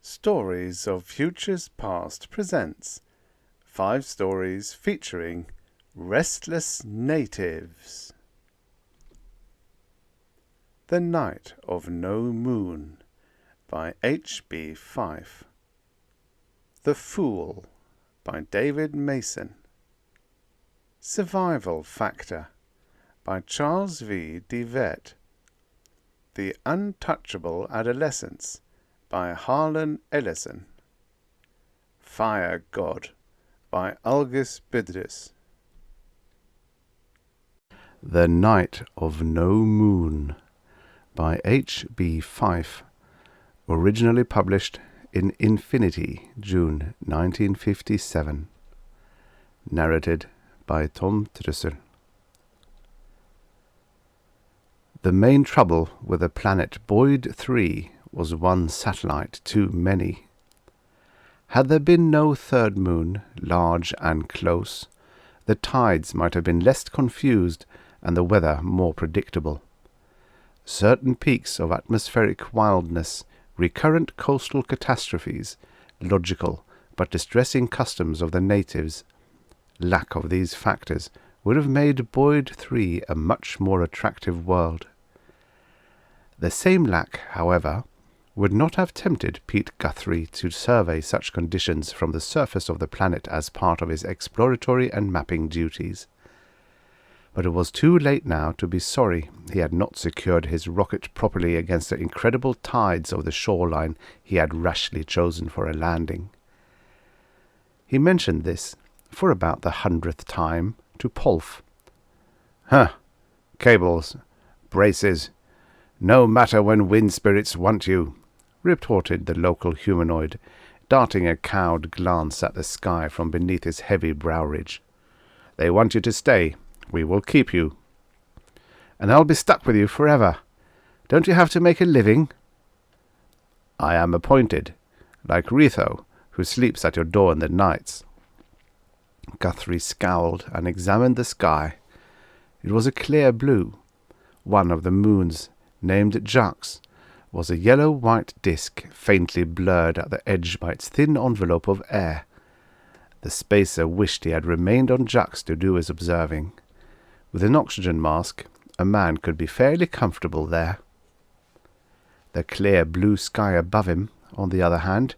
Stories of Futures Past presents 5 stories featuring Restless natives. The Night of No Moon by H.B. Fyfe. The Fool by David Mason. Survival Factor by Charles V. DeVette. The Untouchable Adolescents by Harlan, Ellison. Firegod by Algis Budrys. The Night of No Moon by H.B. Fyfe, originally published in Infinity, June 1957. Narrated by Trussel. The main trouble with the planet Boyd 3 was one satellite too many. Had there been no third moon, large and close, the tides might have been less confused and the weather more predictable. Certain peaks of atmospheric wildness, recurrent coastal catastrophes, logical but distressing customs of the natives, lack of these factors would have made Boyd 3 a much more attractive world. The same lack, however, would not have tempted Pete Guthrie to survey such conditions from the surface of the planet as part of his exploratory and mapping duties. But it was too late now to be sorry he had not secured his rocket properly against the incredible tides of the shoreline he had rashly chosen for a landing. He mentioned this, for about the 100th time, to Polf. "Huh, cables, braces, no matter when wind spirits want you," retorted the local humanoid, darting a cowed glance at the sky from beneath his heavy brow ridge. "They want you to stay. We will keep you." "And I'll be stuck with you forever. Don't you have to make a living?" "I am appointed, like Retho, who sleeps at your door in the nights." Guthrie scowled and examined the sky. It was a clear blue. One of the moons, named Jux, was a yellow-white disk, faintly blurred at the edge by its thin envelope of air. The spacer wished he had remained on Jux to do his observing. With an oxygen mask, a man could be fairly comfortable there. The clear blue sky above him, on the other hand,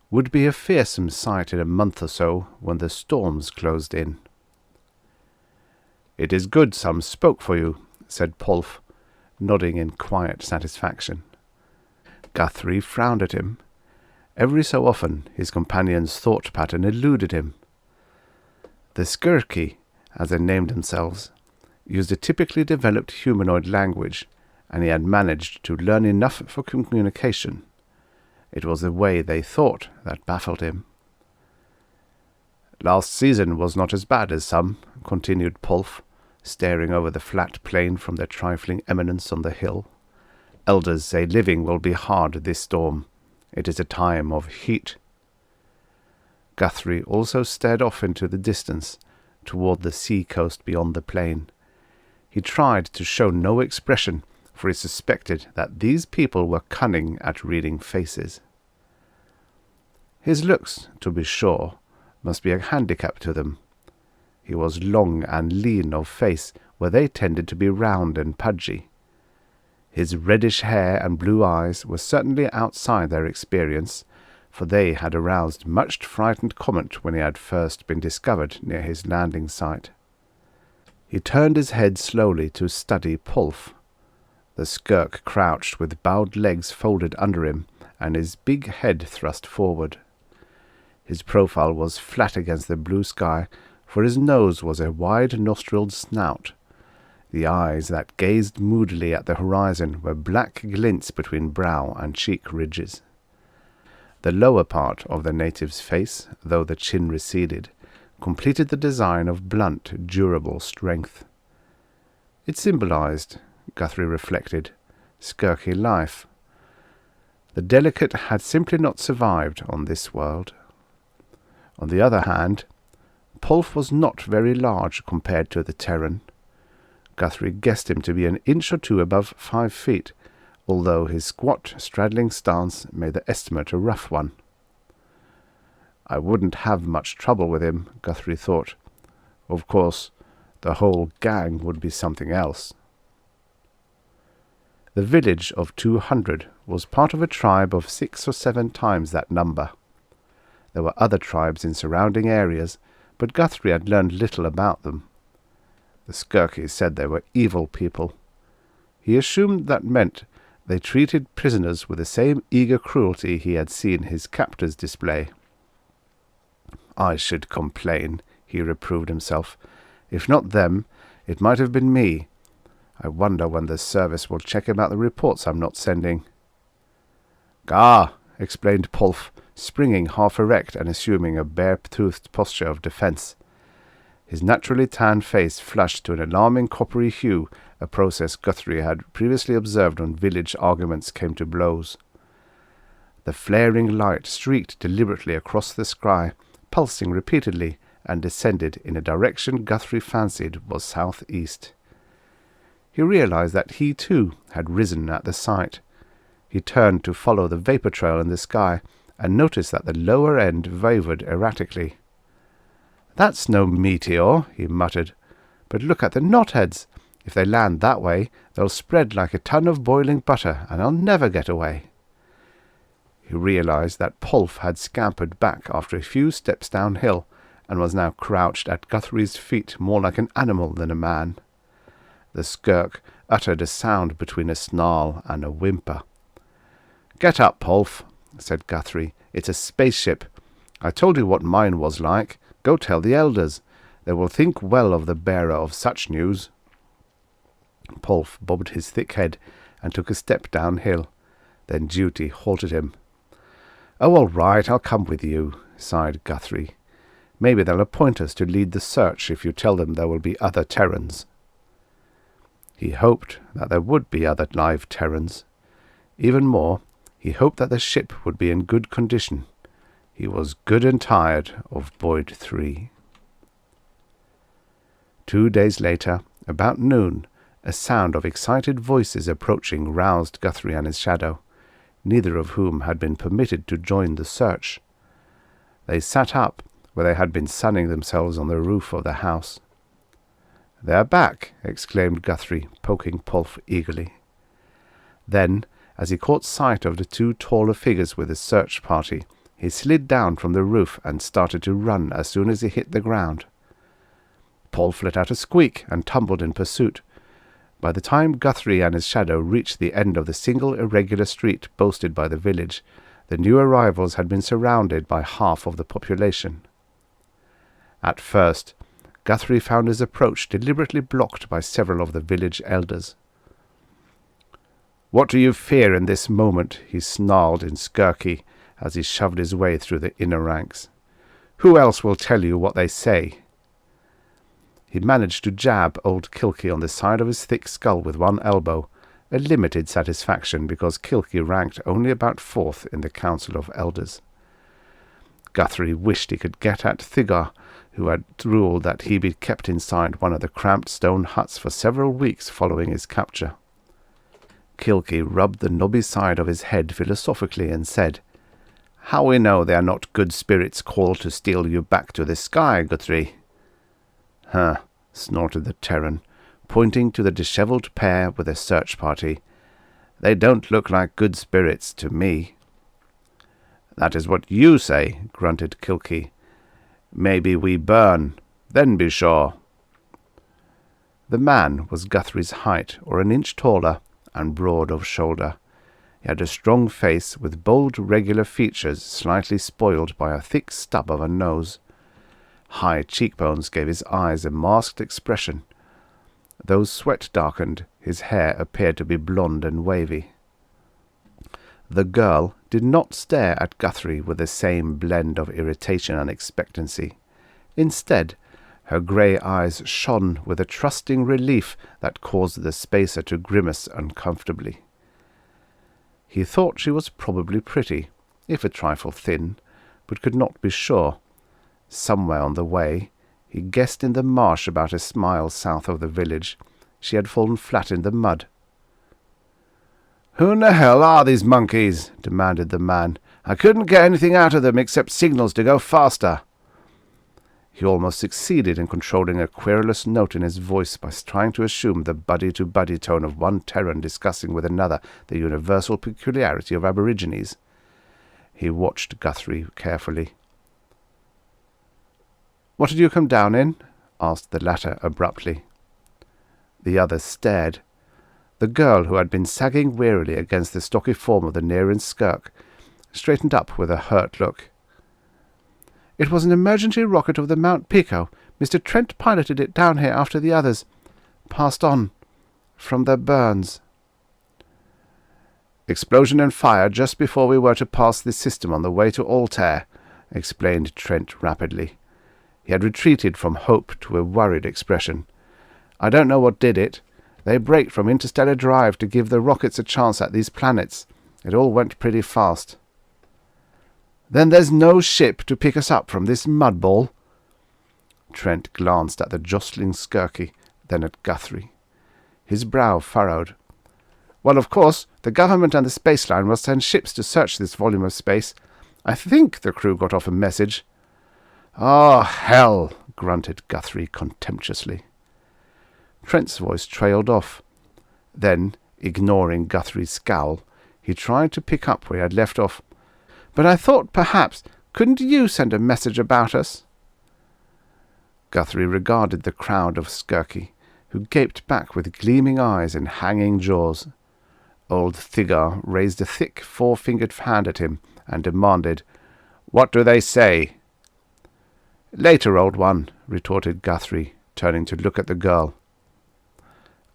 would be a fearsome sight in a month or so when the storms closed in. "It is good some spoke for you," said Polf, nodding in quiet satisfaction. Guthrie frowned at him. Every so often his companion's thought pattern eluded him. The Skirki, as they named themselves, used a typically developed humanoid language, and he had managed to learn enough for communication. It was the way they thought that baffled him. "Last season was not as bad as some," continued Polf, staring over the flat plain from their trifling eminence on the hill. "Elders say living will be hard this storm. It is a time of heat." Guthrie also stared off into the distance, toward the sea coast beyond the plain. He tried to show no expression, for he suspected that these people were cunning at reading faces. His looks, to be sure, must be a handicap to them. He was long and lean of face, where they tended to be round and pudgy. His reddish hair and blue eyes were certainly outside their experience, for they had aroused much frightened comment when he had first been discovered near his landing site. He turned his head slowly to study Polf. The Skirk crouched with bowed legs folded under him and his big head thrust forward. His profile was flat against the blue sky, for his nose was a wide-nostriled snout. The eyes that gazed moodily at the horizon were black glints between brow and cheek ridges. The lower part of the native's face, though the chin receded, completed the design of blunt, durable strength. It symbolized, Guthrie reflected, Skirky life. The delicate had simply not survived on this world. On the other hand, Polf was not very large compared to the Terran. Guthrie guessed him to be an inch or two above 5 feet, although his squat, straddling stance made the estimate a rough one. I wouldn't have much trouble with him, Guthrie thought. Of course, the whole gang would be something else. The village of 200 was part of a tribe of 6 or 7 times that number. There were other tribes in surrounding areas, but Guthrie had learned little about them. The Skirkies said they were evil people. He assumed that meant they treated prisoners with the same eager cruelty he had seen his captors display. I should complain, he reproved himself. If not them, it might have been me. I wonder when the service will check about the reports I'm not sending. Gah, explained Polf, springing half erect and assuming a bare-toothed posture of defence. His naturally tanned face flushed to an alarming coppery hue, a process Guthrie had previously observed when village arguments came to blows. The flaring light streaked deliberately across the sky, pulsing repeatedly, and descended in a direction Guthrie fancied was southeast. He realized that he, too, had risen at the sight. He turned to follow the vapour trail in the sky, and noticed that the lower end wavered erratically. "That's no meteor," he muttered. "But look at the knotheads. If they land that way, they'll spread like a ton of boiling butter, and I'll never get away." He realized that Polf had scampered back after a few steps downhill, and was now crouched at Guthrie's feet more like an animal than a man. The Skirk uttered a sound between a snarl and a whimper. "Get up, Polf," said Guthrie. "It's a spaceship. I told you what mine was like. Go tell the elders. They will think well of the bearer of such news." Polf bobbed his thick head and took a step downhill. Then duty halted him. "Oh, all right, I'll come with you," sighed Guthrie. "Maybe they'll appoint us to lead the search if you tell them there will be other Terrans." He hoped that there would be other live Terrans. Even more, he hoped that the ship would be in good condition. He was good and tired of Boyd 3. 2 days later, about noon, a sound of excited voices approaching roused Guthrie and his shadow, neither of whom had been permitted to join the search. They sat up where they had been sunning themselves on the roof of the house. "They're back!" exclaimed Guthrie, poking Polf eagerly. Then, as he caught sight of the 2 taller figures with his search party, he slid down from the roof and started to run as soon as he hit the ground. Polf let out a squeak and tumbled in pursuit. By the time Guthrie and his shadow reached the end of the single irregular street boasted by the village, the new arrivals had been surrounded by half of the population. At first, Guthrie found his approach deliberately blocked by several of the village elders. "What do you fear in this moment?" he snarled in Skirky as he shoved his way through the inner ranks. "Who else will tell you what they say?" He managed to jab old Kilkie on the side of his thick skull with one elbow, a limited satisfaction because Kilkie ranked only about 4th in the Council of Elders. Guthrie wished he could get at Thigar, who had ruled that he be kept inside one of the cramped stone huts for several weeks following his capture. Kilkie rubbed the knobby side of his head philosophically and said, "How we know they are not good spirits called to steal you back to the sky, Guthrie?" "Huh," snorted the Terran, pointing to the dishevelled pair with a search party. "They don't look like good spirits to me." "That is what you say," grunted Kilkie. "Maybe we burn, then be sure." The man was Guthrie's height, or an inch taller, and broad of shoulder. He had a strong face with bold, regular features slightly spoiled by a thick stub of a nose. High cheekbones gave his eyes a masked expression. Though sweat-darkened, his hair appeared to be blonde and wavy. The girl did not stare at Guthrie with the same blend of irritation and expectancy. Instead, her grey eyes shone with a trusting relief that caused the spacer to grimace uncomfortably. He thought she was probably pretty, if a trifle thin, but could not be sure. Somewhere on the way, he guessed in the marsh about a mile south of the village, she had fallen flat in the mud. "Who in the hell are these monkeys?" demanded the man. "I couldn't get anything out of them except signals to go faster." He almost succeeded in controlling a querulous note in his voice by trying to assume the buddy-to-buddy tone of one Terran discussing with another the universal peculiarity of Aborigines. He watched Guthrie carefully. "What did you come down in?" asked the latter abruptly. The other stared. The girl, who had been sagging wearily against the stocky form of the nearest skirk, straightened up with a hurt look. "It was an emergency rocket of the Mount Pico. Mr. Trent piloted it down here after the others passed on from their burns." "Explosion and fire just before we were to pass this system on the way to Altair," explained Trent rapidly. He had retreated from hope to a worried expression. "I don't know what did it. They braked from interstellar drive to give the rockets a chance at these planets. It all went pretty fast." "Then there's no ship to pick us up from this mudball?" Trent glanced at the jostling Skirky, then at Guthrie. His brow furrowed. "Well, of course, the government and the space line will send ships to search this volume of space. I think the crew got off a message." "Oh, hell!" grunted Guthrie contemptuously. Trent's voice trailed off. Then, ignoring Guthrie's scowl, he tried to pick up where he had left off. "But I thought perhaps, couldn't you send a message about us?" Guthrie regarded the crowd of Skirky, who gaped back with gleaming eyes and hanging jaws. Old Thigar raised a thick four-fingered hand at him and demanded, "What do they say?" "Later, old one," retorted Guthrie, turning to look at the girl.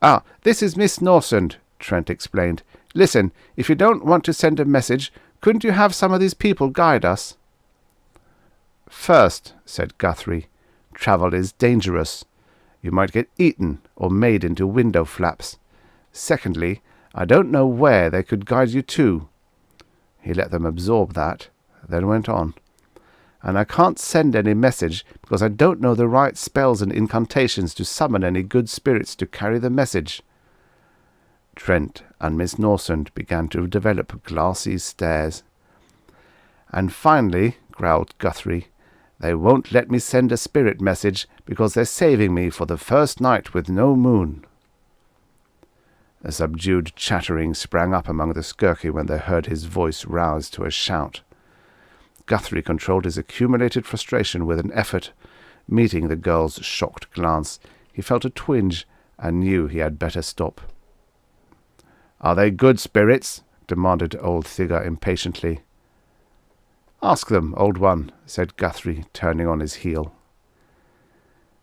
"Ah, this is Miss Norsund," Trent explained. "Listen, if you don't want to send a message, couldn't you have some of these people guide us?" "First," said Guthrie, "travel is dangerous. You might get eaten or made into window flaps. Secondly, I don't know where they could guide you to." He let them absorb that, then went on. "And I can't send any message because I don't know the right spells and incantations to summon any good spirits to carry the message." Trent and Miss Norsund began to develop glassy stares. "And finally," growled Guthrie, "they won't let me send a spirit message because they're saving me for the first night with no moon." A subdued chattering sprang up among the Skirky when they heard his voice roused to a shout. Guthrie controlled his accumulated frustration with an effort. Meeting the girl's shocked glance, he felt a twinge and knew he had better stop. "Are they good spirits?" demanded old Thigar impatiently. "Ask them, old one," said Guthrie, turning on his heel.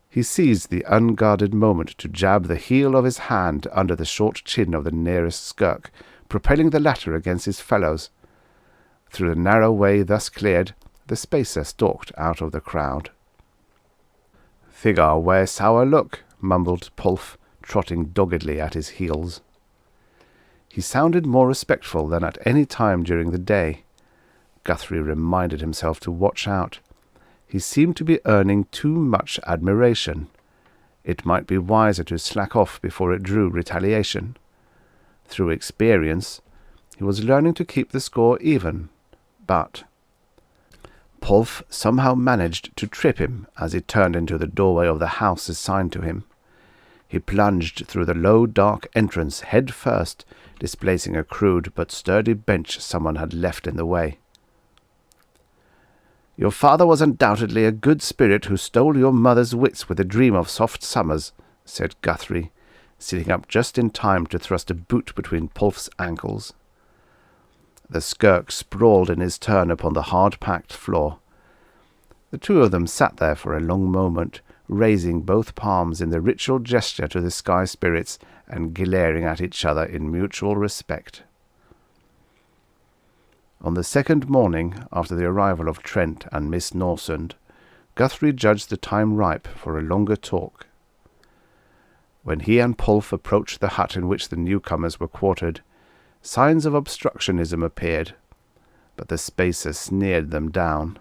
He seized the unguarded moment to jab the heel of his hand under the short chin of the nearest Skirk, propelling the latter against his fellows. Through the narrow way thus cleared, the spacer stalked out of the crowd. "Thigar wear sour look," mumbled Pulf, trotting doggedly at his heels. He sounded more respectful than at any time during the day. Guthrie reminded himself to watch out. He seemed to be earning too much admiration. It might be wiser to slack off before it drew retaliation. Through experience, he was learning to keep the score even. But Pulf somehow managed to trip him as he turned into the doorway of the house assigned to him. He plunged through the low, dark entrance head first, displacing a crude but sturdy bench someone had left in the way. "Your father was undoubtedly a good spirit who stole your mother's wits with a dream of soft summers," said Guthrie, sitting up just in time to thrust a boot between Pulf's ankles. The Skirk sprawled in his turn upon the hard-packed floor. The two of them sat there for a long moment, raising both palms in the ritual gesture to the sky spirits and glaring at each other in mutual respect. On the second morning after the arrival of Trent and Miss Norsund, Guthrie judged the time ripe for a longer talk. When he and Pulf approached the hut in which the newcomers were quartered, signs of obstructionism appeared, but the spacer sneered them down.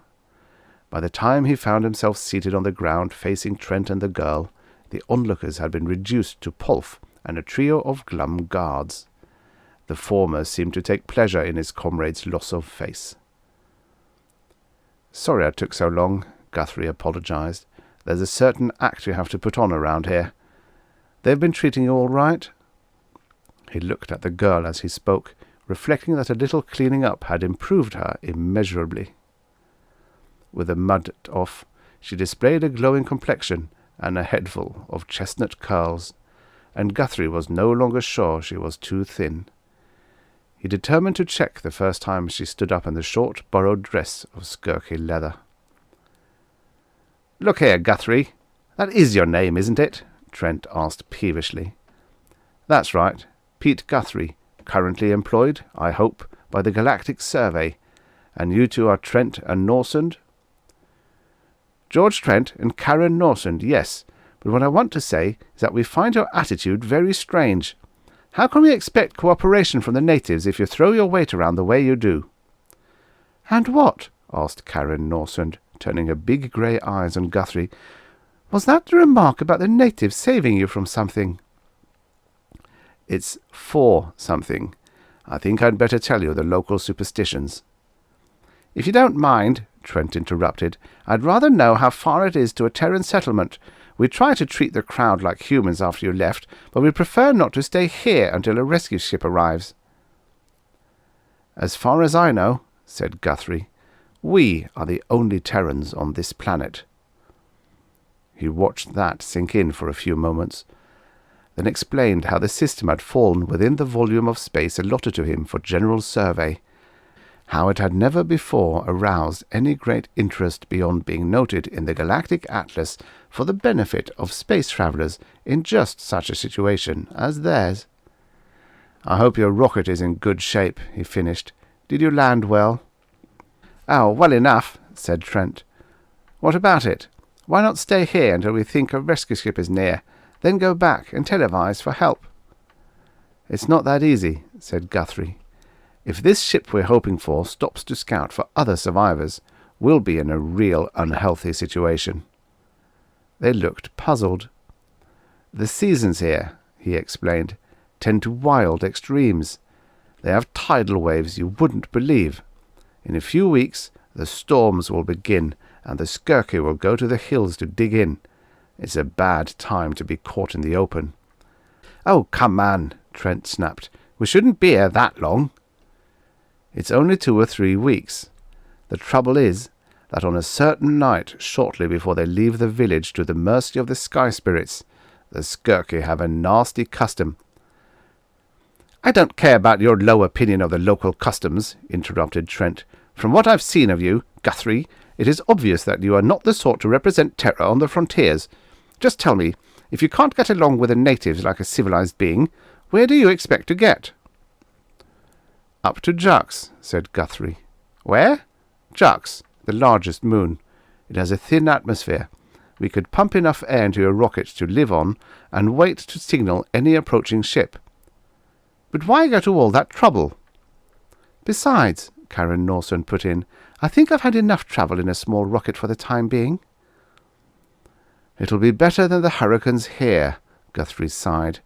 By the time he found himself seated on the ground facing Trent and the girl, the onlookers had been reduced to Pulf and a trio of glum guards. The former seemed to take pleasure in his comrade's loss of face. "Sorry I took so long," Guthrie apologized. "There's a certain act you have to put on around here. They've been treating you all right?" He looked at the girl as he spoke, reflecting that a little cleaning up had improved her immeasurably. With the mud off, she displayed a glowing complexion and a headful of chestnut curls, and Guthrie was no longer sure she was too thin. He determined to check the first time she stood up in the short, borrowed dress of skirky leather. "Look here, Guthrie. That is your name, isn't it?" Trent asked peevishly. "That's right. Pete Guthrie, currently employed, I hope, by the Galactic Survey. And you two are Trent and Norsund?" "George Trent and Karen Norsund, yes. But what I want to say is that we find your attitude very strange. How can we expect cooperation from the natives if you throw your weight around the way you do?" "And what?" asked Karen Norsund, turning her big grey eyes on Guthrie. "Was that the remark about the natives saving you from something?" "It's for something. I think I'd better tell you the local superstitions." "If you don't mind," Trent interrupted, "I'd rather know how far it is to a Terran settlement. We try to treat the crowd like humans after you left, but we prefer not to stay here until a rescue ship arrives." "As far as I know," said Guthrie, "we are the only Terrans on this planet." He watched that sink in for a few moments, then explained how the system had fallen within the volume of space allotted to him for general survey, how it had never before aroused any great interest beyond being noted in the Galactic Atlas for the benefit of space travellers in just such a situation as theirs. "I hope your rocket is in good shape," he finished. "Did you land well?" "Oh, well enough," said Trent. "What about it? Why not stay here until we think a rescue ship is near, then go back and televise for help?" "It's not that easy," said Guthrie. "If this ship we're hoping for stops to scout for other survivors, we'll be in a real unhealthy situation." They looked puzzled. "The seasons here," he explained, "tend to wild extremes. They have tidal waves you wouldn't believe. In a few weeks, the storms will begin, and the skirky will go to the hills to dig in. It's a bad time to be caught in the open." "Oh, come on," Trent snapped. "We shouldn't be here that long." "It's only 2 or 3 weeks. The trouble is that on a certain night shortly before they leave the village to the mercy of the sky spirits, the skirky have a nasty custom." "I don't care about your low opinion of the local customs," interrupted Trent. "From what I've seen of you, Guthrie, it is obvious that you are not the sort to represent terror on the frontiers. Just tell me, if you can't get along with the natives like a civilized being, where do you expect to get?" "Up to Jux," said Guthrie. "Where?" "Jux, the largest moon. It has a thin atmosphere. We could pump enough air into your rocket to live on and wait to signal any approaching ship." "But why go to all that trouble?" "Besides," Karen Norsund put in, "I think I've had enough travel in a small rocket for the time being." "It'll be better than the hurricanes here," Guthrie sighed.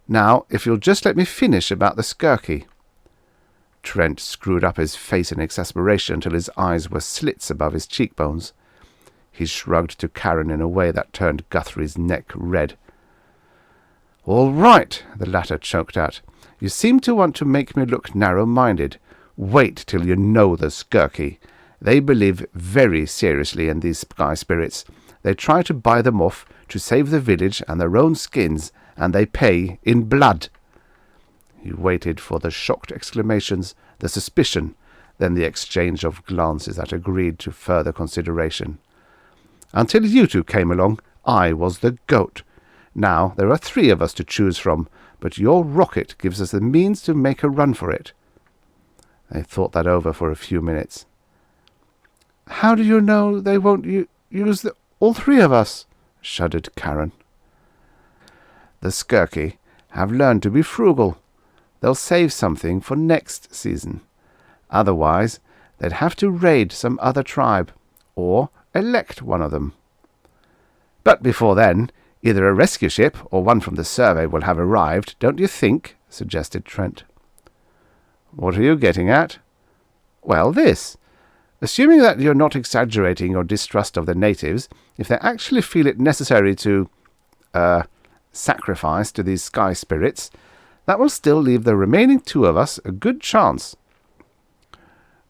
"Now, if you'll just let me finish about the skirky." Trent screwed up his face in exasperation until his eyes were slits above his cheekbones. He shrugged to Karen in a way that turned Guthrie's neck red. "All right," the latter choked out. "You seem to want to make me look narrow-minded. Wait till you know the skirky. They believe very seriously in these sky spirits. They try to buy them off to save the village and their own skins, and they pay in blood." He waited for the shocked exclamations, the suspicion, then the exchange of glances that agreed to further consideration. "Until you two came along, I was the goat. Now there are 3 of us to choose from, but your rocket gives us the means to make a run for it." They thought that over for a few minutes. "How do you know they won't use all 3 of us?" shuddered Karen. "The skirky have learned to be frugal. They'll save something for next season. Otherwise, they'd have to raid some other tribe, or elect one of them." "But before then, either a rescue ship or one from the survey will have arrived, don't you think?" suggested Trent. What are you getting at? Well, this. Assuming that you're not exaggerating your distrust of the natives, if they actually feel it necessary to, sacrifice to these sky spirits, that will still leave the remaining two of us a good chance.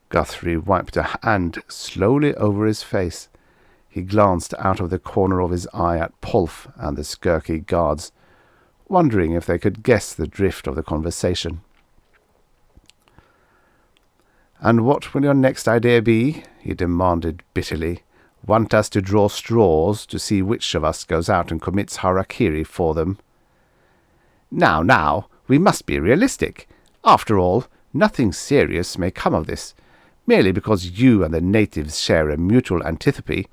Guthrie wiped a hand slowly over his face. He glanced out of the corner of his eye at Polf and the skirky guards, wondering if they could guess the drift of the conversation. "And what will your next idea be?" he demanded bitterly. "Want us to draw straws to see which of us goes out and commits harakiri for them?" Now, we must be realistic. After all, nothing serious may come of this, merely because you and the natives share a mutual antipathy."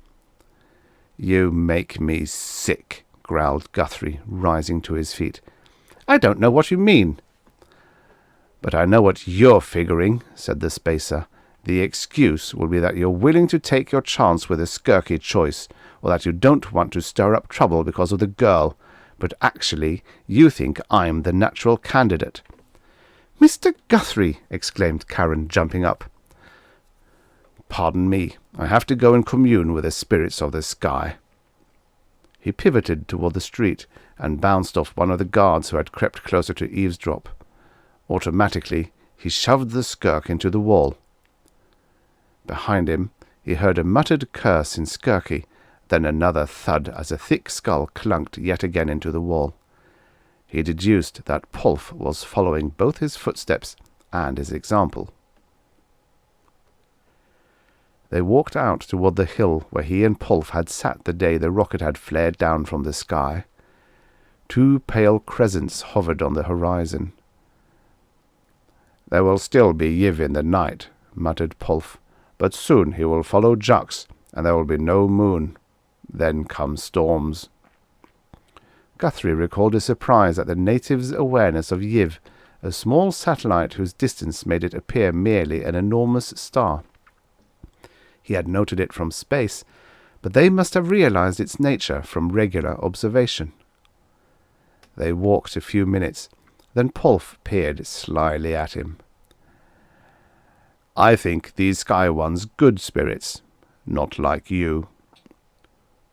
"You make me sick," growled Guthrie, rising to his feet. "I don't know what you mean." "But I know what you're figuring," said the spacer. "The excuse will be that you're willing to take your chance with a skirky choice, or that you don't want to stir up trouble because of the girl, but actually you think I'm the natural candidate." "Mr. Guthrie!" exclaimed Karen, jumping up. "Pardon me, I have to go and commune with the spirits of the sky." He pivoted toward the street and bounced off one of the guards who had crept closer to eavesdrop. Automatically, he shoved the skirk into the wall. Behind him, he heard a muttered curse in skirky, then another thud as a thick skull clunked yet again into the wall. He deduced that Polf was following both his footsteps and his example. They walked out toward the hill where he and Polf had sat the day the rocket had flared down from the sky. Two pale crescents hovered on the horizon. "There will still be Yiv in the night," muttered Polf, "but soon he will follow Jux, and there will be no moon. Then come storms." Guthrie recalled his surprise at the natives' awareness of Yiv, a small satellite whose distance made it appear merely an enormous star. He had noted it from space, but they must have realized its nature from regular observation. They walked a few minutes, then Polf peered slyly at him. "I think these sky ones good spirits, not like you."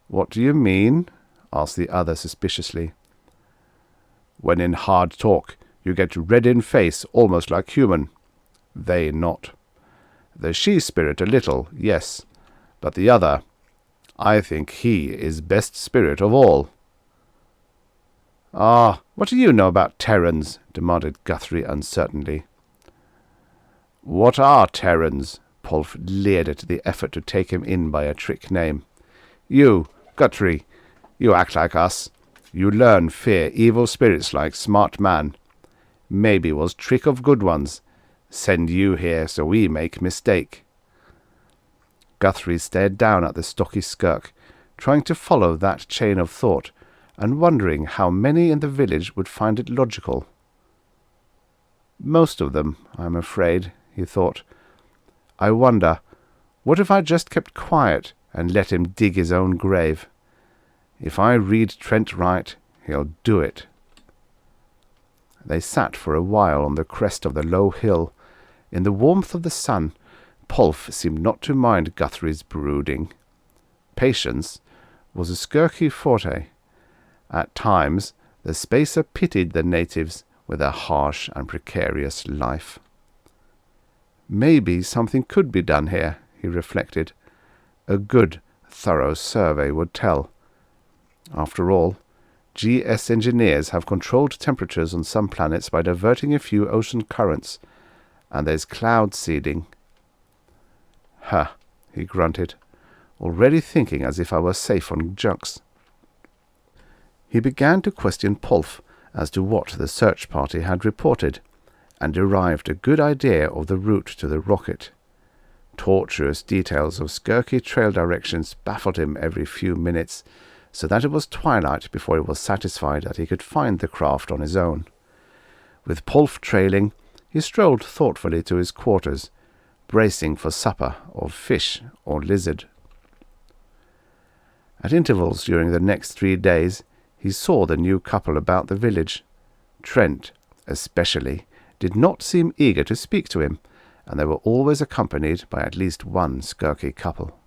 "What do you mean?" asked the other suspiciously. "When in hard talk, you get red in face, almost like human. They not. The she-spirit a little, yes, but the other, I think he is best spirit of all." "Ah, what do you know about Terrans?" demanded Guthrie uncertainly. "What are Terrans?" Polf leered at the effort to take him in by a trick name. "You, Guthrie, you act like us. You learn fear evil spirits like smart man. Maybe was trick of good ones. Send you here so we make mistake." Guthrie stared down at the stocky skirk, trying to follow that chain of thought, and wondering how many in the village would find it logical. "Most of them, I'm afraid," he thought. "I wonder, what if I just kept quiet and let him dig his own grave? If I read Trent right, he'll do it." They sat for a while on the crest of the low hill. In the warmth of the sun, Polf seemed not to mind Guthrie's brooding. Patience was a skirky forte. At times, the spacer pitied the natives with their harsh and precarious life. Maybe something could be done here, he reflected. A good, thorough survey would tell. After all, GS engineers have controlled temperatures on some planets by diverting a few ocean currents, and there's cloud seeding. "Huh," he grunted, already thinking as if I were safe on Jux. He began to question Polf as to what the search party had reported, and derived a good idea of the route to the rocket. Tortuous details of skirky trail directions baffled him every few minutes, so that it was twilight before he was satisfied that he could find the craft on his own. With Polf trailing, he strolled thoughtfully to his quarters, bracing for supper of fish or lizard. At intervals during the next 3 days, he saw the new couple about the village. Trent, especially, did not seem eager to speak to him, and they were always accompanied by at least one skirky couple.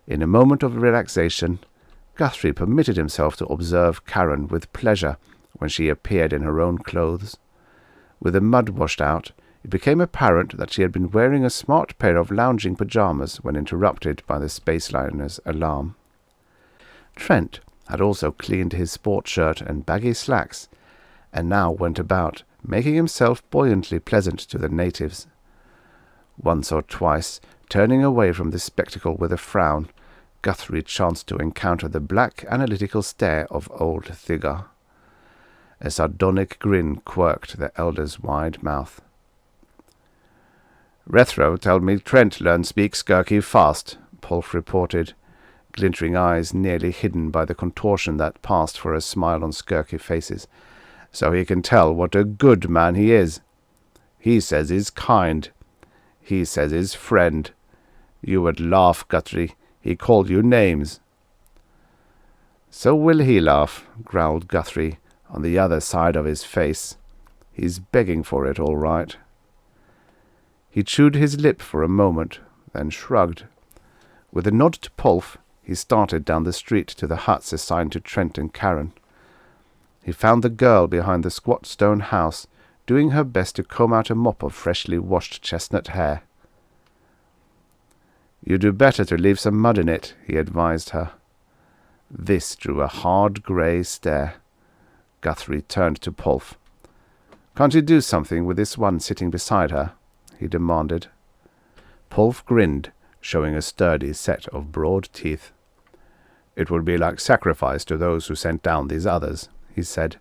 In a moment of relaxation, Guthrie permitted himself to observe Karen with pleasure when she appeared in her own clothes. With the mud washed out, it became apparent that she had been wearing a smart pair of lounging pyjamas when interrupted by the Spaceliner's alarm. Trent had also cleaned his sport shirt and baggy slacks, and now went about, making himself buoyantly pleasant to the natives. Once or twice, turning away from this spectacle with a frown, Guthrie chanced to encounter the black analytical stare of old Thiggar. A sardonic grin quirked the elder's wide mouth. "Rethro told me Trent learned speak skirky fast," Polf reported, glintering eyes nearly hidden by the contortion that passed for a smile on skirky faces. "So he can tell what a good man he is. He says he's kind. He says he's friend. You would laugh, Guthrie. He called you names." "So will he laugh," growled Guthrie, on the other side of his face. "He's begging for it, all right." He chewed his lip for a moment, then shrugged. With a nod to Polf, he started down the street to the huts assigned to Trent and Karen. He found the girl behind the squat stone house, doing her best to comb out a mop of freshly washed chestnut hair. "You do better to leave some mud in it," he advised her. This drew a hard grey stare. Guthrie turned to Polf. "Can't you do something with this one sitting beside her?" he demanded. Polf grinned, showing a sturdy set of broad teeth. "It would be like sacrifice to those who sent down these others," he said.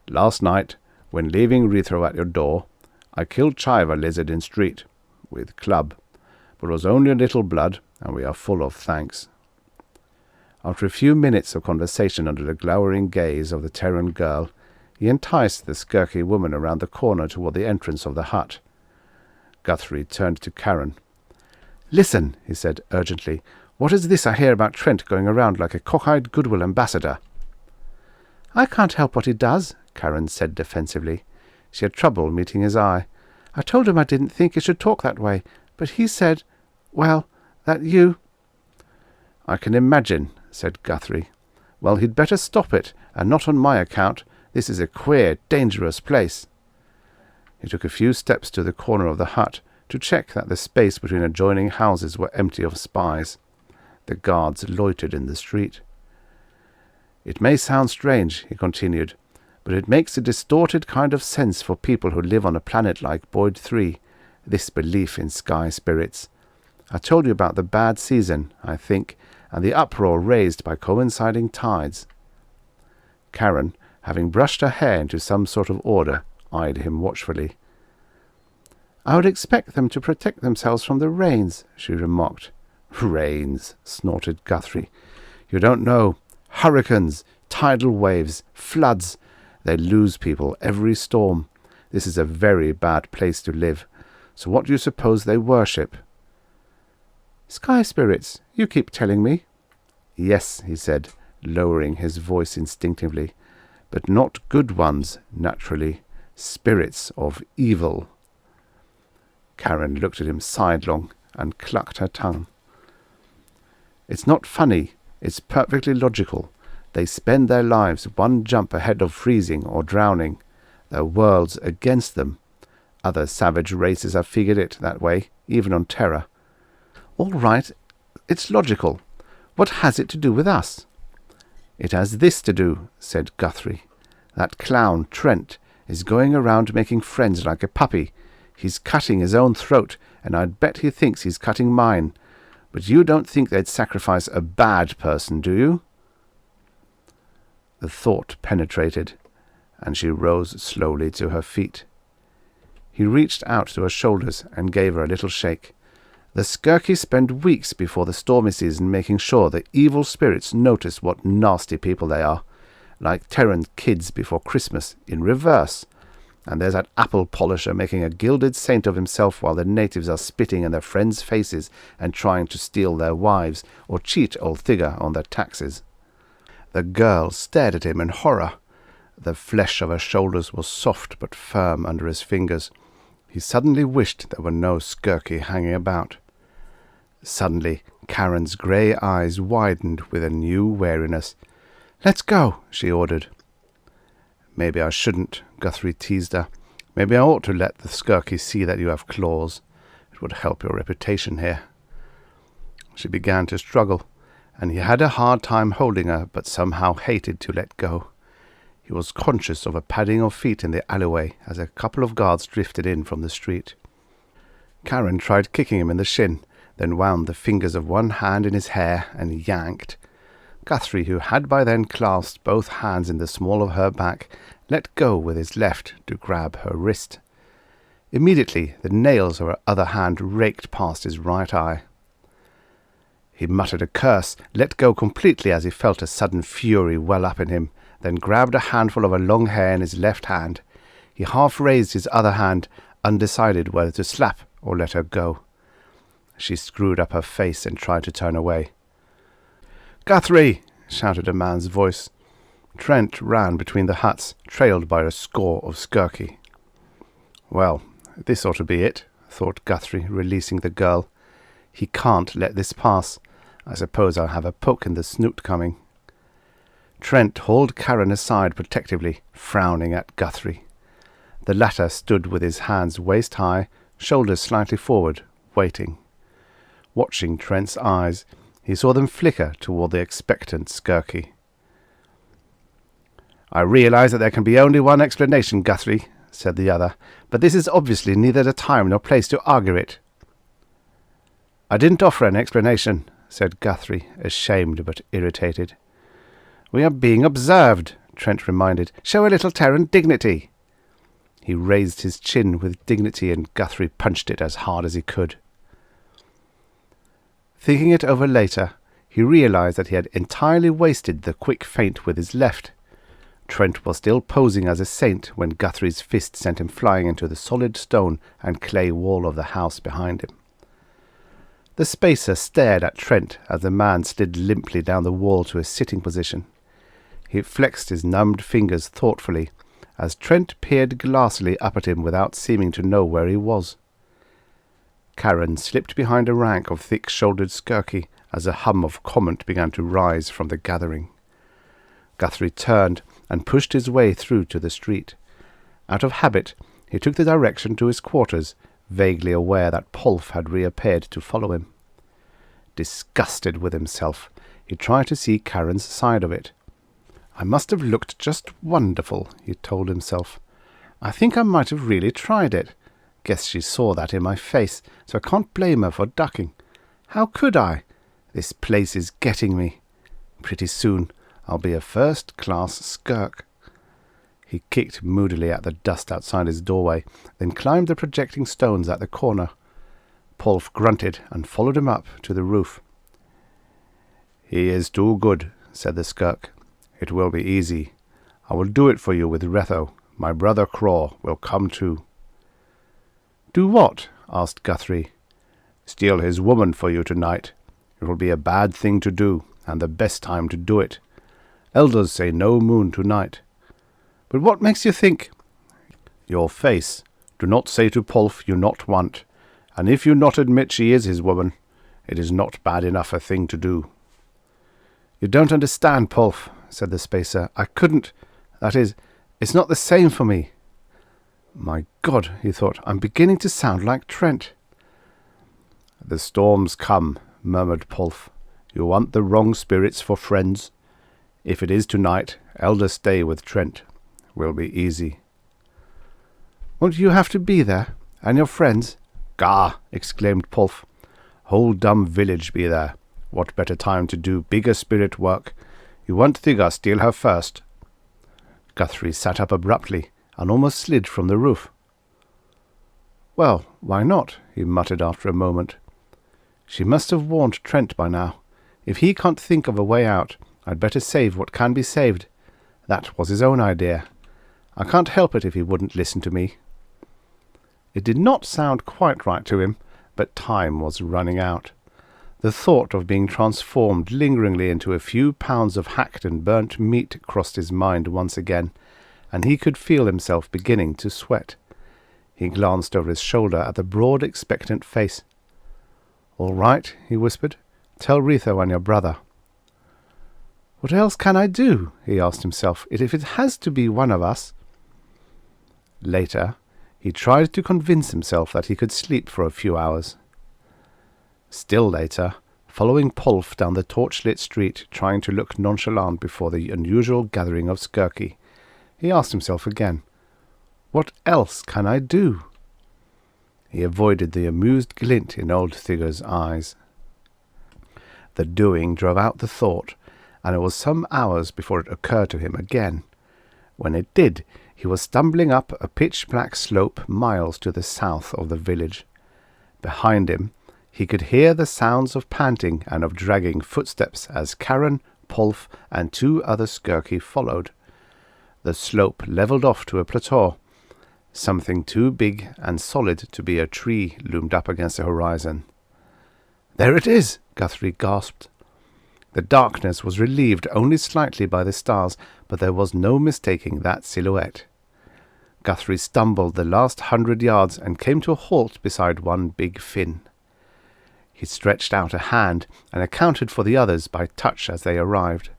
"Last night, when leaving Rethro at your door, I killed Chiver lizard in street, with club, but it was only a little blood, and we are full of thanks." After a few minutes of conversation under the glowering gaze of the Terran girl, he enticed the skirky woman around the corner toward the entrance of the hut. Guthrie turned to Karen. "Listen," he said urgently. "What is this I hear about Trent going around like a cockeyed goodwill ambassador?" "I can't help what he does," Karen said defensively. She had trouble meeting his eye. "I told him I didn't think he should talk that way, but he said, well, that you—" "I can imagine," said Guthrie. "Well, he'd better stop it, and not on my account. This is a queer, dangerous place." He took a few steps to the corner of the hut to check that the space between adjoining houses were empty of spies. The guards loitered in the street. "It may sound strange," he continued, "but it makes a distorted kind of sense for people who live on a planet like Boyd 3, this belief in sky spirits. I told you about the bad season, I think, and the uproar raised by coinciding tides." Karen, having brushed her hair into some sort of order, eyed him watchfully. "I would expect them to protect themselves from the rains," she remarked. "Rains," snorted Guthrie. "You don't know. Hurricanes, tidal waves, floods. They lose people every storm. This is a very bad place to live. So what do you suppose they worship?" "Sky spirits, you keep telling me." "Yes," he said, lowering his voice instinctively, "but not good ones, naturally. Spirits of evil." Karen looked at him sidelong and clucked her tongue. "It's not funny. It's perfectly logical. They spend their lives one jump ahead of freezing or drowning. Their world's against them. Other savage races have figured it that way, even on Terra." "All right, it's logical. What has it to do with us?" "It has this to do," said Guthrie. "That clown, Trent, is going around making friends like a puppy. He's cutting his own throat, and I'd bet he thinks he's cutting mine. But you don't think they'd sacrifice a bad person, do you?" The thought penetrated, and she rose slowly to her feet. He reached out to her shoulders and gave her a little shake. "The Skirky spend weeks before the stormy season making sure the evil spirits notice what nasty people they are, like Terran kids before Christmas, in reverse. And there's that apple polisher making a gilded saint of himself while the natives are spitting in their friends' faces and trying to steal their wives or cheat old Thiggar on their taxes." The girl stared at him in horror. The flesh of her shoulders was soft but firm under his fingers. He suddenly wished there were no Skirky hanging about. Suddenly, Karen's grey eyes widened with a new wariness. "Let's go," she ordered. "Maybe I shouldn't," Guthrie teased her. "Maybe I ought to let the Skirky see that you have claws. It would help your reputation here." She began to struggle, and he had a hard time holding her, but somehow hated to let go. He was conscious of a padding of feet in the alleyway as a couple of guards drifted in from the street. Karen tried kicking him in the shin, then wound the fingers of one hand in his hair and yanked. Guthrie, who had by then clasped both hands in the small of her back, let go with his left to grab her wrist. Immediately the nails of her other hand raked past his right eye. He muttered a curse, let go completely as he felt a sudden fury well up in him, then grabbed a handful of her long hair in his left hand. He half raised his other hand, undecided whether to slap or let her go. She screwed up her face and tried to turn away. "Guthrie!" shouted a man's voice. Trent ran between the huts, trailed by a score of Skirky. "Well, this ought to be it," thought Guthrie, releasing the girl. "He can't let this pass. I suppose I'll have a poke in the snoot coming." Trent hauled Karen aside protectively, frowning at Guthrie. The latter stood with his hands waist-high, shoulders slightly forward, waiting. Watching Trent's eyes, he saw them flicker toward the expectant Skirky. "I realize that there can be only one explanation, Guthrie," said the other, "but this is obviously neither the time nor place to argue it." "I didn't offer an explanation," said Guthrie, ashamed but irritated. "We are being observed," Trent reminded. "Show a little Terran dignity." He raised his chin with dignity and Guthrie punched it as hard as he could. Thinking it over later, he realized that he had entirely wasted the quick feint with his left. Trent was still posing as a saint when Guthrie's fist sent him flying into the solid stone and clay wall of the house behind him. The spacer stared at Trent as the man slid limply down the wall to a sitting position. He flexed his numbed fingers thoughtfully as Trent peered glassily up at him without seeming to know where he was. Karen slipped behind a rank of thick-shouldered Skirky as a hum of comment began to rise from the gathering. Guthrie turned and pushed his way through to the street. Out of habit, he took the direction to his quarters, vaguely aware that Polf had reappeared to follow him. Disgusted with himself, he tried to see Karen's side of it. "I must have looked just wonderful," he told himself. "I think I might have really tried it. Guess she saw that in my face, so I can't blame her for ducking. How could I? This place is getting me. Pretty soon I'll be a first-class skirk." He kicked moodily at the dust outside his doorway, then climbed the projecting stones at the corner. Polf grunted and followed him up to the roof. "He is too good," said the skirk. "It will be easy. I will do it for you with Retho. My brother Craw will come too." "Do what?" asked Guthrie. "Steal his woman for you tonight. It will be a bad thing to do, and the best time to do it. Elders say no moon tonight." "But what makes you think—" "Your face. Do not say to Polf you not want, and if you not admit she is his woman, it is not bad enough a thing to do." "You don't understand, Polf," said the spacer. "I couldn't. That is, it's not the same for me." "My God," he thought, "I'm beginning to sound like Trent." "The storms come," murmured Polf. "You want the wrong spirits for friends. If it is tonight, elders stay with Trent. Will be easy." "Won't you have to be there? And your friends?" "Gah!" exclaimed Polf. "Whole dumb village be there. What better time to do bigger spirit work? You want Thigga steal her first." Guthrie sat up abruptly and almost slid from the roof. "Well, why not?" he muttered after a moment. "She must have warned Trent by now. If he can't think of a way out, I'd better save what can be saved. That was his own idea. I can't help it if he wouldn't listen to me." It did not sound quite right to him, but time was running out. The thought of being transformed lingeringly into a few pounds of hacked and burnt meat crossed his mind once again, and he could feel himself beginning to sweat. He glanced over his shoulder at the broad, expectant face. "All right," he whispered. "Tell Retho and your brother." "What else can I do?" he asked himself. "If it has to be one of us." Later, he tried to convince himself that he could sleep for a few hours. Still later, following Polf down the torch-lit street, trying to look nonchalant before the unusual gathering of Skirky, he asked himself again, "What else can I do?" He avoided the amused glint in old Thigger's eyes. The doing drove out the thought, and it was some hours before it occurred to him again. When it did, he was stumbling up a pitch-black slope miles to the south of the village. Behind him, he could hear the sounds of panting and of dragging footsteps as Karen, Polf, and 2 other Skirky followed. The slope levelled off to a plateau. Something too big and solid to be a tree loomed up against the horizon. "There it is!" Guthrie gasped. The darkness was relieved only slightly by the stars, but there was no mistaking that silhouette. Guthrie stumbled the last 100 yards and came to a halt beside one big fin. He stretched out a hand and accounted for the others by touch as they arrived.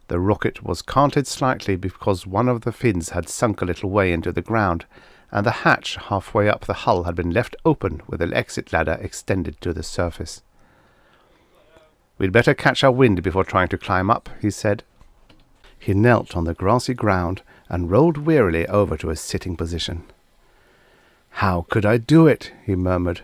The rocket was canted slightly because one of the fins had sunk a little way into the ground, and the hatch halfway up the hull had been left open with an exit ladder extended to the surface. "We'd better catch our wind before trying to climb up," he said. He knelt on the grassy ground and rolled wearily over to a sitting position. "How could I do it?" he murmured.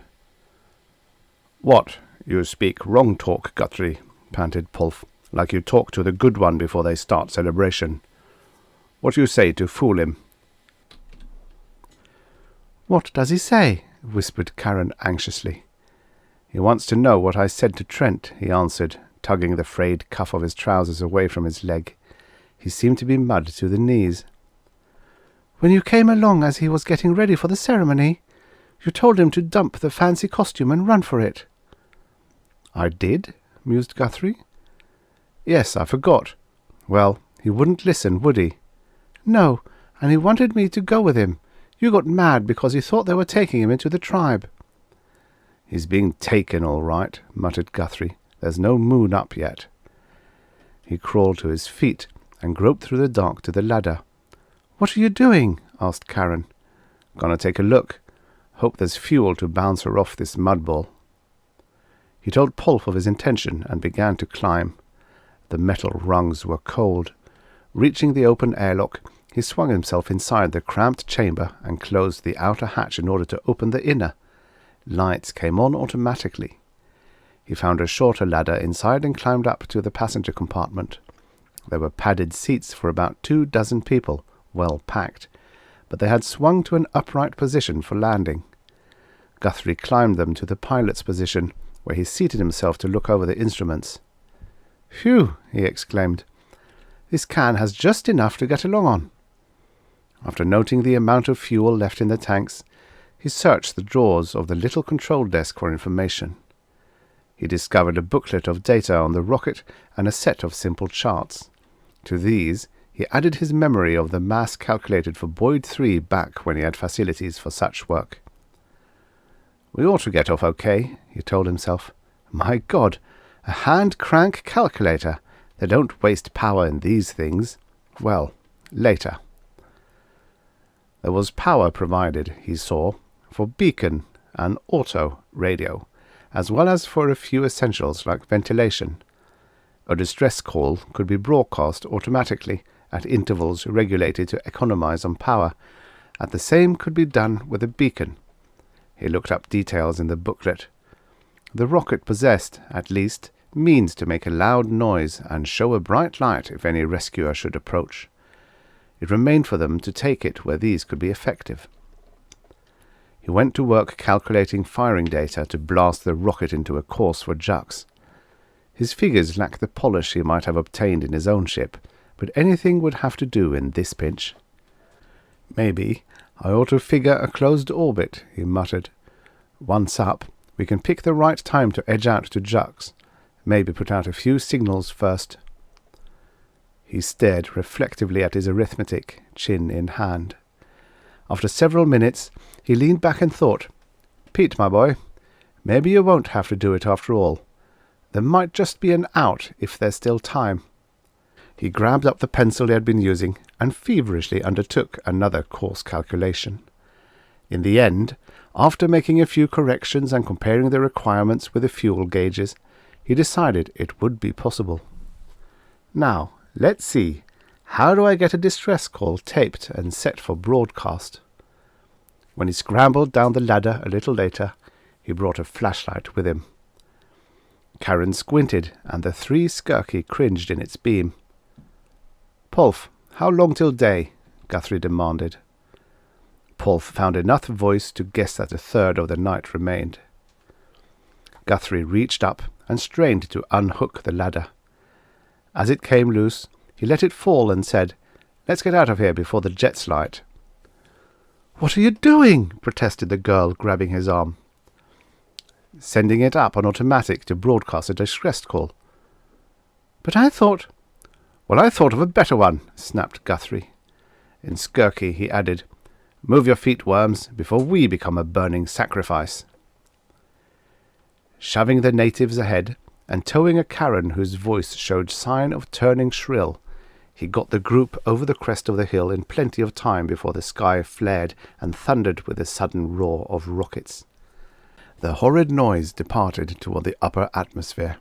"What? You speak wrong talk, Guthrie," panted Polf, "like you talk to the good one before they start celebration. What you say to fool him?" "What does he say?" whispered Karen anxiously. "He wants to know what I said to Trent," he answered, tugging the frayed cuff of his trousers away from his leg. He seemed to be mud to the knees. "When you came along as he was getting ready for the ceremony, you told him to dump the fancy costume and run for it." "I did?" mused Guthrie. "Yes, I forgot. Well, he wouldn't listen, would he?" "No, and he wanted me to go with him. You got mad because he thought they were taking him into the tribe." "He's being taken all right," muttered Guthrie. "There's no moon up yet." He crawled to his feet and groped through the dark to the ladder. "What are you doing?" asked Karen. "Gonna take a look. Hope there's fuel to bounce her off this mud ball." He told Polf of his intention and began to climb. The metal rungs were cold. Reaching the open airlock, he swung himself inside the cramped chamber and closed the outer hatch in order to open the inner. Lights came on automatically. He found a shorter ladder inside and climbed up to the passenger compartment. There were padded seats for about 24 people, well packed, but they had swung to an upright position for landing. Guthrie climbed them to the pilot's position, where he seated himself to look over the instruments. "Phew!" he exclaimed. "This can has just enough to get along on." After noting the amount of fuel left in the tanks, he searched the drawers of the little control desk for information. He discovered a booklet of data on the rocket and a set of simple charts. To these, he added his memory of the mass calculated for Boyd 3 back when he had facilities for such work. "We ought to get off okay," he told himself. "My God, a hand-crank calculator! They don't waste power in these things. Well, later." There was power provided, he saw, for beacon and auto radio, as well as for a few essentials like ventilation. A distress call could be broadcast automatically at intervals regulated to economize on power, and the same could be done with a beacon. He looked up details in the booklet. The rocket possessed, at least, means to make a loud noise and show a bright light if any rescuer should approach. It remained for them to take it where these could be effective. He went to work calculating firing data to blast the rocket into a course for Jux. His figures lacked the polish he might have obtained in his own ship, but anything would have to do in this pinch. "Maybe I ought to figure a closed orbit," he muttered. "Once up, we can pick the right time to edge out to Jux. Maybe put out a few signals first." He stared reflectively at his arithmetic, chin in hand. After several minutes, he leaned back and thought, "Pete, my boy, maybe you won't have to do it after all. There might just be an out if there's still time." He grabbed up the pencil he had been using and feverishly undertook another course calculation. In the end, after making a few corrections and comparing the requirements with the fuel gauges, he decided it would be possible. Now, let's see. How do I get a distress call taped and set for broadcast? When he scrambled down the ladder a little later, he brought a flashlight with him. Karen squinted, and the 3 Skirky cringed in its beam. "Pulf, how long till day?" Guthrie demanded. Pulf found enough voice to guess that a third of the night remained. Guthrie reached up and strained to unhook the ladder. As it came loose, he let it fall and said, "Let's get out of here before the jets light." "What are you doing?" protested the girl, grabbing his arm. "Sending it up on automatic to broadcast a distress call." "But I thought—" "Well, I thought of a better one," snapped Guthrie. In Skirky he added, "Move your feet, worms, before we become a burning sacrifice." Shoving the natives ahead, and towing a Karen whose voice showed sign of turning shrill, he got the group over the crest of the hill in plenty of time before the sky flared and thundered with a sudden roar of rockets. The horrid noise departed toward the upper atmosphere.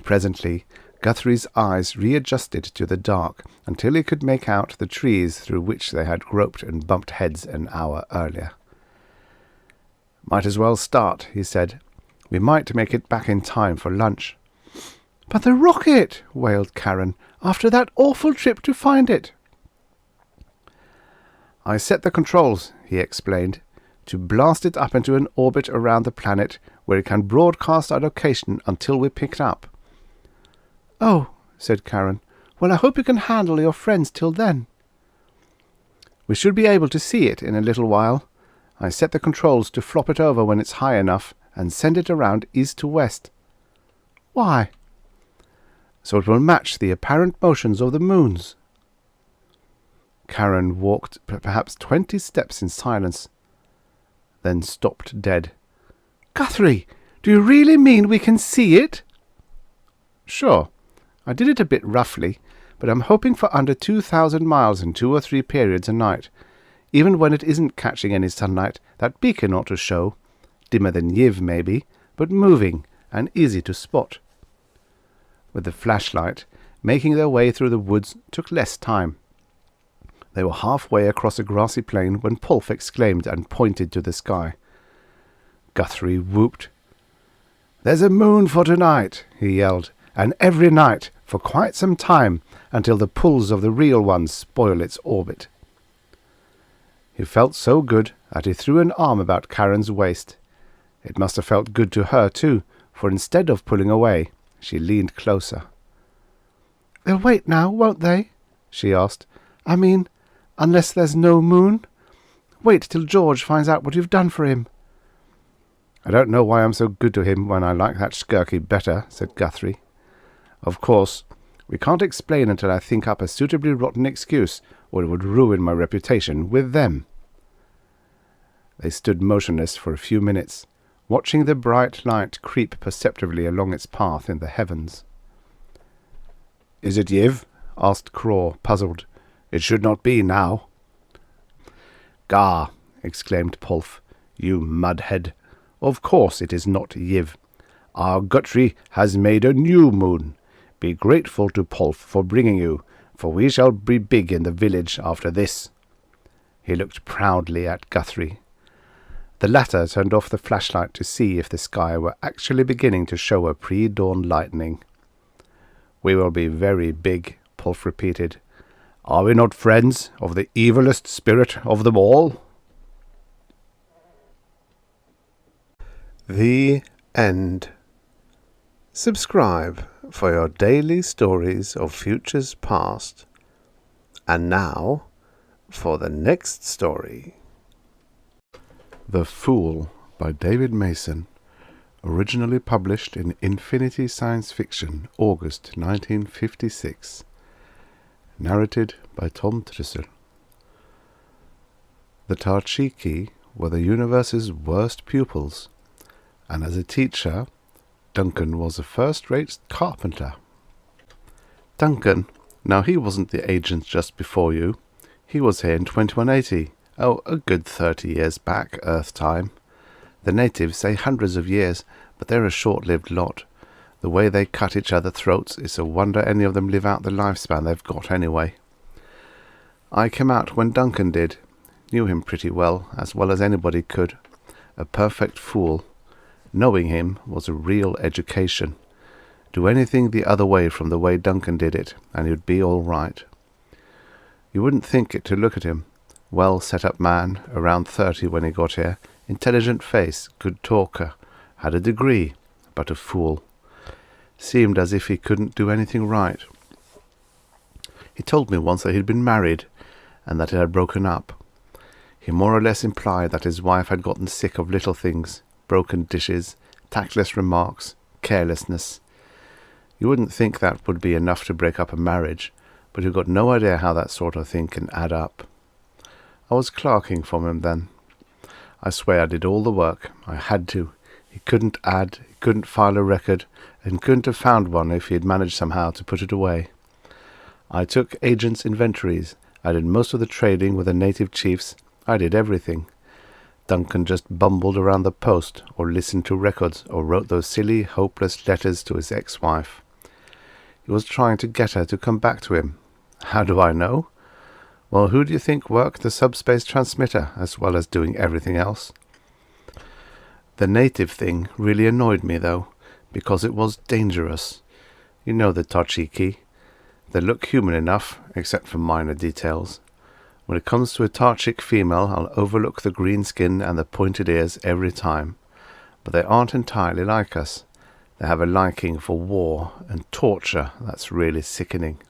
Presently, Guthrie's eyes readjusted to the dark until he could make out the trees through which they had groped and bumped heads an hour earlier. "Might as well start," he said. "We might make it back in time for lunch." "But the rocket!" wailed Karen. "After that awful trip to find it." "I set the controls," he explained, "to blast it up into an orbit around the planet where it can broadcast our location until we pick it up." "Oh," said Karen. "Well, I hope you can handle your friends till then." "We should be able to see it in a little while. I set the controls to flop it over when it's high enough and send it around east to west." "Why?" "So it will match the apparent motions of the moons." Karen walked perhaps 20 steps in silence, then stopped dead. "Guthrie, do you really mean we can see it?" "Sure. I did it a bit roughly, but I'm hoping for under 2,000 miles in 2 or 3 periods a night. Even when it isn't catching any sunlight, that beacon ought to show. Dimmer than Yiv, maybe, but moving and easy to spot." With the flashlight, making their way through the woods took less time. They were halfway across a grassy plain when Pulf exclaimed and pointed to the sky. Guthrie whooped. "There's a moon for tonight," he yelled, "and every night for quite some time until the pulls of the real ones spoil its orbit." He felt so good that he threw an arm about Karen's waist. It must have felt good to her too, for instead of pulling away, she leaned closer. "They'll wait now, won't they?" she asked. "I mean, unless there's no moon? Wait till George finds out what you've done for him." "I don't know why I'm so good to him when I like that Skirky better," said Guthrie. "Of course, we can't explain until I think up a suitably rotten excuse, or it would ruin my reputation with them." They stood motionless for a few minutes, watching the bright light creep perceptibly along its path in the heavens. "Is it Yiv?" asked Craw, puzzled. "It should not be now." "Gah!" exclaimed Pulf. "You mudhead! Of course it is not Yiv. Our Guthrie has made a new moon. Be grateful to Pulf for bringing you, for we shall be big in the village after this." He looked proudly at Guthrie. The latter turned off the flashlight to see if the sky were actually beginning to show a pre-dawn lightning. "We will be very big," Pulf repeated. "Are we not friends of the evilest spirit of them all?" The end. Subscribe for your daily stories of futures past. And now, for the next story. The Fool by David Mason, originally published in Infinity Science Fiction, August 1956. Narrated by Tom Trussel. The Tarchiki were the universe's worst pupils, and as a teacher, Duncan was a first-rate carpenter. Duncan, now he wasn't the agent just before you. He was here in 2180, a good 30 years back, Earth time. The natives say hundreds of years, but they're a short-lived lot. The way they cut each other throats, it's a wonder any of them live out the lifespan they've got anyway. I came out when Duncan did. Knew him pretty well as anybody could. A perfect fool. Knowing him was a real education. Do anything the other way from the way Duncan did it, and you'd be all right. You wouldn't think it to look at him. Well set-up man, around 30 when he got here. Intelligent face, good talker. Had a degree, but a fool. Seemed as if he couldn't do anything right. He told me once that he'd been married, and that it had broken up. He more or less implied that his wife had gotten sick of little things, broken dishes, tactless remarks, carelessness. You wouldn't think that would be enough to break up a marriage, but you've got no idea how that sort of thing can add up. I was clerking from him then. I swear I did all the work. I had to. He couldn't add, he couldn't file a record, and couldn't have found one if he had managed somehow to put it away. I took agents' inventories. I did most of the trading with the native chiefs. I did everything. Duncan just bumbled around the post, or listened to records, or wrote those silly, hopeless letters to his ex-wife. He was trying to get her to come back to him. How do I know? Well, who do you think worked the subspace transmitter, as well as doing everything else? The native thing really annoyed me, though, because it was dangerous. You know the Tarchiki. They look human enough, except for minor details. When it comes to a Tarchik female, I'll overlook the green skin and the pointed ears every time. But they aren't entirely like us. They have a liking for war and torture that's really sickening.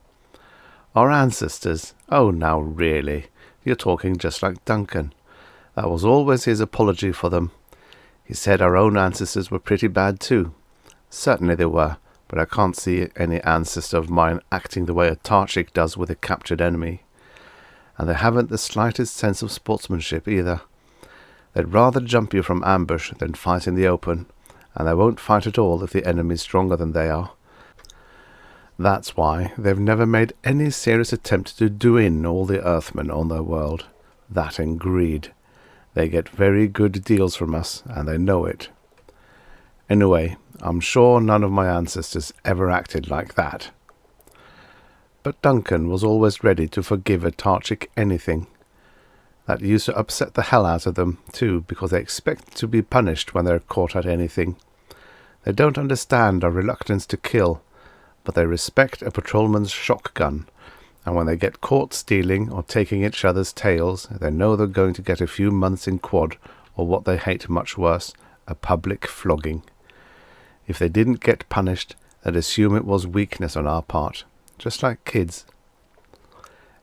Our ancestors, oh now really, you're talking just like Duncan. That was always his apology for them. He said our own ancestors were pretty bad too. Certainly they were, but I can't see any ancestor of mine acting the way a Tarchik does with a captured enemy. And they haven't the slightest sense of sportsmanship either. They'd rather jump you from ambush than fight in the open, and they won't fight at all if the enemy's stronger than they are. That's why they've never made any serious attempt to do in all the Earthmen on their world. That and greed. They get very good deals from us, and they know it. Anyway, I'm sure none of my ancestors ever acted like that. But Duncan was always ready to forgive a Tarchik anything. That used to upset the hell out of them, too, because they expect to be punished when they're caught at anything. They don't understand our reluctance to kill, but they respect a patrolman's shotgun, and when they get caught stealing or taking each other's tails, they know they're going to get a few months in quad, or what they hate much worse, a public flogging. If they didn't get punished, they'd assume it was weakness on our part, just like kids.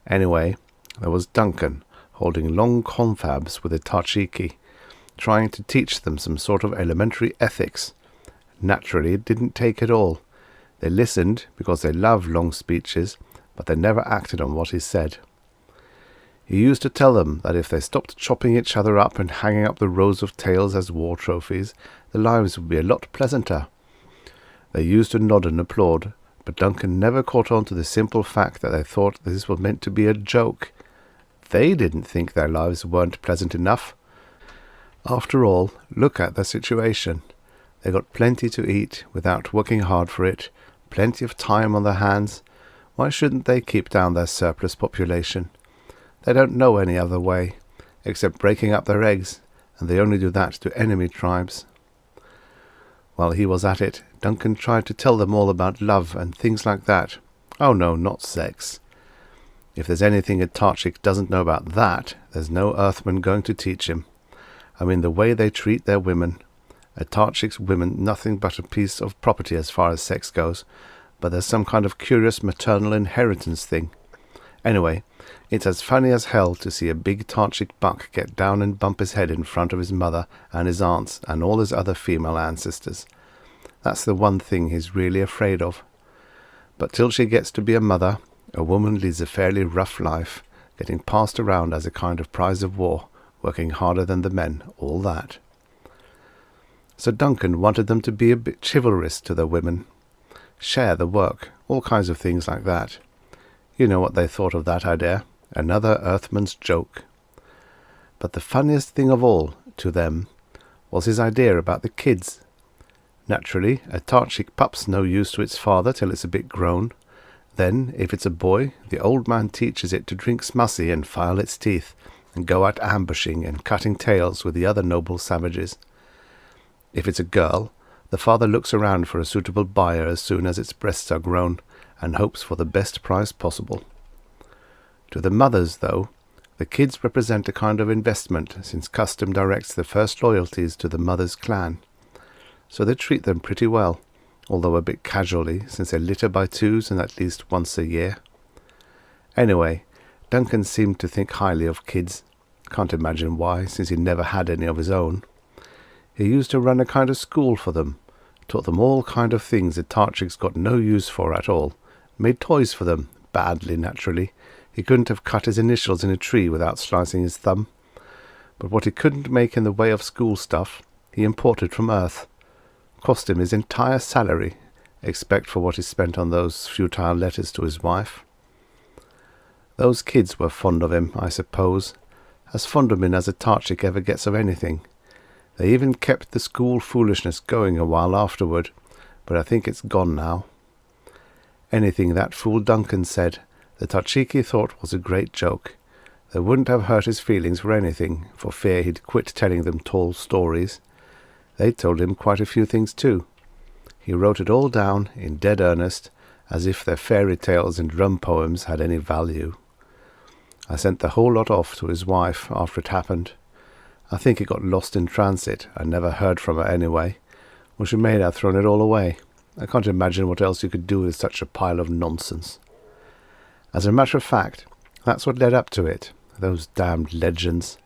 Anyway, there was Duncan, holding long confabs with the Tarchiki, trying to teach them some sort of elementary ethics. Naturally, it didn't take at all. They listened because they love long speeches, but they never acted on what he said. He used to tell them that if they stopped chopping each other up and hanging up the rows of tails as war trophies, their lives would be a lot pleasanter. They used to nod and applaud, but Duncan never caught on to the simple fact that they thought this was meant to be a joke. They didn't think their lives weren't pleasant enough. After all, look at their situation. They got plenty to eat without working hard for it, plenty of time on their hands. Why shouldn't they keep down their surplus population? They don't know any other way, except breaking up their eggs, and they only do that to enemy tribes. While he was at it, Duncan tried to tell them all about love and things like that. Oh no, not sex. If there's anything a Tarchik doesn't know about that, there's no Earthman going to teach him. I mean the way they treat their women. A Tarchik's women nothing but a piece of property as far as sex goes, but there's some kind of curious maternal inheritance thing. Anyway, it's as funny as hell to see a big Tarchik buck get down and bump his head in front of his mother and his aunts and all his other female ancestors. That's the one thing he's really afraid of. But till she gets to be a mother, A woman leads a fairly rough life, getting passed around as a kind of prize of war, working harder than the men, all that. So Duncan wanted them to be a bit chivalrous to the women, share the work, all kinds of things like that. You know what they thought of that idea. Another Earthman's joke. But the funniest thing of all, to them, was his idea about the kids. Naturally, a Tarchik pup's no use to its father till it's a bit grown. Then, if it's a boy, the old man teaches it to drink smussy and file its teeth, and go out ambushing and cutting tails with the other noble savages. If it's a girl, the father looks around for a suitable buyer as soon as its breasts are grown, and hopes for the best price possible. To the mothers, though, the kids represent a kind of investment, since custom directs the first loyalties to the mother's clan. So they treat them pretty well, although a bit casually, since they litter by twos and at least once a year. Anyway, Duncan seemed to think highly of kids. Can't imagine why, since he never had any of his own. He used to run a kind of school for them, taught them all kind of things that Tarchiks got no use for at all, made toys for them, badly naturally. He couldn't have cut his initials in a tree without slicing his thumb. But what he couldn't make in the way of school stuff, he imported from Earth. Cost him his entire salary, except for what he spent on those futile letters to his wife. Those kids were fond of him, I suppose, as fond of him as a Tarchik ever gets of anything. They even kept the school foolishness going a while afterward, but I think it's gone now. Anything that fool Duncan said, the Tarchiki thought was a great joke. They wouldn't have hurt his feelings for anything, for fear he'd quit telling them tall stories. They told him quite a few things too. He wrote it all down, in dead earnest, as if their fairy tales and drum poems had any value. I sent the whole lot off to his wife after it happened. I think it got lost in transit. I never heard from her anyway, or she may have thrown it all away. I can't imagine what else you could do with such a pile of nonsense. As a matter of fact, that's what led up to it, those damned legends.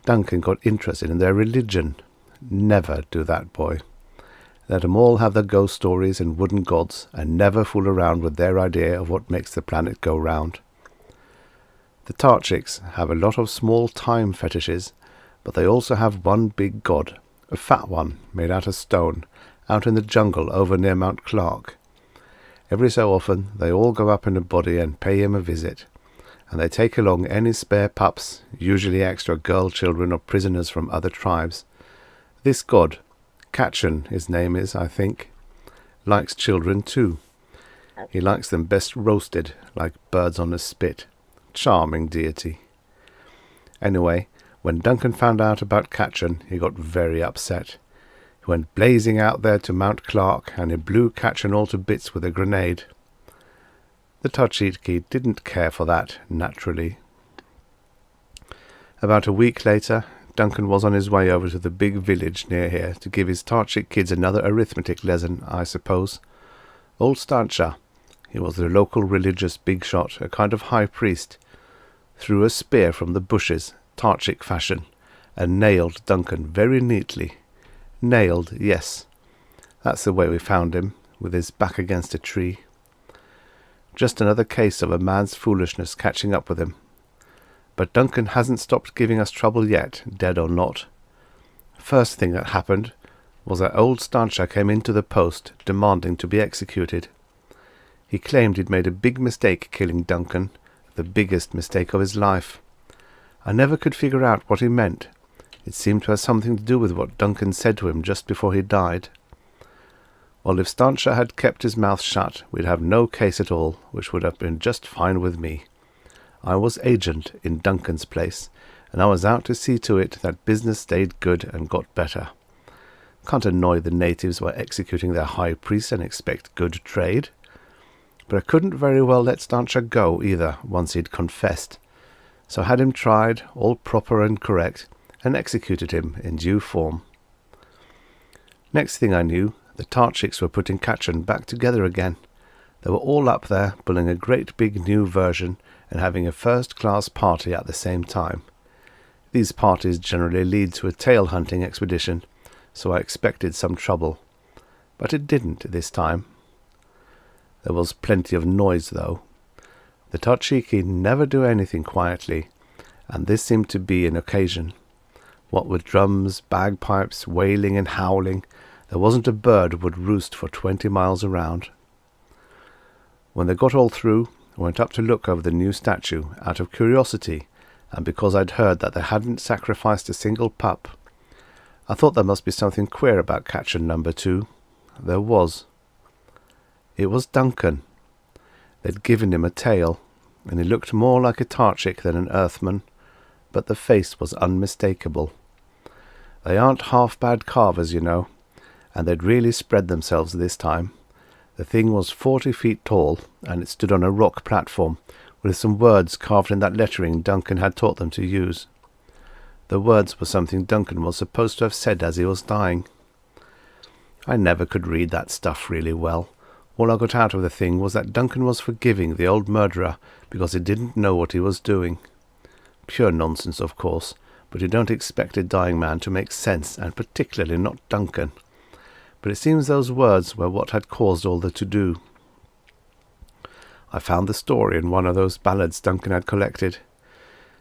Duncan got interested in their religion. Never do that, boy. Let 'em all have their ghost stories and wooden gods, and never fool around with their idea of what makes the planet go round. The Tarchiks have a lot of small time fetishes, but they also have one big god, a fat one made out of stone, out in the jungle over near Mount Clark. Every so often they all go up in a body and pay him a visit, and they take along any spare pups, usually extra girl children or prisoners from other tribes. This god, Kachan his name is, I think, likes children too. He likes them best roasted, like birds on a spit. Charming deity. Anyway, when Duncan found out about Kachan, he got very upset. He went blazing out there to Mount Clark, and he blew Kachan all to bits with a grenade. The Tarchiki didn't care for that, naturally. About a week later, Duncan was on his way over to the big village near here to give his Tarchik kids another arithmetic lesson, I suppose. Old Stancha, he was the local religious big shot, a kind of high priest, threw a spear from the bushes, Tarchik fashion, and nailed Duncan very neatly. Nailed, yes. That's the way we found him, with his back against a tree. Just another case of a man's foolishness catching up with him. But Duncan hasn't stopped giving us trouble yet, dead or not. First thing that happened was that old Stancha came into the post, demanding to be executed. He claimed he'd made a big mistake killing Duncan, the biggest mistake of his life. I never could figure out what he meant. It seemed to have something to do with what Duncan said to him just before he died. Well, if Stancha had kept his mouth shut, we'd have no case at all, which would have been just fine with me. I was agent in Duncan's place, and I was out to see to it that business stayed good and got better. Can't annoy the natives by executing their high priest and expect good trade. But I couldn't very well let Stancha go either, once he'd confessed. So I had him tried, all proper and correct, and executed him in due form. Next thing I knew, the Tarchiks were putting Kachan back together again. They were all up there, pulling a great big new version, and having a first-class party at the same time. These parties generally lead to a tail-hunting expedition, so I expected some trouble. But it didn't this time. There was plenty of noise, though. The Tochiki never do anything quietly, and this seemed to be an occasion. What with drums, bagpipes, wailing and howling, there wasn't a bird would roost for 20 miles around. When they got all through, I went up to look over the new statue out of curiosity, and because I'd heard that they hadn't sacrificed a single pup. I thought there must be something queer about catcher number 2. There was. It was Duncan. They'd given him a tail, and he looked more like a Tarchik than an Earthman, but the face was unmistakable. They aren't half-bad carvers, you know, and they'd really spread themselves this time. The thing was 40 feet tall, and it stood on a rock platform, with some words carved in that lettering Duncan had taught them to use. The words were something Duncan was supposed to have said as he was dying. I never could read that stuff really well. All I got out of the thing was that Duncan was forgiving the old murderer because he didn't know what he was doing. Pure nonsense, of course, but you don't expect a dying man to make sense, and particularly not Duncan. But it seems those words were what had caused all the to-do. I found the story in one of those ballads Duncan had collected.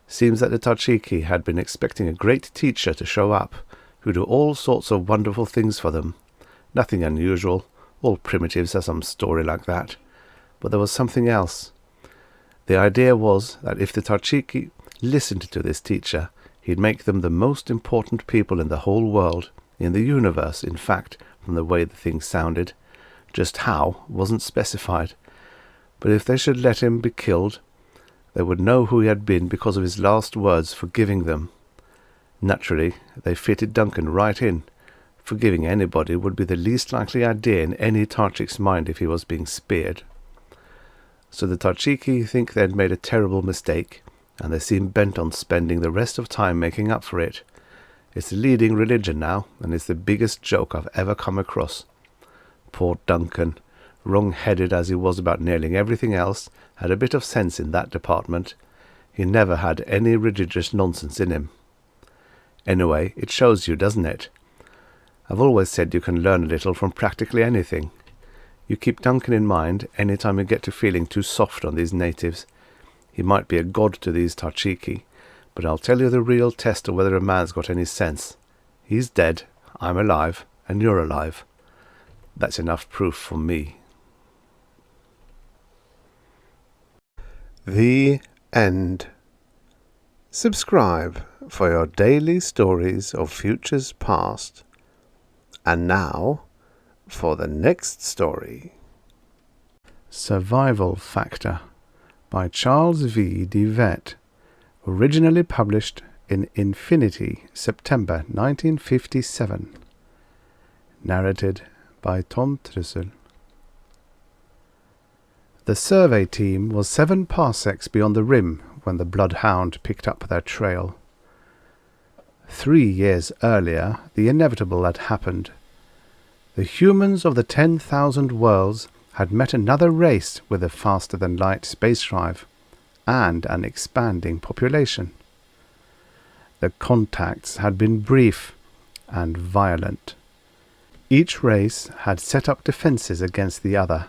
Seems that the Tochiki had been expecting a great teacher to show up, who do all sorts of wonderful things for them. Nothing unusual, all primitives have some story like that. But there was something else. The idea was that if the Tochiki listened to this teacher, he'd make them the most important people in the whole world, in the universe, in fact, from the way the thing sounded. Just how wasn't specified. But if they should let him be killed, they would know who he had been because of his last words forgiving them. Naturally, they fitted Duncan right in. Forgiving anybody would be the least likely idea in any Tarchik's mind if he was being speared. So the Tochiki think they'd made a terrible mistake, and they seem bent on spending the rest of time making up for it. It's the leading religion now, and it's the biggest joke I've ever come across. Poor Duncan, wrong-headed as he was about nearly everything else, had a bit of sense in that department. He never had any religious nonsense in him. Anyway, it shows you, doesn't it? I've always said you can learn a little from practically anything. You keep Duncan in mind any time you get to feeling too soft on these natives. He might be a god to these Tochiki, but I'll tell you the real test of whether a man's got any sense. He's dead, I'm alive, and you're alive. That's enough proof for me. The end. Subscribe for your daily stories of futures past. And now, for the next story. Survival Factor by Charles V. de Vet, originally published in Infinity, September 1957. Narrated by Tom Trussel. The survey team was 7 parsecs beyond the rim when the bloodhound picked up their trail. 3 years earlier, the inevitable had happened. The humans of the 10,000 worlds had met another race with a faster-than-light space drive and an expanding population. The contacts had been brief and violent. Each race had set up defenses against the other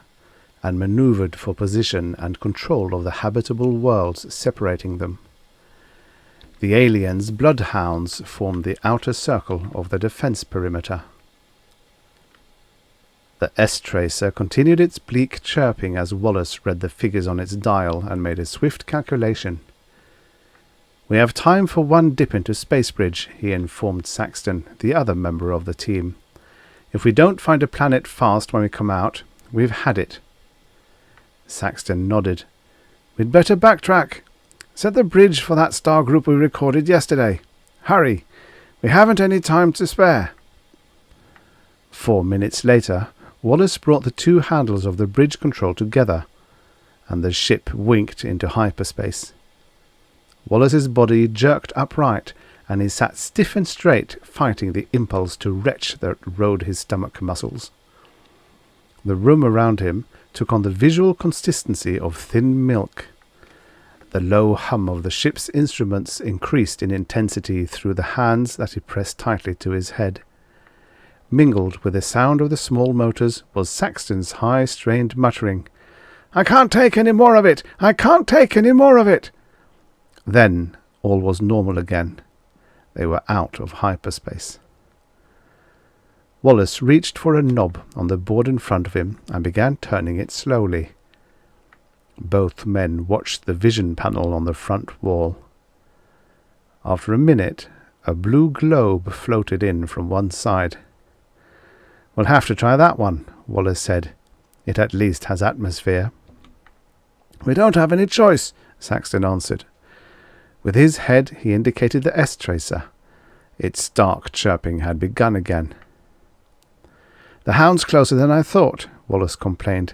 and maneuvered for position and control of the habitable worlds separating them. The aliens' bloodhounds formed the outer circle of the defense perimeter. The S-Tracer continued its bleak chirping as Wallace read the figures on its dial and made a swift calculation. "We have time for one dip into Spacebridge," he informed Saxton, the other member of the team. "If we don't find a planet fast when we come out, we've had it." Saxton nodded. "We'd better backtrack. Set the bridge for that star group we recorded yesterday. Hurry! We haven't any time to spare." 4 minutes later, Wallace brought the 2 handles of the bridge control together, and the ship winked into hyperspace. Wallace's body jerked upright, and he sat stiff and straight, fighting the impulse to retch that rode his stomach muscles. The room around him took on the visual consistency of thin milk. The low hum of the ship's instruments increased in intensity through the hands that he pressed tightly to his head. Mingled with the sound of the small motors was Saxton's high-strained muttering, "I can't take any more of it! I can't take any more of it!" Then all was normal again. They were out of hyperspace. Wallace reached for a knob on the board in front of him and began turning it slowly. Both men watched the vision panel on the front wall. After a minute, a blue globe floated in from one side. "We'll have to try that one," Wallace said. "It at least has atmosphere." "We don't have any choice," Saxton answered. With his head he indicated the S-tracer. Its stark chirping had begun again. "The hound's closer than I thought," Wallace complained.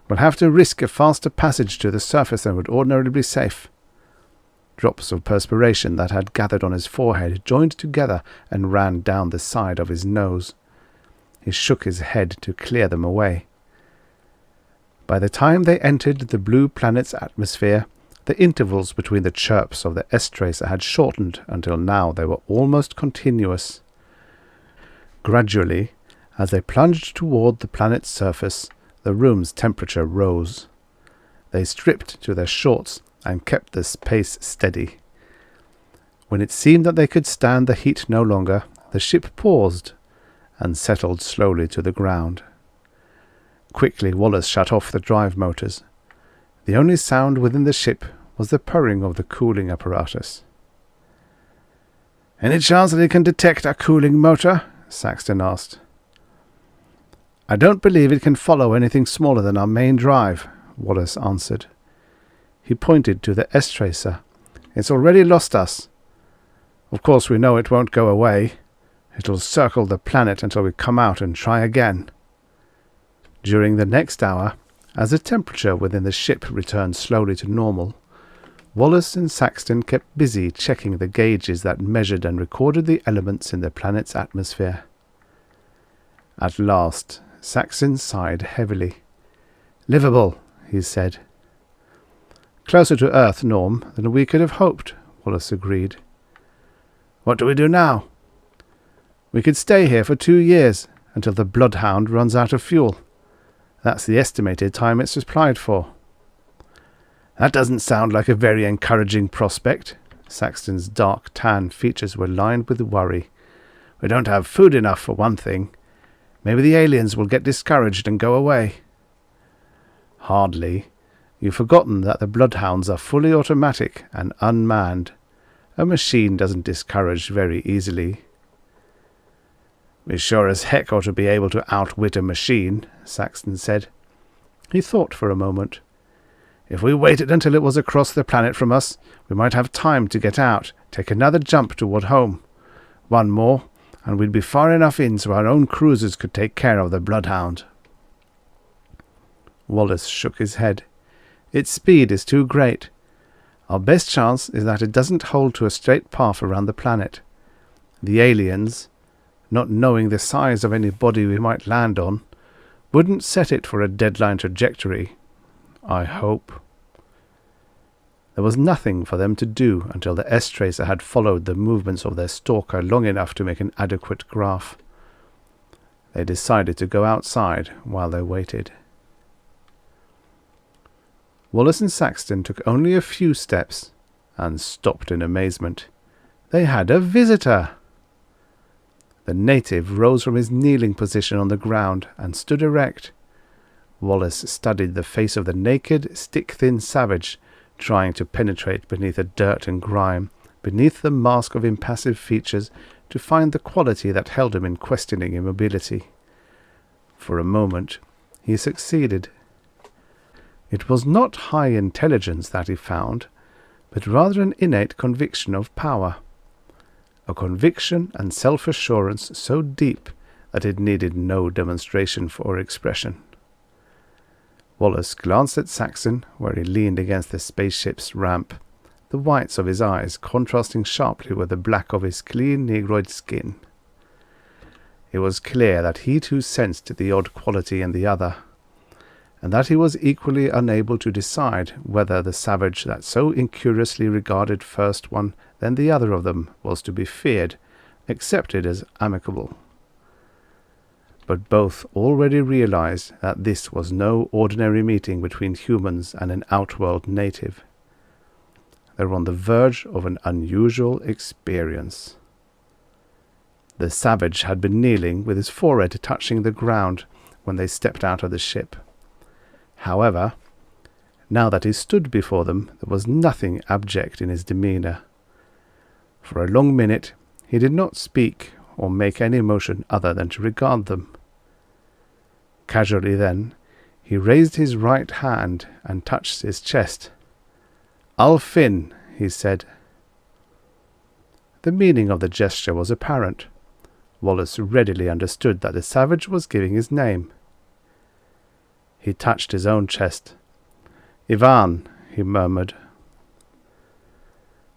"We'll have to risk a faster passage to the surface than would ordinarily be safe." Drops of perspiration that had gathered on his forehead joined together and ran down the side of his nose. He shook his head to clear them away. By the time they entered the blue planet's atmosphere, the intervals between the chirps of the S-tracer had shortened until now they were almost continuous. Gradually, as they plunged toward the planet's surface, the room's temperature rose. They stripped to their shorts and kept the pace steady. When it seemed that they could stand the heat no longer, the ship paused and settled slowly to the ground. Quickly Wallace shut off the drive motors. The only sound within the ship was the purring of the cooling apparatus. "Any chance that it can detect a cooling motor?" Saxton asked. "I don't believe it can follow anything smaller than our main drive," Wallace answered. He pointed to the S-tracer. "It's already lost us. Of course we know it won't go away. It'll circle the planet until we come out and try again." During the next hour, as the temperature within the ship returned slowly to normal, Wallace and Saxton kept busy checking the gauges that measured and recorded the elements in the planet's atmosphere. At last, Saxton sighed heavily. "Livable," he said. "Closer to Earth, Norm, than we could have hoped," Wallace agreed. "What do we do now?" "We could stay here for 2 years, until the Bloodhound runs out of fuel. That's the estimated time it's supplied for." "That doesn't sound like a very encouraging prospect." Saxton's dark tan features were lined with worry. "We don't have food enough, for one thing. Maybe the aliens will get discouraged and go away." "Hardly. You've forgotten that the Bloodhounds are fully automatic and unmanned. A machine doesn't discourage very easily." "We sure as heck ought to be able to outwit a machine," Saxton said. He thought for a moment. "If we waited until it was across the planet from us, we might have time to get out, take another jump toward home. One more, and we'd be far enough in so our own cruisers could take care of the Bloodhound." Wallace shook his head. "Its speed is too great. Our best chance is that it doesn't hold to a straight path around the planet. The aliens, not knowing the size of any body we might land on, wouldn't set it for a deadline trajectory. I hope." There was nothing for them to do until the S-tracer had followed the movements of their stalker long enough to make an adequate graph. They decided to go outside while they waited. Wallace and Saxton took only a few steps and stopped in amazement. They had a visitor! The native rose from his kneeling position on the ground and stood erect. Wallace studied the face of the naked, stick-thin savage, trying to penetrate beneath the dirt and grime, beneath the mask of impassive features, to find the quality that held him in questioning immobility. For a moment, he succeeded. It was not high intelligence that he found, but rather an innate conviction of power. A conviction and self-assurance so deep that it needed no demonstration for expression. Wallace glanced at Saxton, where he leaned against the spaceship's ramp, the whites of his eyes contrasting sharply with the black of his clean negroid skin. It was clear that he too sensed the odd quality in the other, and that he was equally unable to decide whether the savage that so incuriously regarded first one, then the other of them, was to be feared, accepted as amicable. but both already realized that this was no ordinary meeting between humans and an outworld native. They were on the verge of an unusual experience. The savage had been kneeling with his forehead touching the ground when they stepped out of the ship. However, now that he stood before them, there was nothing abject in his demeanour. For a long minute he did not speak or make any motion other than to regard them. Casually then, he raised his right hand and touched his chest. "Alfin," he said. The meaning of the gesture was apparent. Wallace readily understood that the savage was giving his name. He touched his own chest. "Ivan," he murmured.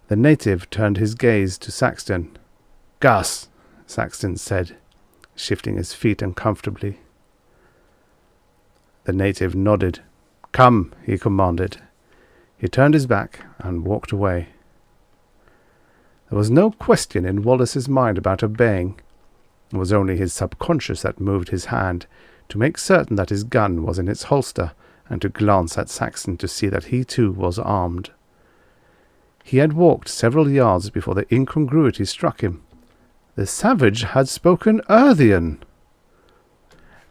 The native turned his gaze to Saxton. "Gus," Saxton said, shifting his feet uncomfortably. The native nodded. "Come," he commanded. He turned his back and walked away. There was no question in Wallace's mind about obeying. It was only his subconscious that moved his hand to make certain that his gun was in its holster and to glance at Saxton to see that he too was armed. He had walked several yards before the incongruity struck him. The savage had spoken Earthian!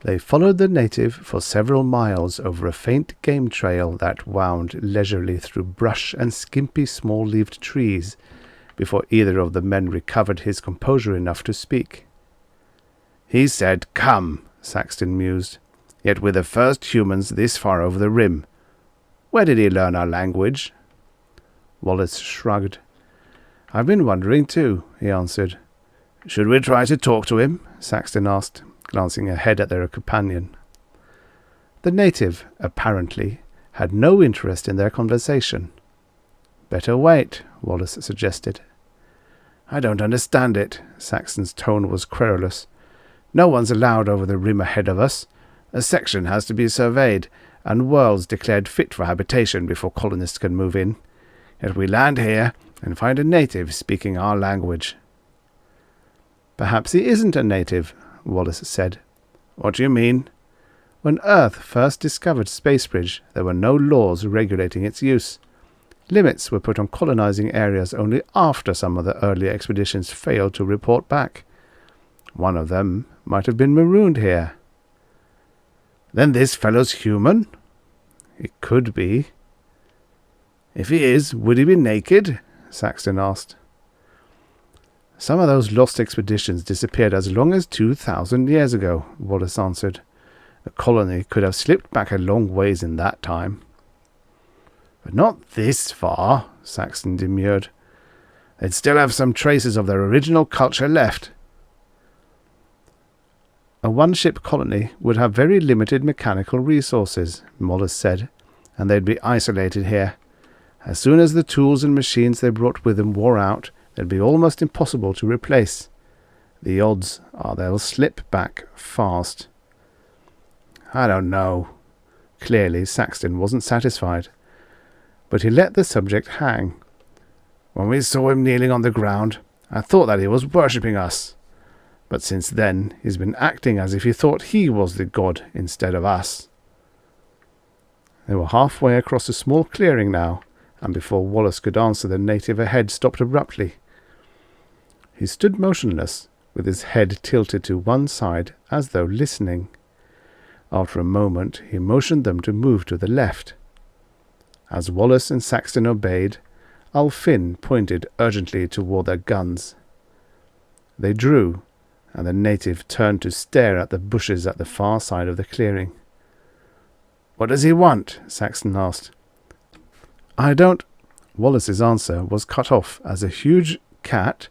They followed the native for several miles over a faint game trail that wound leisurely through brush and skimpy small-leaved trees before either of the men recovered his composure enough to speak. "He said, 'Come,'" Saxton mused, "yet we're the first humans this far over the rim. Where did he learn our language?" Wallace shrugged. "I've been wondering too," he answered. "Should we try to talk to him?" Saxton asked, glancing ahead at their companion. The native, apparently, had no interest in their conversation. "Better wait," Wallace suggested. "I don't understand it." Saxton's tone was querulous. "No one's allowed over the rim ahead of us. A section has to be surveyed, and worlds declared fit for habitation before colonists can move in. Yet we land here and find a native speaking our language." "Perhaps he isn't a native," Wallace said. "What do you mean?" "When Earth first discovered Spacebridge, there were no laws regulating its use. Limits were put on colonizing areas only after some of the early expeditions failed to report back. One of them might have been marooned here." "Then this fellow's human?" "It could be." "If he is, would he be naked?" Saxton asked. "Some of those lost expeditions disappeared as long as 2,000 years ago," Wallace answered. "A colony could have slipped back a long ways in that time." "But not this far," Saxton demurred. "They'd still have some traces of their original culture left." "A one-ship colony would have very limited mechanical resources," Wallace said, "and they'd be isolated here. As soon as the tools and machines they brought with them wore out, they'd be almost impossible to replace. The odds are they'll slip back fast." "I don't know." Clearly, Saxton wasn't satisfied, but he let the subject hang. "When we saw him kneeling on the ground, I thought that he was worshipping us. But since then, he's been acting as if he thought he was the god instead of us." They were halfway across a small clearing now, and before Wallace could answer, the native ahead stopped abruptly. He stood motionless, with his head tilted to one side as though listening. After a moment he motioned them to move to the left. As Wallace and Saxton obeyed, Alfin pointed urgently toward their guns. They drew, and the native turned to stare at the bushes at the far side of the clearing. "What does he want?" Saxton asked. "I don't—" Wallace's answer was cut off as a huge cat,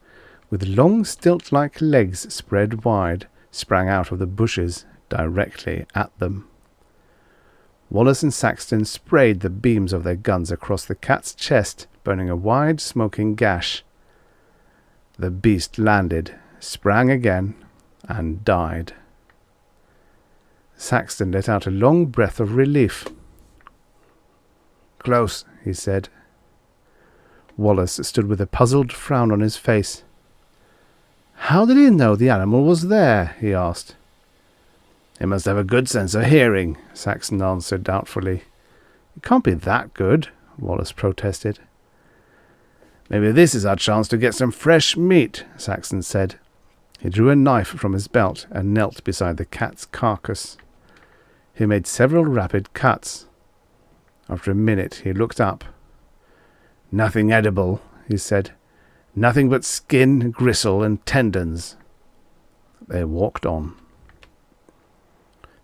with long stilt-like legs spread wide, sprang out of the bushes directly at them. Wallace and Saxton sprayed the beams of their guns across the cat's chest, burning a wide, smoking gash. The beast landed, sprang again, and died. Saxton let out a long breath of relief. "Close," he said. Wallace stood with a puzzled frown on his face. "How did he know the animal was there?" he asked. "He must have a good sense of hearing," Saxon answered doubtfully. "It can't be that good," Wallace protested. "Maybe this is our chance to get some fresh meat," Saxon said. He drew a knife from his belt and knelt beside the cat's carcass. He made several rapid cuts. After a minute he looked up. "Nothing edible," he said. "Nothing but skin, gristle, and tendons." They walked on.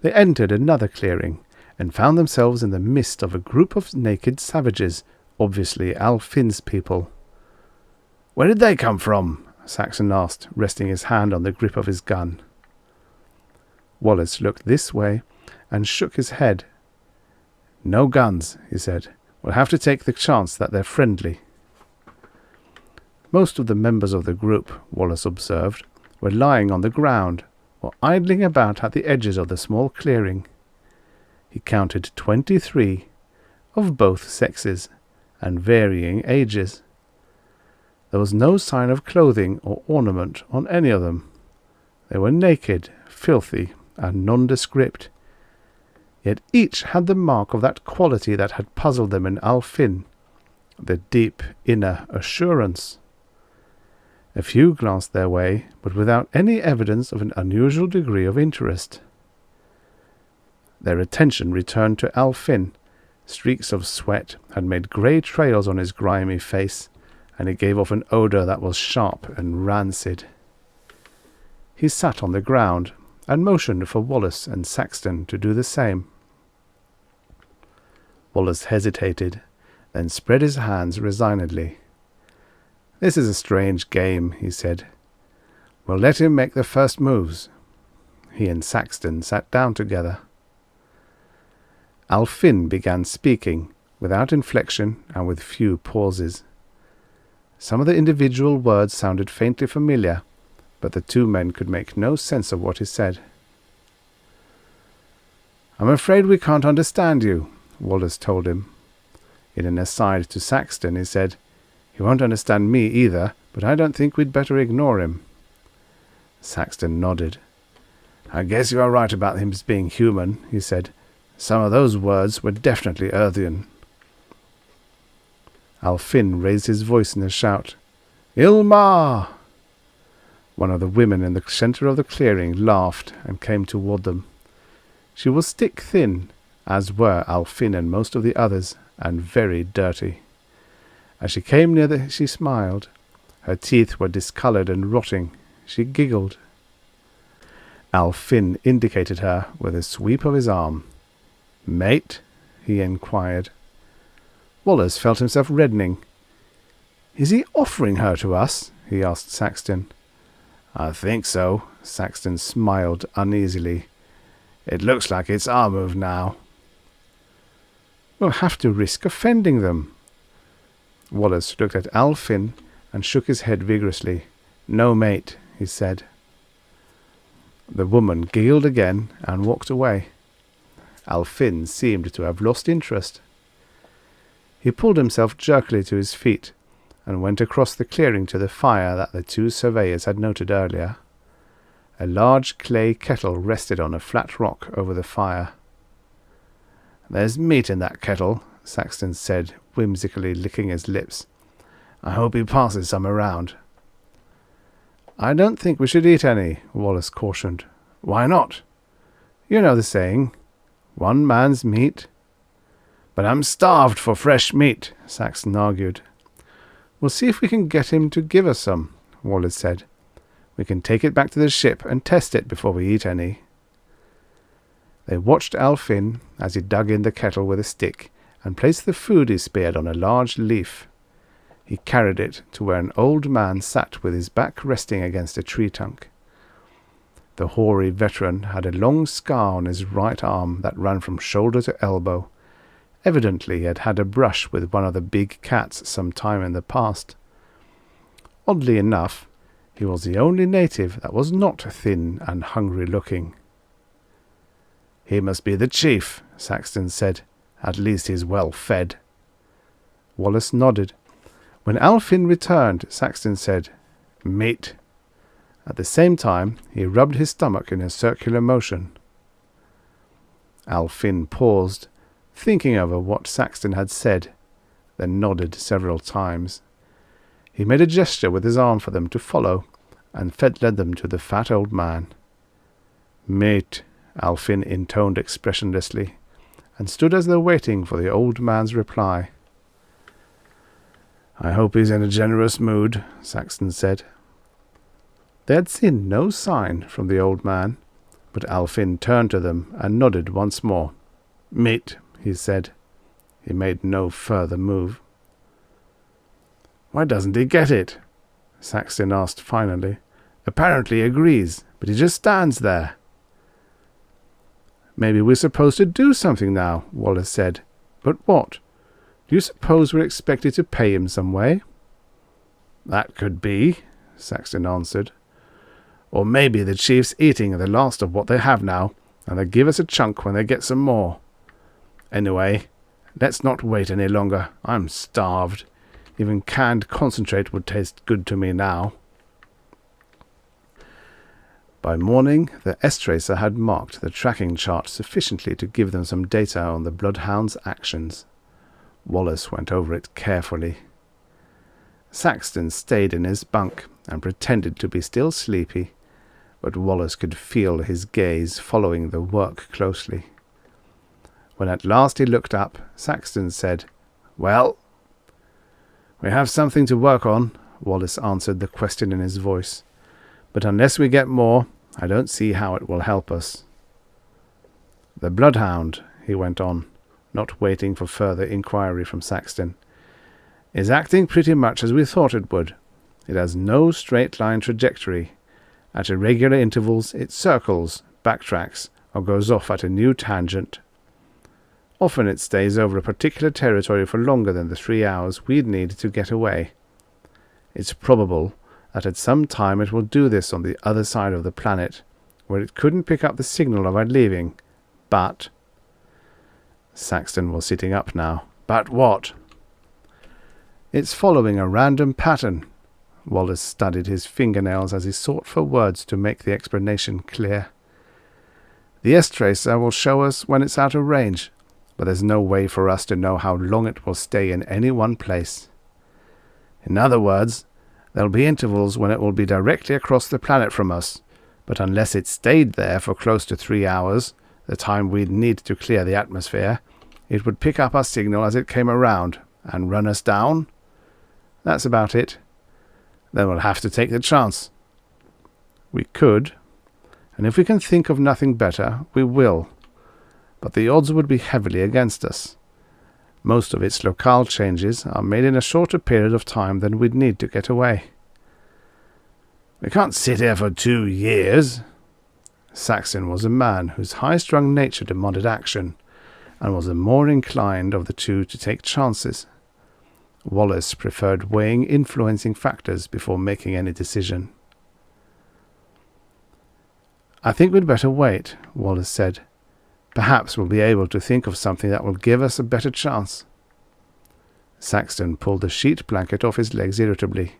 They entered another clearing and found themselves in the midst of a group of naked savages, obviously Alfin's people. "Where did they come from?" Saxon asked, resting his hand on the grip of his gun. Wallace looked this way and shook his head. "No guns," he said. "We'll have to take the chance that they're friendly." Most of the members of the group, Wallace observed, were lying on the ground or idling about at the edges of the small clearing. He counted 23, of both sexes, and varying ages. There was no sign of clothing or ornament on any of them. They were naked, filthy, and nondescript. Yet each had the mark of that quality that had puzzled them in Alfin, the deep inner assurance. A few glanced their way, but without any evidence of an unusual degree of interest. Their attention returned to Alfin. Streaks of sweat had made grey trails on his grimy face, and he gave off an odour that was sharp and rancid. He sat on the ground and motioned for Wallace and Saxton to do the same. Wallace hesitated, then spread his hands resignedly. "This is a strange game," he said. "We'll let him make the first moves." He and Saxton sat down together. Alfin began speaking, without inflection and with few pauses. Some of the individual words sounded faintly familiar, but the two men could make no sense of what he said. "I'm afraid we can't understand you," Wallace told him. In an aside to Saxton, he said, "He won't understand me either, but I don't think we'd better ignore him." Saxton nodded. "I guess you are right about him being human," he said. "Some of those words were definitely Earthian." Alfin raised his voice in a shout. "Ilmar!" One of the women in the centre of the clearing laughed and came toward them. She was stick-thin, as were Alfin and most of the others, and very dirty. As she came near, she smiled. Her teeth were discoloured and rotting. She giggled. Alfin indicated her with a sweep of his arm. "Mate?" he inquired. Wallace felt himself reddening. "Is he offering her to us?" he asked Saxton. "I think so." Saxton smiled uneasily. "It looks like it's our move now." "We'll have to risk offending them." Wallace looked at Alfin and shook his head vigorously. "No, mate," he said. The woman giggled again and walked away. Alfin seemed to have lost interest. He pulled himself jerkily to his feet and went across the clearing to the fire that the two surveyors had noted earlier. A large clay kettle rested on a flat rock over the fire. "There's meat in that kettle," Saxton said, whimsically licking his lips. "I hope he passes some around." "I don't think we should eat any," Wallace cautioned. "Why not?" "You know the saying, one man's meat." "But I'm starved for fresh meat," Saxton argued. "We'll see if we can get him to give us some," Wallace said. "We can take it back to the ship and test it before we eat any." They watched Alfin as he dug in the kettle with a stick and placed the food he speared on a large leaf. He carried it to where an old man sat with his back resting against a tree trunk. The hoary veteran had a long scar on his right arm that ran from shoulder to elbow. Evidently he had had a brush with one of the big cats some time in the past. Oddly enough, he was the only native that was not thin and hungry-looking. "He must be the chief," Saxton said. "At least he's well fed." Wallace nodded. When Alfin returned, Saxton said, "Meat." At the same time, he rubbed his stomach in a circular motion. Alfin paused, thinking over what Saxton had said, then nodded several times. He made a gesture with his arm for them to follow, and led them to the fat old man. "Mate," Alfin intoned expressionlessly, and stood as though waiting for the old man's reply. "I hope he's in a generous mood," Saxton said. They had seen no sign from the old man, but Alfin turned to them and nodded once more. "Mate," he said. He made no further move. "Why doesn't he get it?" Saxton asked finally. "Apparently he agrees, but he just stands there." "Maybe we're supposed to do something now," Wallace said. "But what? Do you suppose we're expected to pay him some way?" "That could be," Saxton answered. "Or maybe the chief's eating the last of what they have now, and they'll give us a chunk when they get some more. Anyway, let's not wait any longer. I'm starved. Even canned concentrate would taste good to me now." By morning, the S-Tracer had marked the tracking chart sufficiently to give them some data on the Bloodhound's actions. Wallace went over it carefully. Saxton stayed in his bunk and pretended to be still sleepy, but Wallace could feel his gaze following the work closely. When at last he looked up, Saxton said, "Well?" "We have something to work on," Wallace answered the question in his voice. "But unless we get more, I don't see how it will help us." "The Bloodhound," he went on, not waiting for further inquiry from Saxton, "is acting pretty much as we thought it would. It has no straight-line trajectory. At irregular intervals it circles, backtracks, or goes off at a new tangent. Often it stays over a particular territory for longer than the 3 hours we'd need to get away. It's probable that at some time it will do this on the other side of the planet, where it couldn't pick up the signal of our leaving. But—" Saxton was sitting up now. "But what?" "It's following a random pattern." Wallace studied his fingernails as he sought for words to make the explanation clear. "The S-Tracer will show us when it's out of range, but there's no way for us to know how long it will stay in any one place. In other words, there'll be intervals when it will be directly across the planet from us, but unless it stayed there for close to 3 hours, the time we'd need to clear the atmosphere, it would pick up our signal as it came around and run us down. That's about it. Then we'll have to take the chance. We could, and if we can think of nothing better, we will. But the odds would be heavily against us. Most of its locale changes are made in a shorter period of time than we'd need to get away." "We can't sit here for 2 years." Saxon was a man whose high-strung nature demanded action, and was the more inclined of the two to take chances. Wallace preferred weighing influencing factors before making any decision. "I think we'd better wait," Wallace said. "Perhaps we'll be able to think of something that will give us a better chance." Saxton pulled the sheet blanket off his legs irritably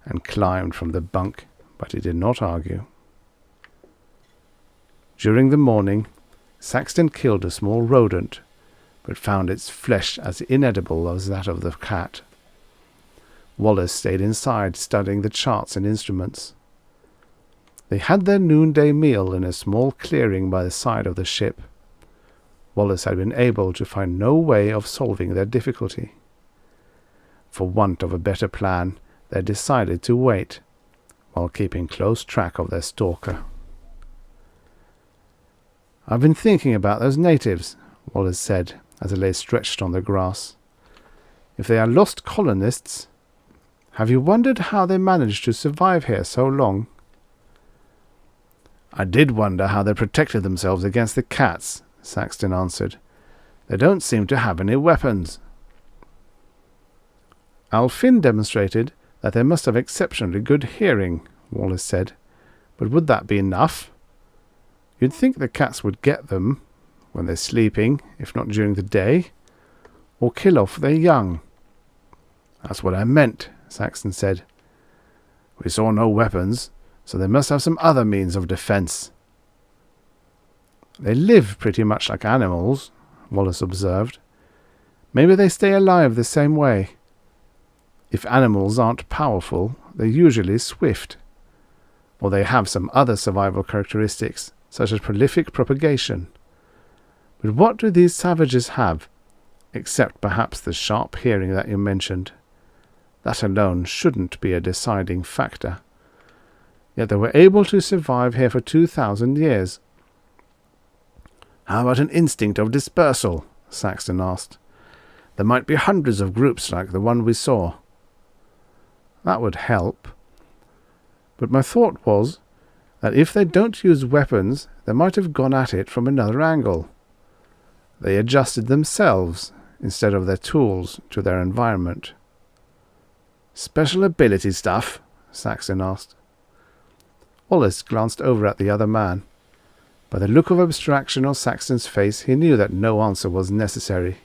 and climbed from the bunk, but he did not argue. During the morning, Saxton killed a small rodent, but found its flesh as inedible as that of the cat. Wallace stayed inside, studying the charts and instruments. They had their noonday meal in a small clearing by the side of the ship. Wallace had been able to find no way of solving their difficulty. For want of a better plan, they decided to wait, while keeping close track of their stalker. "I've been thinking about those natives," Wallace said, as they lay stretched on the grass. "If they are lost colonists, have you wondered how they managed to survive here so long?" "I did wonder how they protected themselves against the cats," Saxton answered. "They don't seem to have any weapons." "Alfin demonstrated that they must have exceptionally good hearing," Wallace said. "But would that be enough? You'd think the cats would get them when they're sleeping, if not during the day, or kill off their young." "That's what I meant," Saxton said. "We saw no weapons, so they must have some other means of defense." They live pretty much like animals, Wallace observed. Maybe they stay alive the same way. If animals aren't powerful, they're usually swift. Or they have some other survival characteristics, such as prolific propagation. But what do these savages have, except perhaps the sharp hearing that you mentioned? That alone shouldn't be a deciding factor. Yet they were able to survive here for 2,000 years. How about an instinct of dispersal? Saxton asked. There might be hundreds of groups like the one we saw. That would help. But my thought was that if they don't use weapons, they might have gone at it from another angle. They adjusted themselves, instead of their tools, to their environment. Special ability stuff? Saxton asked. Wallace glanced over at the other man. By the look of abstraction on Saxton's face, he knew that no answer was necessary.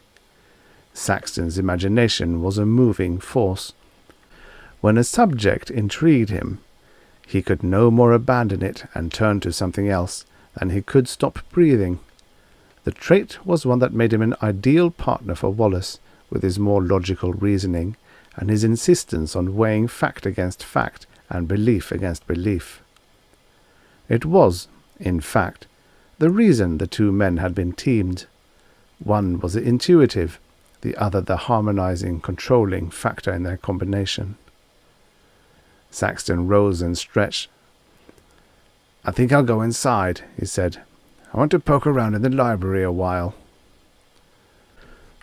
Saxton's imagination was a moving force. When a subject intrigued him, he could no more abandon it and turn to something else than he could stop breathing. The trait was one that made him an ideal partner for Wallace, with his more logical reasoning and his insistence on weighing fact against fact and belief against belief. It was, in fact, the reason the two men had been teamed. One was the intuitive, the other the harmonizing, controlling factor in their combination. Saxton rose and stretched. I think I'll go inside, he said. I want to poke around in the library a while.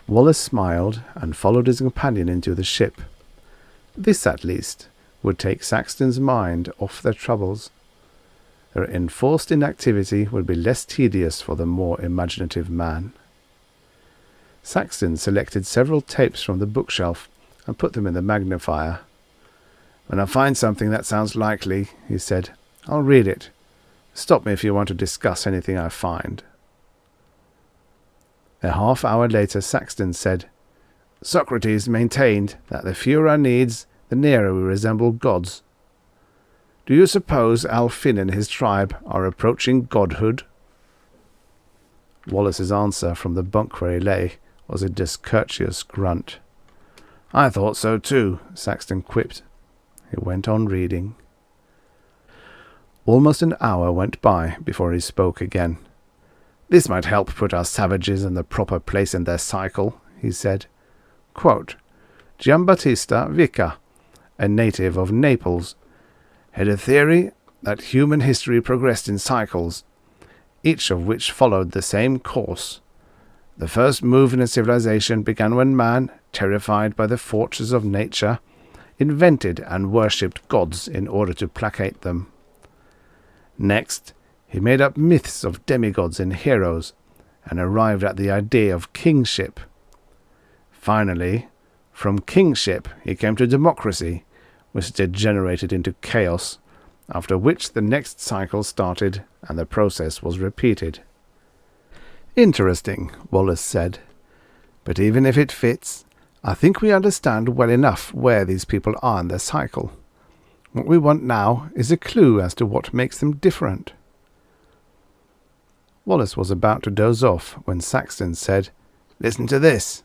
Wallace smiled and followed his companion into the ship. This, at least, would take Saxton's mind off their troubles. Their enforced inactivity would be less tedious for the more imaginative man. Saxton selected several tapes from the bookshelf and put them in the magnifier. When I find something that sounds likely, he said, I'll read it. Stop me if you want to discuss anything I find. A half-hour later, Saxton said, Socrates maintained that the fewer our needs, the nearer we resemble gods. Do you suppose Alfin and his tribe are approaching godhood? Wallace's answer from the bunk where he lay was a discourteous grunt. I thought so too, Saxton quipped. He went on reading. Almost an hour went by before he spoke again. This might help put our savages in the proper place in their cycle, he said. Quote, Giambattista Vica, a native of Naples, had a theory that human history progressed in cycles, each of which followed the same course. The first move in a civilization began when man, terrified by the forces of nature, invented and worshipped gods in order to placate them. Next, he made up myths of demigods and heroes, and arrived at the idea of kingship. Finally, from kingship he came to democracy, which degenerated into chaos, after which the next cycle started and the process was repeated. Interesting, Wallace said. But even if it fits, I think we understand well enough where these people are in their cycle. What we want now is a clue as to what makes them different. Wallace was about to doze off when Saxton said, Listen to this.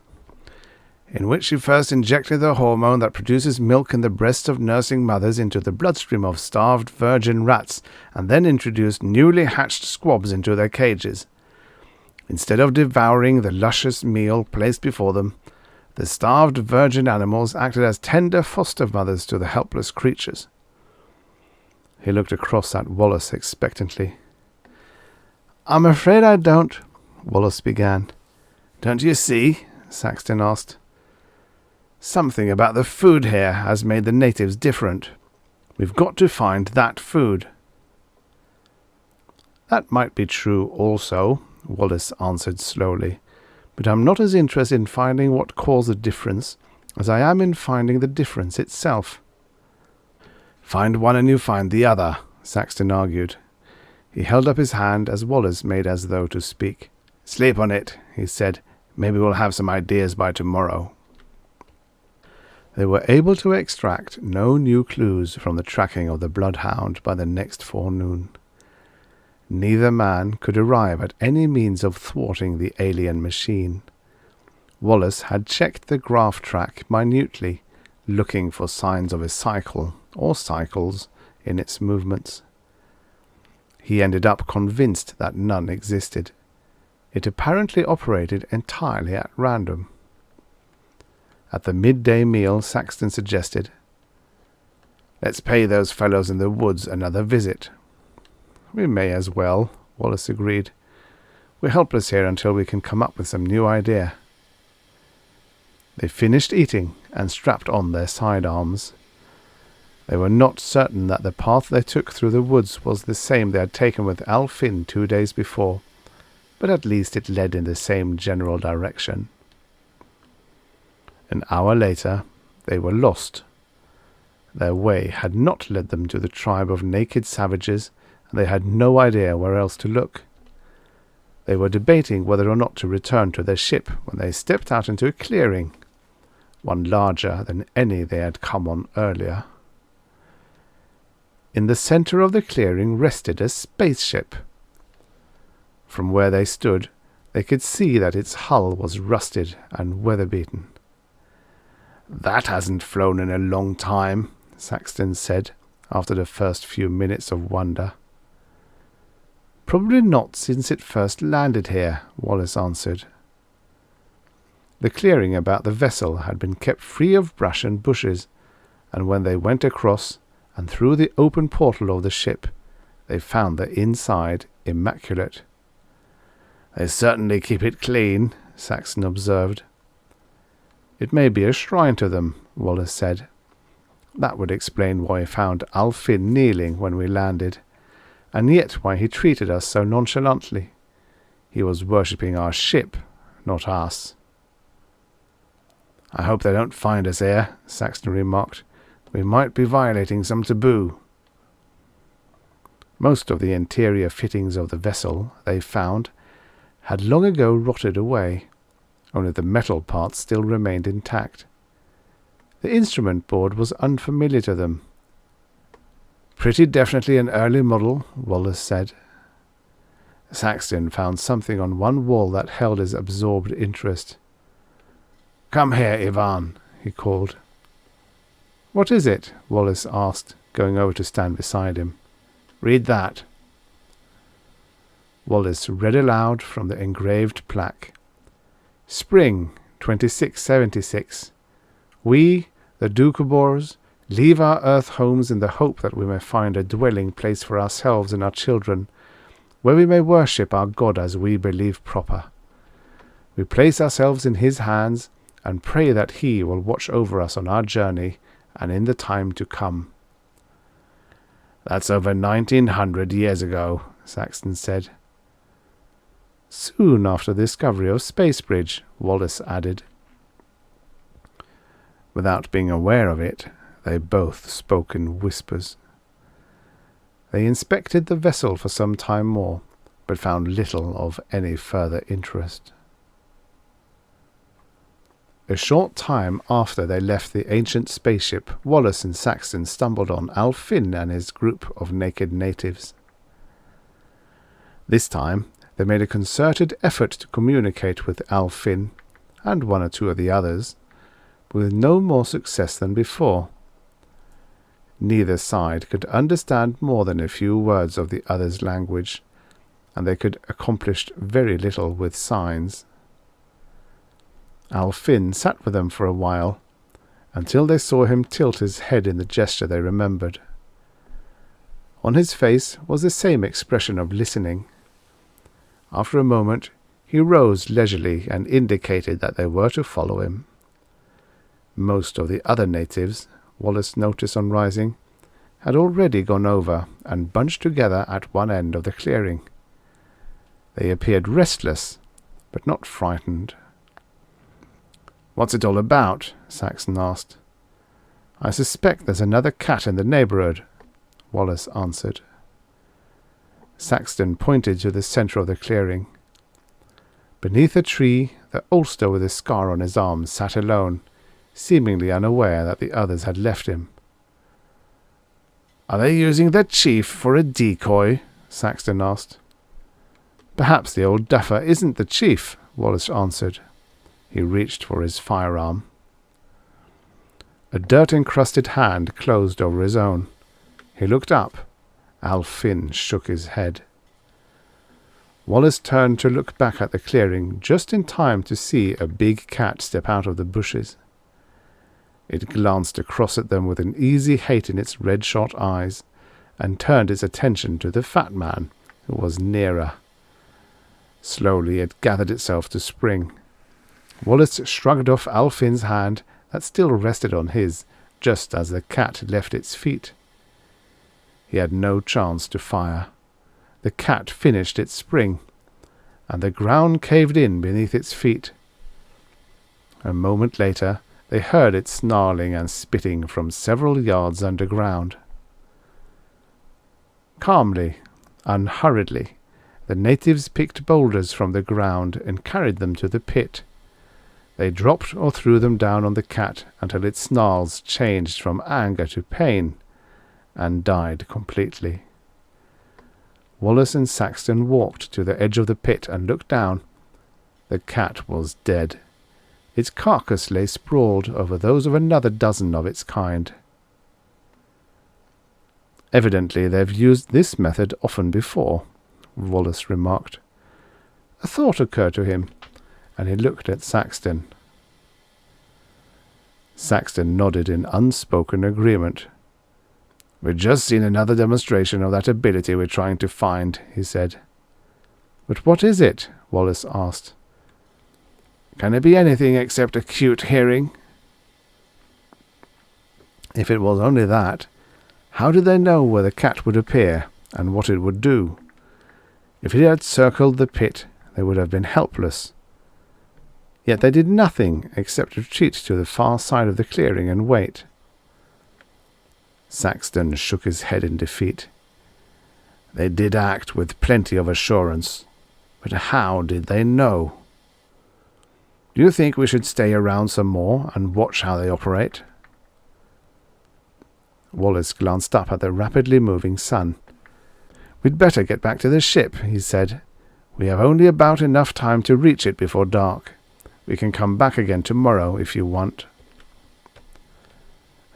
In which she first injected the hormone that produces milk in the breasts of nursing mothers into the bloodstream of starved virgin rats, and then introduced newly hatched squabs into their cages. Instead of devouring the luscious meal placed before them, the starved virgin animals acted as tender foster mothers to the helpless creatures. He looked across at Wallace expectantly. I'm afraid I don't, Wallace began. Don't you see? Saxton asked. Something about the food here has made the natives different. We've got to find that food. That might be true also, Wallace answered slowly, but I'm not as interested in finding what caused the difference as I am in finding the difference itself. Find one and you find the other, Saxton argued. He held up his hand as Wallace made as though to speak. Sleep on it, he said. Maybe we'll have some ideas by tomorrow. They were able to extract no new clues from the tracking of the bloodhound by the next forenoon. Neither man could arrive at any means of thwarting the alien machine. Wallace had checked the graph track minutely, looking for signs of a cycle or cycles in its movements. He ended up convinced that none existed. It apparently operated entirely at random. At the midday meal, Saxton suggested, "Let's pay those fellows in the woods another visit." "We may as well," Wallace agreed. "We're helpless here until we can come up with some new idea." They finished eating and strapped on their sidearms. They were not certain that the path they took through the woods was the same they had taken with Al Finn 2 days before, but at least it led in the same general direction. An hour later, they were lost. Their way had not led them to the tribe of naked savages, and they had no idea where else to look. They were debating whether or not to return to their ship when they stepped out into a clearing, one larger than any they had come on earlier. In the center of the clearing rested a spaceship. From where they stood, they could see that its hull was rusted and weather-beaten. "That hasn't flown in a long time," Saxton said, after the first few minutes of wonder. "Probably not since it first landed here," Wallace answered. The clearing about the vessel had been kept free of brush and bushes, and when they went across and through the open portal of the ship, they found the inside immaculate. "They certainly keep it clean," Saxton observed. "It may be a shrine to them," Wallace said. "That would explain why we found Al Finn kneeling when we landed, and yet why he treated us so nonchalantly. He was worshipping our ship, not us." "I hope they don't find us here," Saxton remarked. "We might be violating some taboo." Most of the interior fittings of the vessel, they found, had long ago rotted away. Only the metal parts still remained intact. The instrument board was unfamiliar to them. "Pretty definitely an early model," Wallace said. Saxton found something on one wall that held his absorbed interest. "Come here, Ivan," he called. "What is it?" Wallace asked, going over to stand beside him. "Read that." Wallace read aloud from the engraved plaque. "Spring, 2676. We, the Doukhobors, leave our earth homes in the hope that we may find a dwelling place for ourselves and our children, where we may worship our God as we believe proper. We place ourselves in his hands and pray that he will watch over us on our journey and in the time to come." "That's over 1900 years ago," Saxton said. "Soon after the discovery of Spacebridge," Wallace added. Without being aware of it, they both spoke in whispers. They inspected the vessel for some time more, but found little of any further interest. A short time after they left the ancient spaceship, Wallace and Saxton stumbled on Al Finn and his group of naked natives. This time, they made a concerted effort to communicate with Al Finn and one or two of the others, but with no more success than before. Neither side could understand more than a few words of the other's language, and they could accomplish very little with signs. Al Finn sat with them for a while, until they saw him tilt his head in the gesture they remembered. On his face was the same expression of listening. After a moment, he rose leisurely and indicated that they were to follow him. Most of the other natives, Wallace noticed on rising, had already gone over and bunched together at one end of the clearing. They appeared restless, but not frightened. "What's it all about?" Saxton asked. "I suspect there's another cat in the neighborhood," Wallace answered. Saxton pointed to the center of the clearing. Beneath a tree, the oldster with a scar on his arm sat alone, seemingly unaware that the others had left him. "Are they using their chief for a decoy?" Saxton asked. "Perhaps the old duffer isn't the chief," Wallace answered. He reached for his firearm. A dirt-encrusted hand closed over his own. He looked up. Al Finn shook his head. Wallace turned to look back at the clearing just in time to see a big cat step out of the bushes. It glanced across at them with an easy hate in its red-shot eyes and turned its attention to the fat man, who was nearer. Slowly it gathered itself to spring. Wallace shrugged off Al Finn's hand that still rested on his, just as the cat left its feet. He had no chance to fire. The cat finished its spring, and the ground caved in beneath its feet. A moment later, they heard it snarling and spitting from several yards underground. Calmly, unhurriedly, the natives picked boulders from the ground and carried them to the pit. They dropped or threw them down on the cat until its snarls changed from anger to pain and died completely. Wallace and Saxton walked to the edge of the pit and looked down. The cat was dead. Its carcass lay sprawled over those of another dozen of its kind. "Evidently they've used this method often before," Wallace remarked. A thought occurred to him, and he looked at Saxton. Saxton nodded in unspoken agreement. "We've just seen another demonstration of that ability we're trying to find," he said. "But what is it?" Wallace asked. "Can it be anything except acute hearing?" If it was only that, how did they know where the cat would appear and what it would do? If it had circled the pit, they would have been helpless. Yet they did nothing except retreat to the far side of the clearing and wait. Saxton shook his head in defeat. They did act with plenty of assurance, but how did they know? "Do you think we should stay around some more and watch how they operate?" Wallace glanced up at the rapidly moving sun. "We'd better get back to the ship," he said. "We have only about enough time to reach it before dark. We can come back again tomorrow if you want."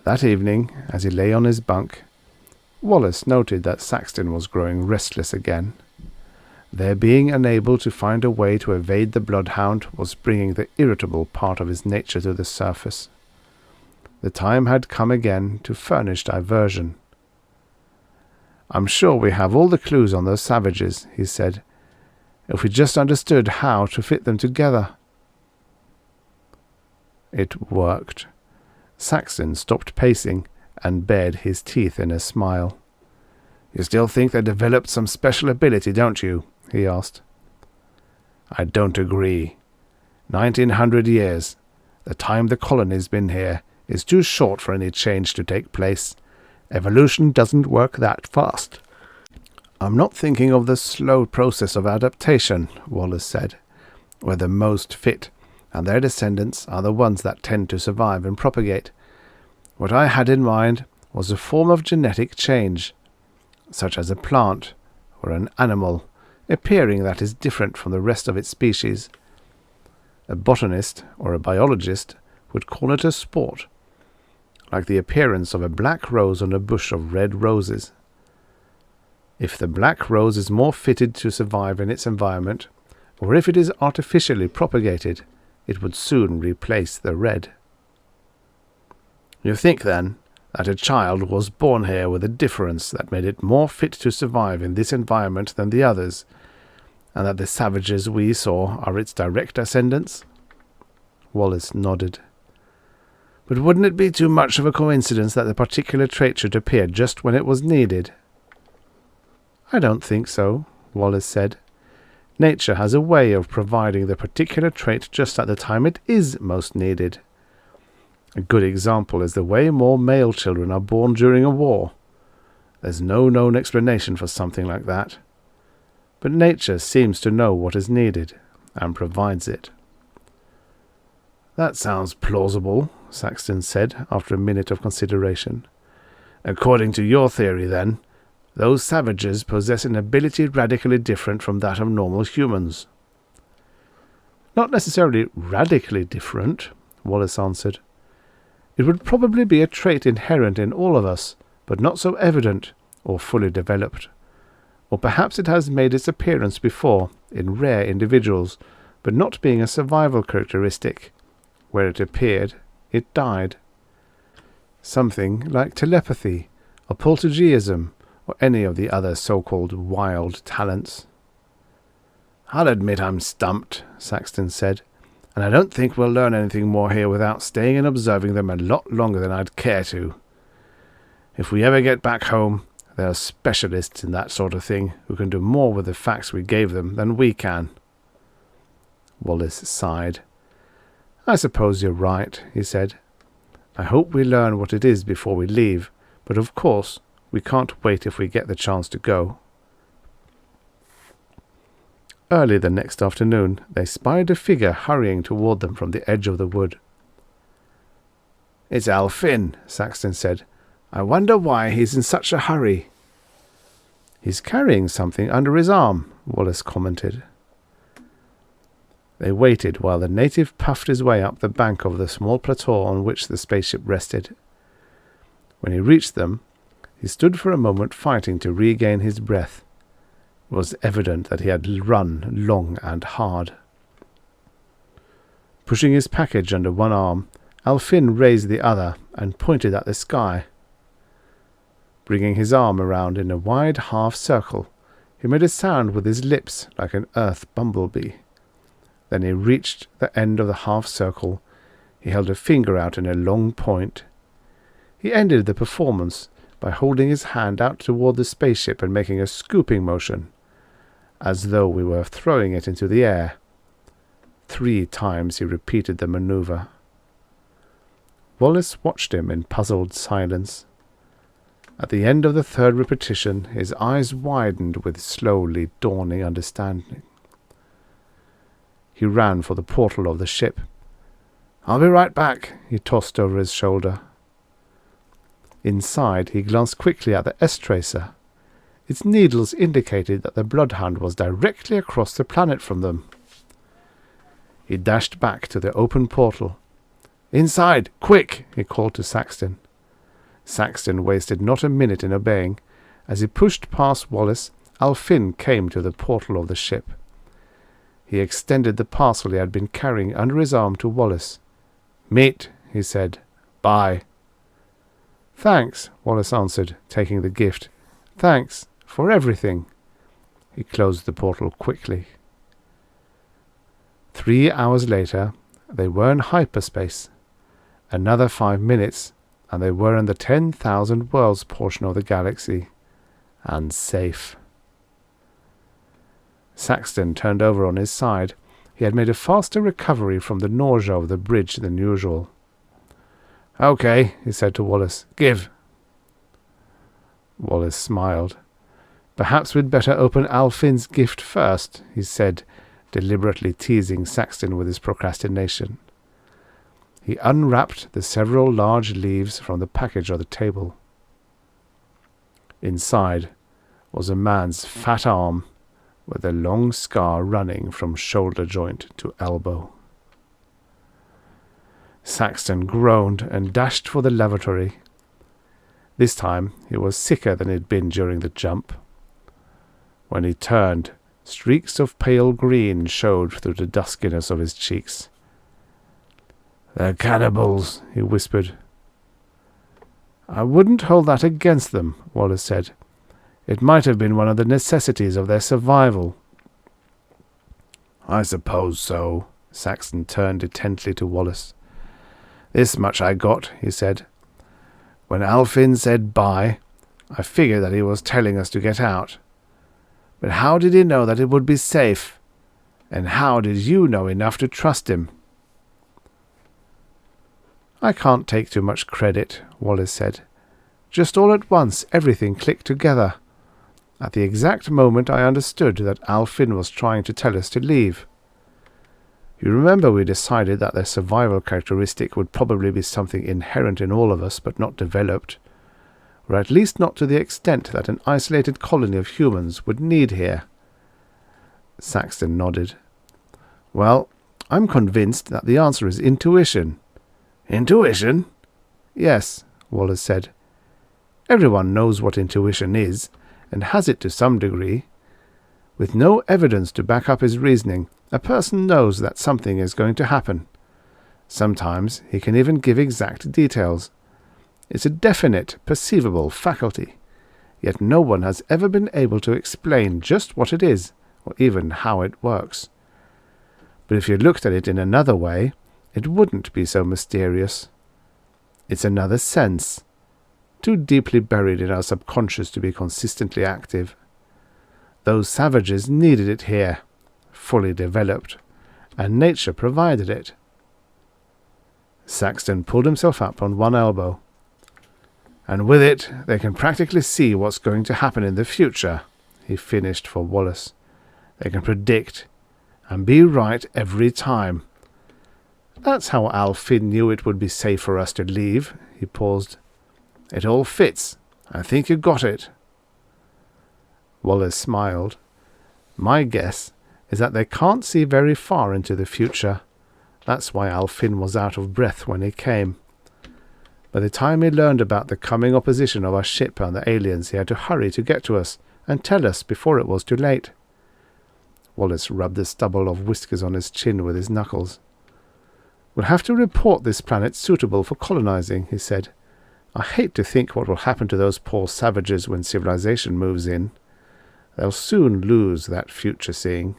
That evening, as he lay on his bunk, Wallace noted that Saxton was growing restless again. Their being unable to find a way to evade the bloodhound was bringing the irritable part of his nature to the surface. The time had come again to furnish diversion. "I'm sure we have all the clues on those savages," he said, "if we just understood how to fit them together." It worked. Saxton stopped pacing and bared his teeth in a smile. "You still think they developed some special ability, don't you?" he asked. "I don't agree. 1900 years, the time the colony's been here, is too short for any change to take place. Evolution doesn't work that fast." "I'm not thinking of the slow process of adaptation," Wallace said, "where the most fit and their descendants are the ones that tend to survive and propagate. What I had in mind was a form of genetic change, such as a plant or an animal appearing that is different from the rest of its species. A botanist or a biologist would call it a sport, like the appearance of a black rose on a bush of red roses. If the black rose is more fitted to survive in its environment, or if it is artificially propagated, it would soon replace the red." "You think, then, that a child was born here with a difference that made it more fit to survive in this environment than the others, and that the savages we saw are its direct descendants?" Wallace nodded. "But wouldn't it be too much of a coincidence that the particular trait should appear just when it was needed?" "I don't think so," Wallace said. "Nature has a way of providing the particular trait just at the time it is most needed. A good example is the way more male children are born during a war. There's no known explanation for something like that. But nature seems to know what is needed, and provides it." "That sounds plausible," Saxton said after a minute of consideration. "According to your theory, then, Those savages possess an ability radically different from that of normal humans. Not necessarily radically different, Wallace answered. It would probably be a trait inherent in all of us, but not so evident or fully developed. Or perhaps it has made its appearance before in rare individuals, but not being a survival characteristic. Where it appeared, it died. Something like telepathy, or poltergeism, or any of the other so-called wild talents. "I'll admit I'm stumped," Saxton said, "and I don't think we'll learn anything more here without staying and observing them a lot longer than I'd care to. If we ever get back home, there are specialists in that sort of thing who can do more with the facts we gave them than we can." Wallace sighed. "I suppose you're right," he said. "I hope we learn what it is before we leave, but of course we can't wait if we get the chance to go." Early the next afternoon, they spied a figure hurrying toward them from the edge of the wood. "It's Alfin," Saxton said. "I wonder why he's in such a hurry." "He's carrying something under his arm," Wallace commented. They waited while the native puffed his way up the bank of the small plateau on which the spaceship rested. When he reached them, he stood for a moment fighting to regain his breath. It was evident that he had run long and hard. Pushing his package under one arm, Alfin raised the other and pointed at the sky. Bringing his arm around in a wide half-circle, he made a sound with his lips like an earth bumblebee. Then he reached the end of the half-circle. He held a finger out in a long point. He ended the performance by holding his hand out toward the spaceship and making a scooping motion, as though we were throwing it into the air. 3 times he repeated the maneuver. Wallace watched him in puzzled silence. At the end of the 3rd repetition, his eyes widened with slowly dawning understanding. He ran for the portal of the ship. "I'll be right back," he tossed over his shoulder. Inside, he glanced quickly at the S-tracer. Its needles indicated that the bloodhound was directly across the planet from them. He dashed back to the open portal. "Inside, quick!" he called to Saxton. Saxton wasted not a minute in obeying. As he pushed past Wallace, Alfin came to the portal of the ship. He extended the parcel he had been carrying under his arm to Wallace. "Meet," he said. "Bye." "Thanks," Wallace answered, taking the gift. "Thanks for everything." He closed the portal quickly. 3 hours later, they were in hyperspace. Another 5 minutes, and they were in the 10,000 worlds portion of the galaxy, and safe. Saxton turned over on his side. He had made a faster recovery from the nausea of the bridge than usual. "Okay," he said to Wallace. "Give." Wallace smiled. "Perhaps we'd better open Alfin's gift first," he said, deliberately teasing Saxton with his procrastination. He unwrapped the several large leaves from the package on the table. Inside was a man's fat arm, with a long scar running from shoulder joint to elbow. Saxton groaned and dashed for the lavatory. This time he was sicker than he'd been during the jump. When he turned, streaks of pale green showed through the duskiness of his cheeks. "They're cannibals," he whispered. "I wouldn't hold that against them," Wallace said. "It might have been one of the necessities of their survival." "I suppose so." Saxton turned intently to Wallace. "This much I got," he said. "When Alfin said bye, I figured that he was telling us to get out. But how did he know that it would be safe? And how did you know enough to trust him?" "I can't take too much credit," Wallace said. "Just all at once everything clicked together. At the exact moment I understood that Alfin was trying to tell us to leave. You remember we decided that their survival characteristic would probably be something inherent in all of us but not developed. or at least not to the extent that an isolated colony of humans would need here. Saxton nodded. Well, I'm convinced that the answer is intuition. Intuition? Yes, Wallace said. Everyone knows what intuition is, and has it to some degree. With no evidence to back up his reasoning, a person knows that something is going to happen. Sometimes he can even give exact details. It's a definite, perceivable faculty, yet no one has ever been able to explain just what it is, or even how it works. But if you looked at it in another way, it wouldn't be so mysterious. It's another sense, too deeply buried in our subconscious to be consistently active. Those savages needed it here, fully developed, and nature provided it. Saxton pulled himself up on one elbow. And with it, they can practically see what's going to happen in the future, he finished for Wallace. They can predict, and be right every time. That's how Al Finn knew it would be safe for us to leave, he paused. It all fits. I think you got it. Wallace smiled. My guess is that they can't see very far into the future. That's why Al Finn was out of breath when he came. By the time he learned about the coming opposition of our ship and the aliens, he had to hurry to get to us and tell us before it was too late. Wallace rubbed the stubble of whiskers on his chin with his knuckles. We'll have to report this planet suitable for colonizing, he said. I hate to think what will happen to those poor savages when civilization moves in. They'll soon lose that future-seeing.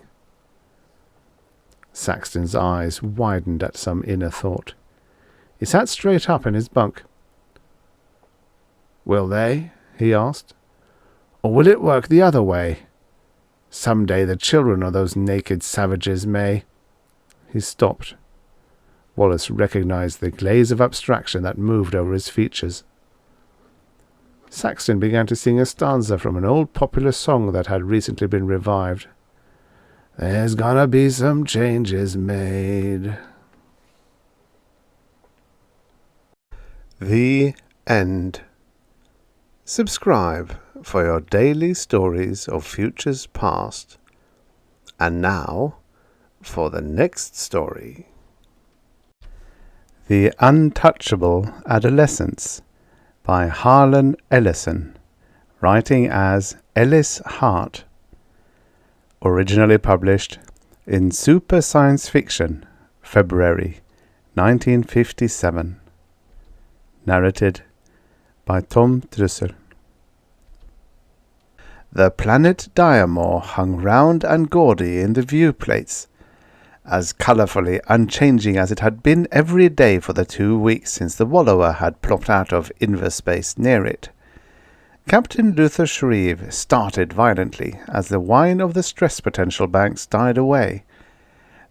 Saxton's eyes widened at some inner thought. He sat straight up in his bunk. Will they? He asked. Or will it work the other way? Some day the children of those naked savages may... He stopped. Wallace recognized the glaze of abstraction that moved over his features. Saxton began to sing a stanza from an old popular song that had recently been revived. There's gonna be some changes made. The end. Subscribe for your daily stories of futures past. And now, for the next story. The Untouchable Adolescents by Harlan Ellison, writing as Ellis Hart. Originally published in Super Science Fiction, February 1957. Narrated by Tom Trussel. The planet Diamore hung round and gaudy in the viewplates, as colourfully unchanging as it had been every day for the 2 weeks since the Wallower had plopped out of inverspace near it. Captain Luther Shreve started violently as the whine of the stress potential banks died away.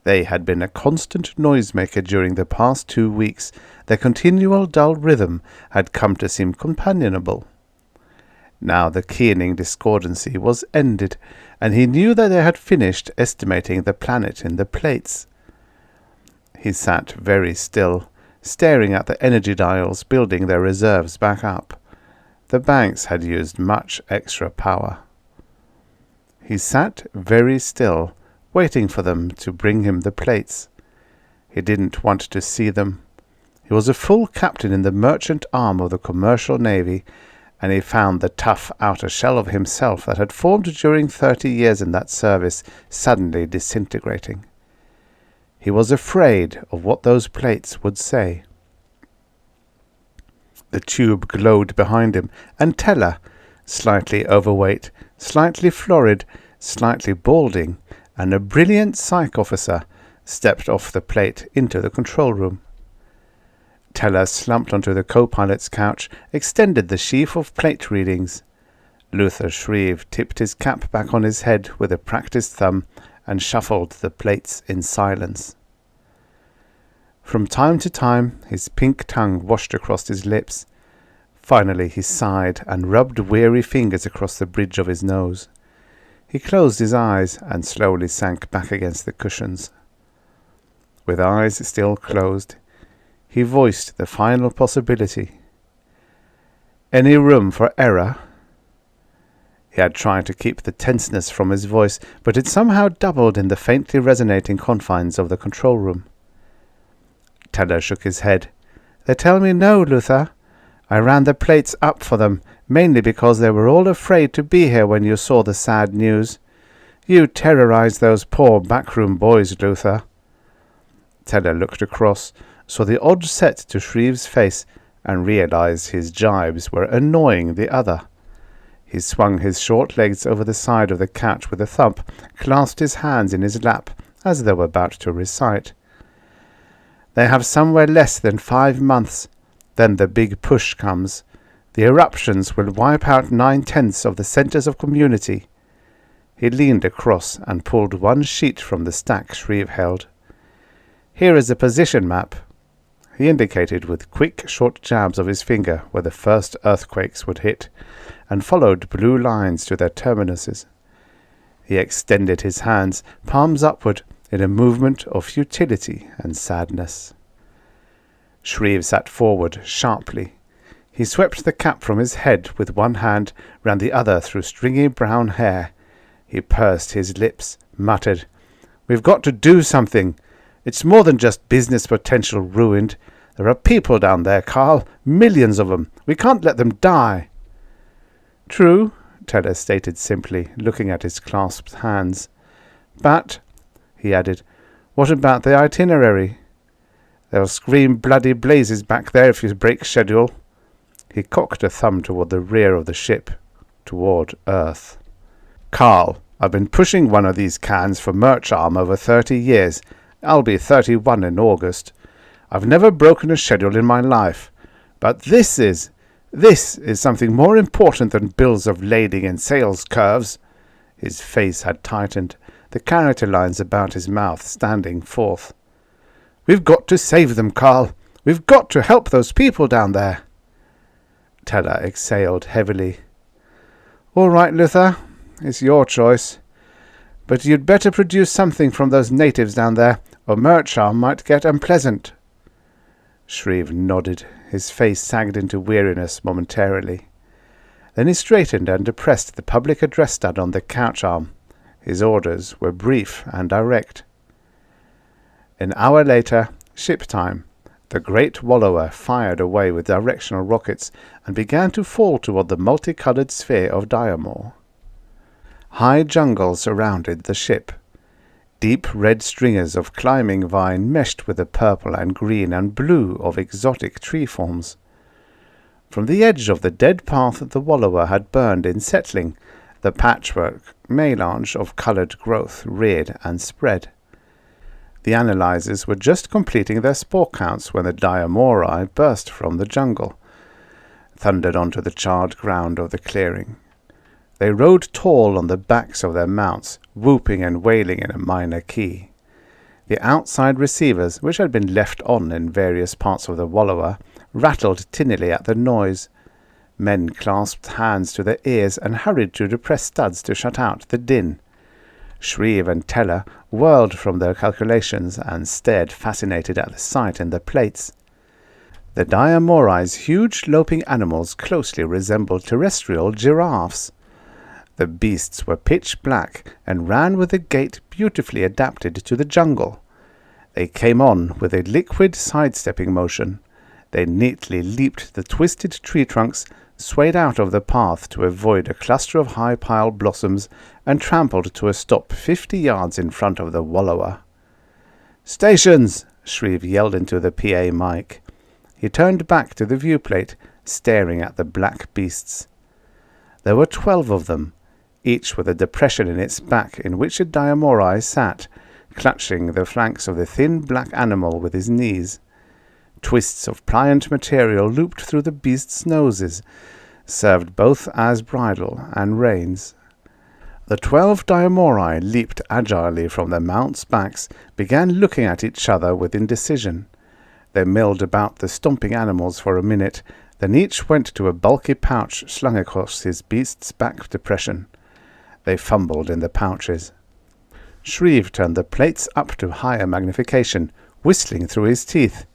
They had been a constant noisemaker during the past 2 weeks. Their continual dull rhythm had come to seem companionable. Now the keening discordancy was ended, and he knew that they had finished estimating the planet in the plates. He sat very still, staring at the energy dials building their reserves back up. The banks had used much extra power. He sat very still, waiting for them to bring him the plates. He didn't want to see them. He was a full captain in the merchant arm of the commercial navy, and he found the tough outer shell of himself that had formed during 30 years in that service suddenly disintegrating. He was afraid of what those plates would say. The tube glowed behind him, and Teller, slightly overweight, slightly florid, slightly balding, and a brilliant psych officer, stepped off the plate into the control room. Teller slumped onto the co-pilot's couch, extended the sheaf of plate readings. Luther Shreve tipped his cap back on his head with a practised thumb and shuffled the plates in silence. From time to time his pink tongue washed across his lips. Finally he sighed and rubbed weary fingers across the bridge of his nose. He closed his eyes and slowly sank back against the cushions. With eyes still closed, he voiced the final possibility. Any room for error? He had tried to keep the tenseness from his voice, but it somehow doubled in the faintly resonating confines of the control room. Teller shook his head. They tell me no, Luther. I ran the plates up for them, mainly because they were all afraid to be here when you saw the sad news. You terrorized those poor backroom boys, Luther. Teller looked across, saw the odd set to Shreve's face, and realized his jibes were annoying the other. He swung his short legs over the side of the couch with a thump, clasped his hands in his lap, as though about to recite. They have somewhere less than 5 months. Then the big push comes. The eruptions will wipe out 9/10 of the centers of community. He leaned across and pulled one sheet from the stack Shreve held. Here is a position map. He indicated with quick, short jabs of his finger where the first earthquakes would hit, and followed blue lines to their terminuses. He extended his hands, palms upward, in a movement of futility and sadness. Shreve sat forward sharply. He swept the cap from his head with one hand, ran the other through stringy brown hair. He pursed his lips, muttered, "We've got to do something. It's more than just business potential ruined. There are people down there, Carl, millions of them. We can't let them die." "True," Teller stated simply, looking at his clasped hands. "But," he added, "what about the itinerary? They'll scream bloody blazes back there if you break schedule." He cocked a thumb toward the rear of the ship, toward Earth. "Carl, I've been pushing one of these cans for merch arm over 30 years. I'll be 31 in August. I've never broken a schedule in my life. But this is something more important than bills of lading and sales curves." His face had tightened, the character lines about his mouth standing forth. "We've got to save them, Carl. We've got to help those people down there." Teller exhaled heavily. "All right, Luther. It's your choice. But you'd better produce something from those natives down there, or Merchar might get unpleasant." Shreve nodded. His face sagged into weariness momentarily. Then he straightened and depressed the public address stud on the couch arm. His orders were brief and direct. An hour later, ship time, the great wallower fired away with directional rockets and began to fall toward the multicolored sphere of Diamore. High jungle surrounded the ship. Deep red stringers of climbing vine meshed with the purple and green and blue of exotic tree forms. From the edge of the dead path the wallower had burned in settling, the patchwork melange of colored growth reared and spread. The analyzers were just completing their spore counts when the Diamori burst from the jungle, thundered onto the charred ground of the clearing. They rode tall on the backs of their mounts, whooping and wailing in a minor key. The outside receivers, which had been left on in various parts of the wallower, rattled tinnily at the noise. Men clasped hands to their ears and hurried to depress studs to shut out the din. Shreve and Teller whirled from their calculations and stared fascinated at the sight in the plates. The Diamori's huge loping animals closely resembled terrestrial giraffes. The beasts were pitch black and ran with a gait beautifully adapted to the jungle. They came on with a liquid sidestepping motion. They neatly leaped the twisted tree trunks, swayed out of the path to avoid a cluster of high-piled blossoms, and trampled to a stop 50 yards in front of the wallower. "Stations!" Shreve yelled into the PA mic. He turned back to the viewplate, staring at the black beasts. There were 12 of them, each with a depression in its back in which a Diamori sat, clutching the flanks of the thin black animal with his knees. Twists of pliant material looped through the beasts' noses, served both as bridle and reins. The 12 Diamori leaped agilely from their mounts' backs, began looking at each other with indecision. They milled about the stomping animals for a minute, then each went to a bulky pouch slung across his beast's back depression. They fumbled in the pouches. Shreve turned the plates up to higher magnification, whistling through his teeth.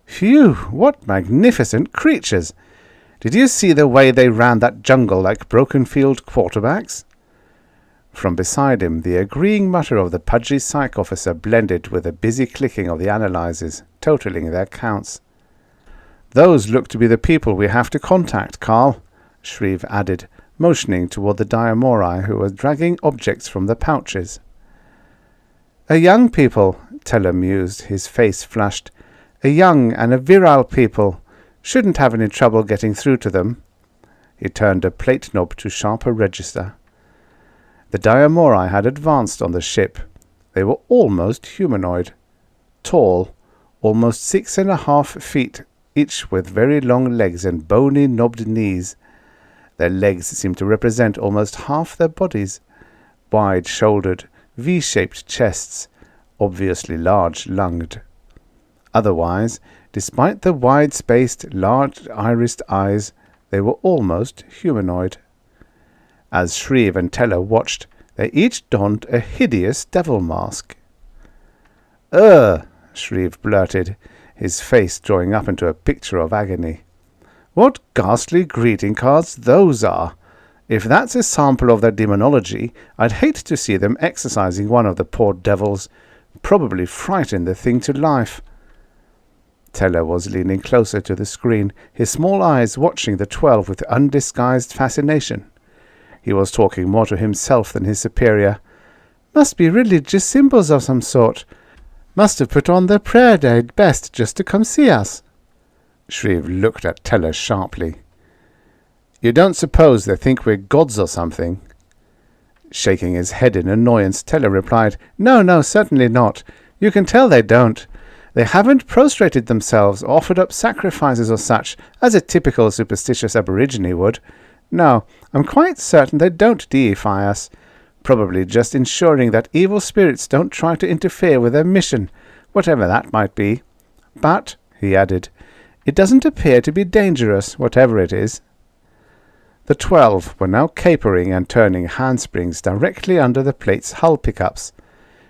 "Phew, what magnificent creatures! Did you see the way they ran that jungle like broken-field quarterbacks? From beside him, the agreeing mutter of the pudgy psych officer blended with the busy clicking of the analyzers, totaling their counts. Those look to be the people we have to contact, Carl, Shreve added, motioning toward the Diamori who were dragging objects from the pouches. A young people, Teller mused, his face flushed. A young and a virile people. Shouldn't have any trouble getting through to them. He turned a plate knob to sharper register. The Diamori had advanced on the ship. They were almost humanoid. Tall, almost 6.5 feet, each with very long legs and bony knobbed knees. Their legs seemed to represent almost half their bodies. Wide-shouldered, V-shaped chests, obviously large-lunged. Otherwise, despite the wide-spaced, large-irised eyes, they were almost humanoid. As Shreve and Teller watched, they each donned a hideous devil mask. "Ugh!" Shreve blurted, his face drawing up into a picture of agony. "What ghastly greeting cards those are! If that's a sample of their demonology, I'd hate to see them exorcising one of the poor devils. Probably frighten the thing to life." Teller was leaning closer to the screen, his small eyes watching the 12 with undisguised fascination. He was talking more to himself than his superior. "Must be religious symbols of some sort. Must have put on their prayer day best just to come see us." Shreve looked at Teller sharply. "You don't suppose they think we're gods or something?" Shaking his head in annoyance, Teller replied, No, certainly not. You can tell they don't. They haven't prostrated themselves or offered up sacrifices or such, as a typical superstitious aborigine would. No, I'm quite certain they don't deify us. Probably just ensuring that evil spirits don't try to interfere with their mission, whatever that might be. But," he added, "it doesn't appear to be dangerous, whatever it is." The 12 were now capering and turning handsprings directly under the plate's hull pickups,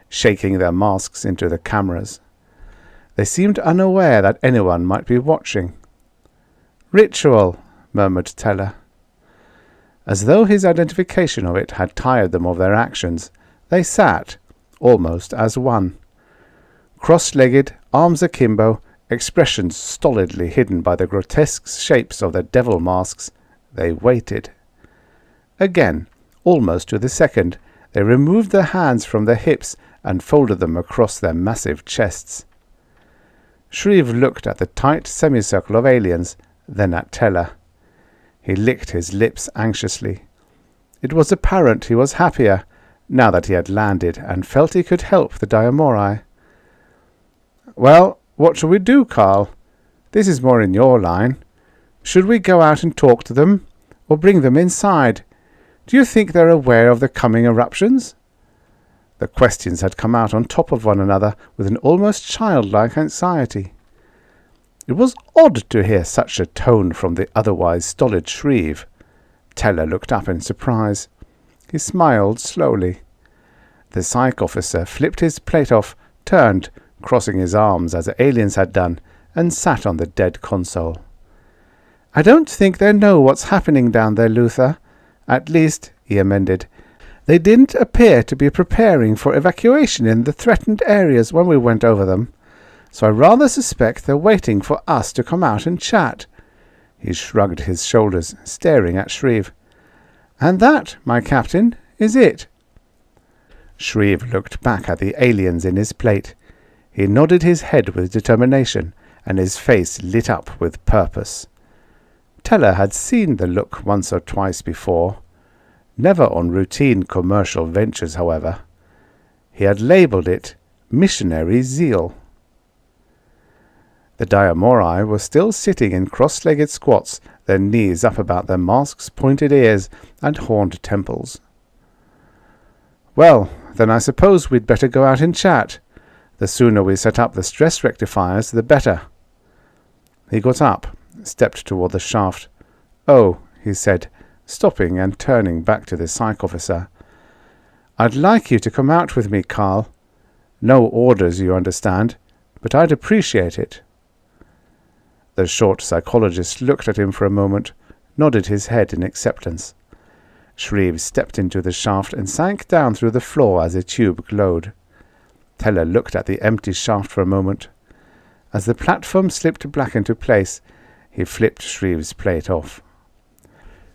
shaking their masks into the cameras. They seemed unaware that anyone might be watching. "Ritual," murmured Teller. As though his identification of it had tired them of their actions, they sat, almost as one. Cross-legged, arms akimbo, expressions stolidly hidden by the grotesque shapes of their devil masks, they waited. Again, almost to the second, they removed their hands from their hips and folded them across their massive chests. Shreve looked at the tight semicircle of aliens, then at Teller. He licked his lips anxiously. It was apparent he was happier, now that he had landed, and felt he could help the Diamori. "Well, what shall we do, Carl? This is more in your line. Should we go out and talk to them, or bring them inside? Do you think they're aware of the coming eruptions?" The questions had come out on top of one another with an almost childlike anxiety. It was odd to hear such a tone from the otherwise stolid Shreve. Teller looked up in surprise. He smiled slowly. The psych officer flipped his plate off, turned, crossing his arms as the aliens had done, and sat on the dead console. "I don't think they know what's happening down there, Luther. At least," he amended, "they didn't appear to be preparing for evacuation in the threatened areas when we went over them. So I rather suspect they're waiting for us to come out and chat." He shrugged his shoulders, staring at Shreve. "And that, my captain, is it." Shreve looked back at the aliens in his plate. He nodded his head with determination, and his face lit up with purpose. Teller had seen the look once or twice before. Never on routine commercial ventures, however. He had labelled it missionary zeal. The Diamori were still sitting in cross-legged squats, their knees up about their masks' pointed ears and horned temples. "Well, then I suppose we'd better go out and chat. The sooner we set up the stress rectifiers, the better." He got up, stepped toward the shaft. "Oh," he said, stopping and turning back to the psych officer. "I'd like you to come out with me, Carl. No orders, you understand, but I'd appreciate it." The short psychologist looked at him for a moment, nodded his head in acceptance. Shreve stepped into the shaft and sank down through the floor as the tube glowed. Teller looked at the empty shaft for a moment. As the platform slipped back into place, he flipped Shreve's plate off.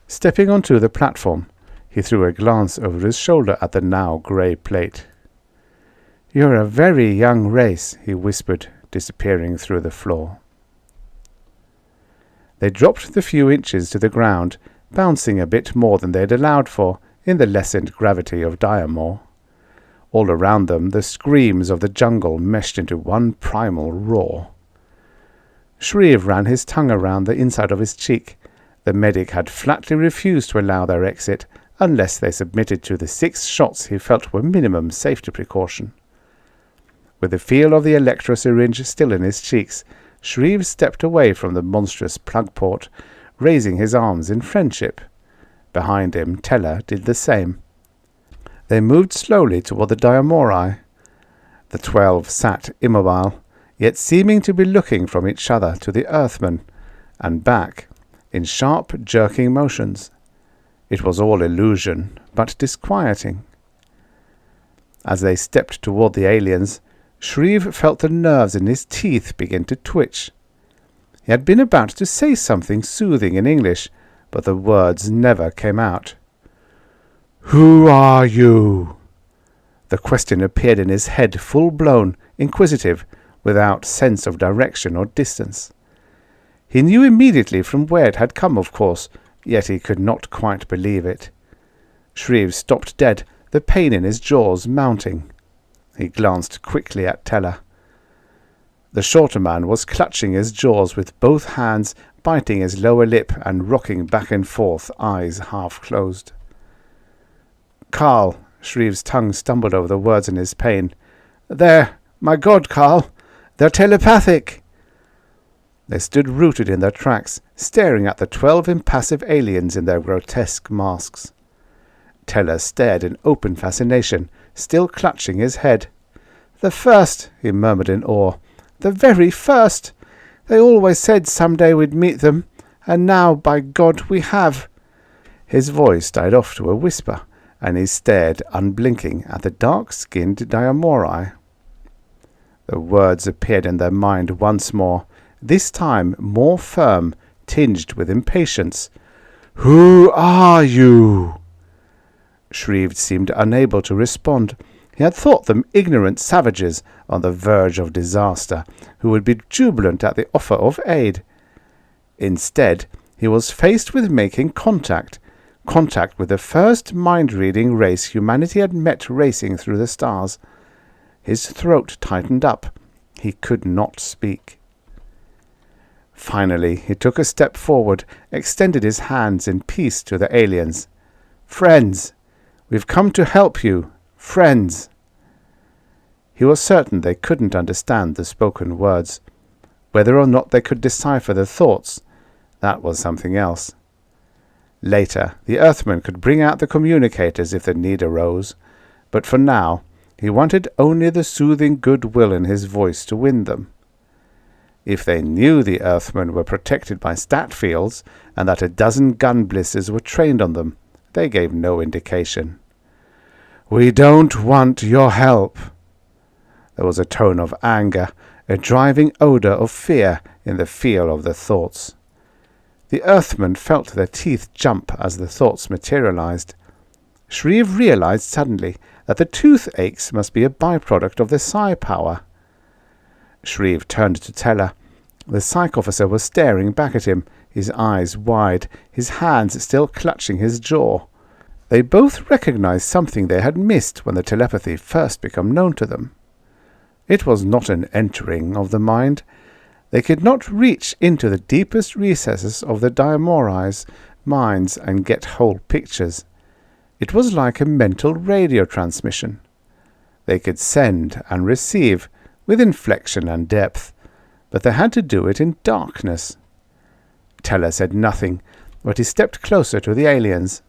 Stepping onto the platform, he threw a glance over his shoulder at the now grey plate. "You're a very young race," he whispered, disappearing through the floor. They dropped the few inches to the ground, bouncing a bit more than they'd allowed for in the lessened gravity of Diamore. All around them the screams of the jungle meshed into one primal roar. Shreve ran his tongue around the inside of his cheek. The medic had flatly refused to allow their exit unless they submitted to the 6 shots he felt were minimum safety precaution. With the feel of the electro syringe still in his cheeks, Shreve stepped away from the monstrous plug port, raising his arms in friendship. Behind him, Teller did the same. They moved slowly toward the Diamori. The 12 sat immobile, yet seeming to be looking from each other to the Earthmen, and back, in sharp, jerking motions. It was all illusion, but disquieting. As they stepped toward the aliens, Shreve felt the nerves in his teeth begin to twitch. He had been about to say something soothing in English, but the words never came out. "Who are you?" The question appeared in his head, full-blown, inquisitive, without sense of direction or distance. He knew immediately from where it had come, of course, yet he could not quite believe it. Shreve stopped dead, the pain in his jaws mounting. He glanced quickly at Teller. The shorter man was clutching his jaws with both hands, biting his lower lip and rocking back and forth, eyes half closed. "Carl," Shreve's tongue stumbled over the words in his pain. My God, Carl, they're telepathic." They stood rooted in their tracks, staring at the 12 impassive aliens in their grotesque masks. Teller stared in open fascination, still clutching his head. "The first," he murmured in awe. "The very first! They always said someday we'd meet them, and now, by God, we have." His voice died off to a whisper, and he stared, unblinking, at the dark-skinned Diamori. The words appeared in their mind once more, this time more firm, tinged with impatience. "Who are you?" Shreve seemed unable to respond. He had thought them ignorant savages on the verge of disaster, who would be jubilant at the offer of aid. Instead, he was faced with making contact with the first mind-reading race humanity had met racing through the stars. His throat tightened up. He could not speak. Finally, he took a step forward, extended his hands in peace to the aliens. "Friends, we've come to help you. Friends." He was certain they couldn't understand the spoken words. Whether or not they could decipher the thoughts, that was something else. Later, the Earthmen could bring out the communicators if the need arose, but for now, he wanted only the soothing goodwill in his voice to win them. If they knew the Earthmen were protected by stat fields and that a dozen gun blisters were trained on them, they gave no indication. "We don't want your help." There was a tone of anger, a driving odour of fear in the feel of the thoughts. The Earthmen felt their teeth jump as the thoughts materialized. Shreve realized suddenly that the toothaches must be a byproduct of the psi power. Shreve turned to Teller. The psych officer was staring back at him, his eyes wide, his hands still clutching his jaw. They both recognized something they had missed when the telepathy first became known to them. It was not an entering of the mind. They could not reach into the deepest recesses of the Diamori's minds and get whole pictures. It was like a mental radio transmission. They could send and receive, with inflection and depth, but they had to do it in darkness. Teller said nothing, but he stepped closer to the aliens.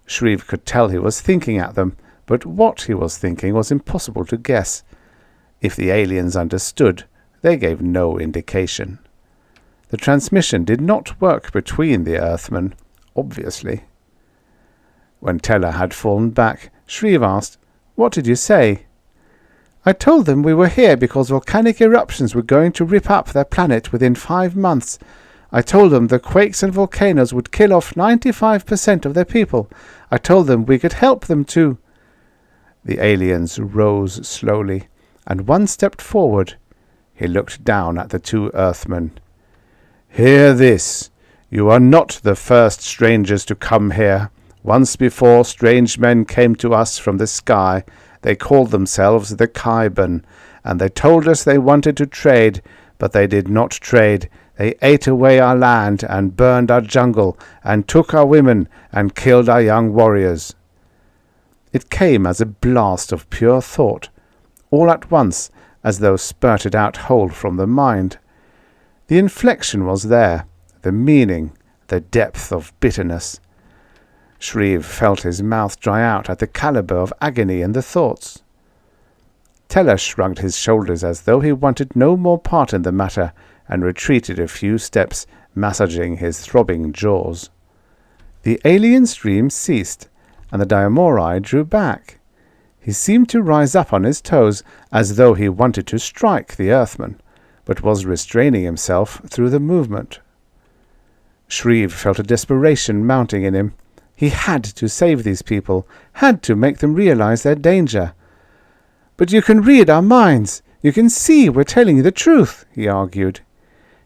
Shreve could tell he was thinking at them, but what he was thinking was impossible to guess. If the aliens understood, they gave no indication. The transmission did not work between the Earthmen, obviously. When Teller had fallen back, Shreve asked, "What did you say?" "I told them we were here because volcanic eruptions were going to rip up their planet within 5 months. I told them the quakes and volcanoes would kill off 95% of their people. I told them we could help them too." The aliens rose slowly, and one stepped forward. He looked down at the 2 Earthmen. "Hear this. You are not the first strangers to come here. Once before, strange men came to us from the sky. They called themselves the Kaiban, and they told us they wanted to trade, but they did not trade. They ate away our land and burned our jungle and took our women and killed our young warriors." It came as a blast of pure thought, all at once, as though spurted out whole from the mind. The inflection was there, the meaning, the depth of bitterness. Shreve felt his mouth dry out at the calibre of agony in the thoughts. Teller shrugged his shoulders as though he wanted no more part in the matter, and retreated a few steps, massaging his throbbing jaws. The alien stream ceased, and the Diamori drew back. He seemed to rise up on his toes, as though he wanted to strike the Earthman, but was restraining himself through the movement. Shreve felt a desperation mounting in him. He had to save these people, had to make them realize their danger. "But you can read our minds. You can see we're telling you the truth," he argued.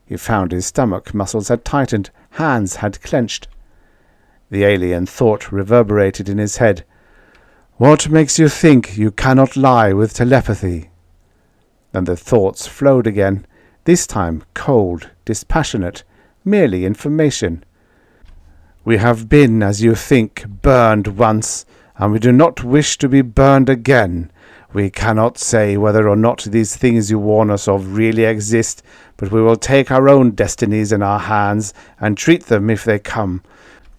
He found his stomach muscles had tightened, hands had clenched. The alien thought reverberated in his head. "What makes you think you cannot lie with telepathy?" Then the thoughts flowed again, this time cold, dispassionate, merely information. "We have been, as you think, burned once, and we do not wish to be burned again. We cannot say whether or not these things you warn us of really exist, but we will take our own destinies in our hands and treat them if they come.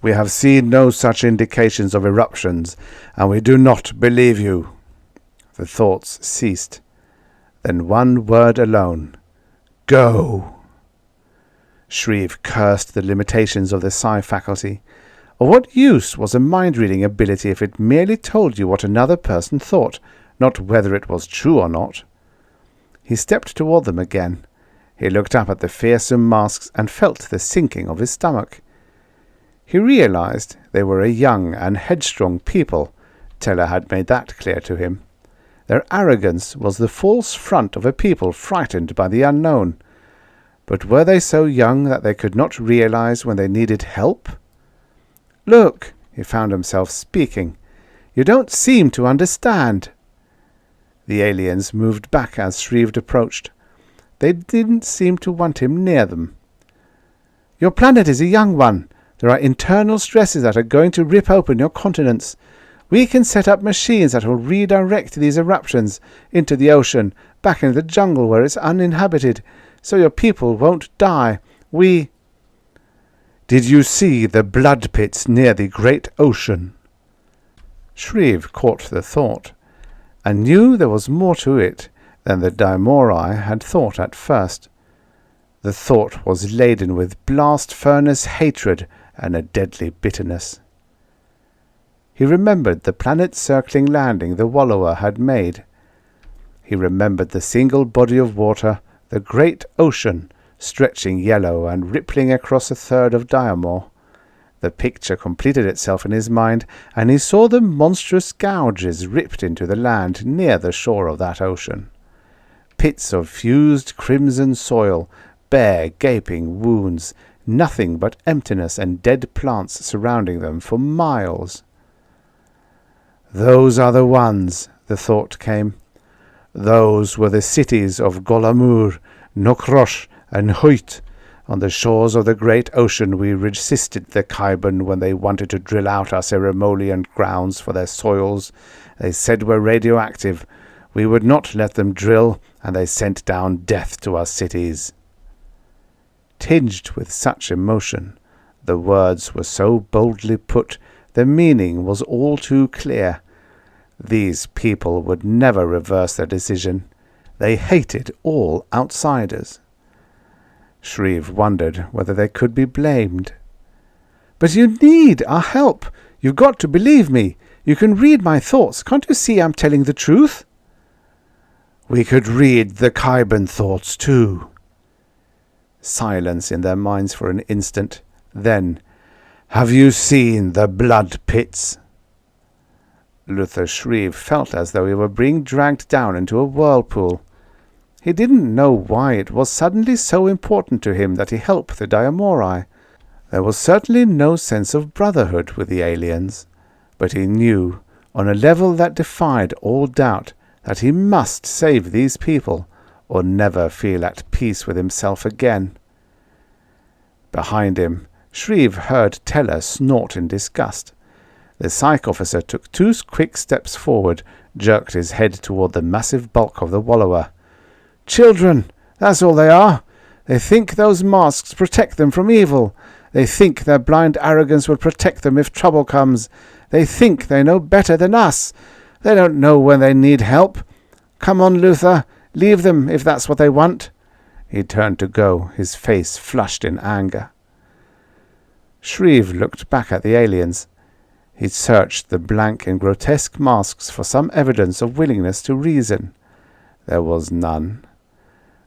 We have seen no such indications of eruptions, and we do not believe you." The thoughts ceased. Then one word alone. "Go!" Shreve cursed the limitations of the psi faculty. Of what use was a mind-reading ability if it merely told you what another person thought, not whether it was true or not? He stepped toward them again. He looked up at the fearsome masks and felt the sinking of his stomach. He realized they were a young and headstrong people. Teller had made that clear to him. Their arrogance was the false front of a people frightened by the unknown. But were they so young that they could not realize when they needed help? "Look," he found himself speaking. "You don't seem to understand." The aliens moved back as Shreve approached. They didn't seem to want him near them. "Your planet is a young one. There are internal stresses that are going to rip open your continents. We can set up machines that will redirect these eruptions into the ocean, back into the jungle where it's uninhabited, so your people won't die. We—" "Did you see the blood pits near the great ocean?" Shreve caught the thought, and knew there was more to it than the Diamori had thought at first. The thought was laden with blast furnace hatred and a deadly bitterness. He remembered the planet-circling landing the Wallower had made. He remembered the single body of water, the great ocean, stretching yellow and rippling across a third of Diamor. The picture completed itself in his mind, and he saw the monstrous gouges ripped into the land near the shore of that ocean. Pits of fused crimson soil, bare gaping wounds, nothing but emptiness and dead plants surrounding them for miles. "Those are the ones," the thought came. "Those were the cities of Golamur, Nokrosh, and Hoyt. On the shores of the great ocean we resisted the Kaiban when they wanted to drill out our ceremonial grounds for their soils. They said we're radioactive. We would not let them drill, and they sent down death to our cities." Tinged with such emotion, the words were so boldly put, the meaning was all too clear. These people would never reverse their decision. They hated all outsiders. Shreve wondered whether they could be blamed. But you need our help. You've got to believe me. You can read my thoughts. Can't you see I'm telling the truth? We could read the Kyban thoughts too. Silence in their minds for an instant. Then, have you seen the blood pits? Luther Shreve felt as though he were being dragged down into a whirlpool. He didn't know why it was suddenly so important to him that he help the Diamori. There was certainly no sense of brotherhood with the aliens, but he knew, on a level that defied all doubt, that he must save these people, or never feel at peace with himself again. Behind him, Shreve heard Teller snort in disgust. The psych officer took 2 quick steps forward, jerked his head toward the massive bulk of the wallower. "Children, that's all they are. They think those masks protect them from evil. They think their blind arrogance will protect them if trouble comes. They think they know better than us. They don't know when they need help. Come on, Luther, leave them if that's what they want." He turned to go, his face flushed in anger. Shreve looked back at the aliens. He searched the blank and grotesque masks for some evidence of willingness to reason. There was none.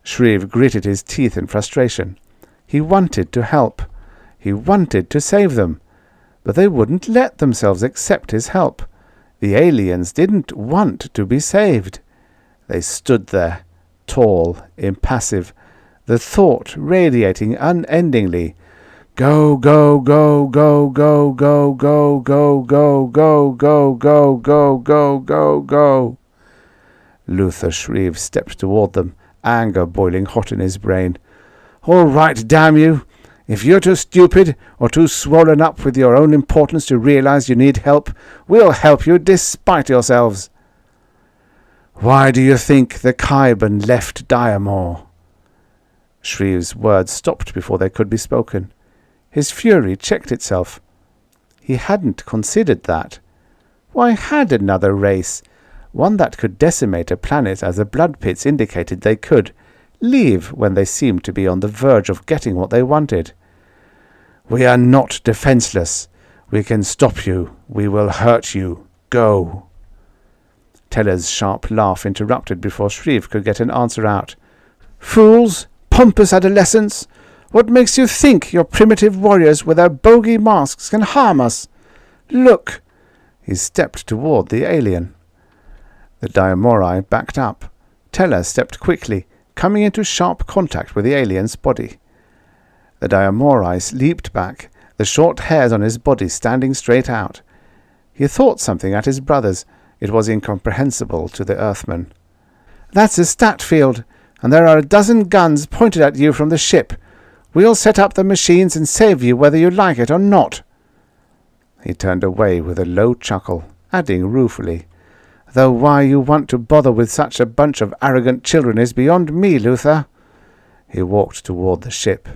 Shreve gritted his teeth in frustration. He wanted to help. He wanted to save them. But they wouldn't let themselves accept his help. The aliens didn't want to be saved. They stood there, tall, impassive, the thought radiating unendingly. Go, go, go, go, go, go, go, go, go, go, go, go, go, go, go, go. Luther Shreve stepped toward them, anger boiling hot in his brain. "All right, damn you! If you're too stupid or too swollen up with your own importance to realize you need help, we'll help you despite yourselves." "Why do you think the Kyban left Diamor?" Shreve's words stopped before they could be spoken. His fury checked itself. He hadn't considered that. Why had another race, one that could decimate a planet as the blood pits indicated they could, leave when they seemed to be on the verge of getting what they wanted? "We are not defenseless. We can stop you. We will hurt you. Go." Teller's sharp laugh interrupted before Shreve could get an answer out. "Fools! Pompous adolescents! What makes you think your primitive warriors with their bogey masks can harm us? Look!" He stepped toward the alien. The Diamori backed up. Teller stepped quickly, coming into sharp contact with the alien's body. The Diamori leaped back, the short hairs on his body standing straight out. He thought something at his brothers. It was incomprehensible to the Earthman. "That's a stat field, and there are 12 guns pointed at you from the ship. We'll set up the machines and save you whether you like it or not." He turned away with a low chuckle, adding ruefully, "Though why you want to bother with such a bunch of arrogant children is beyond me, Luther." He walked toward the ship.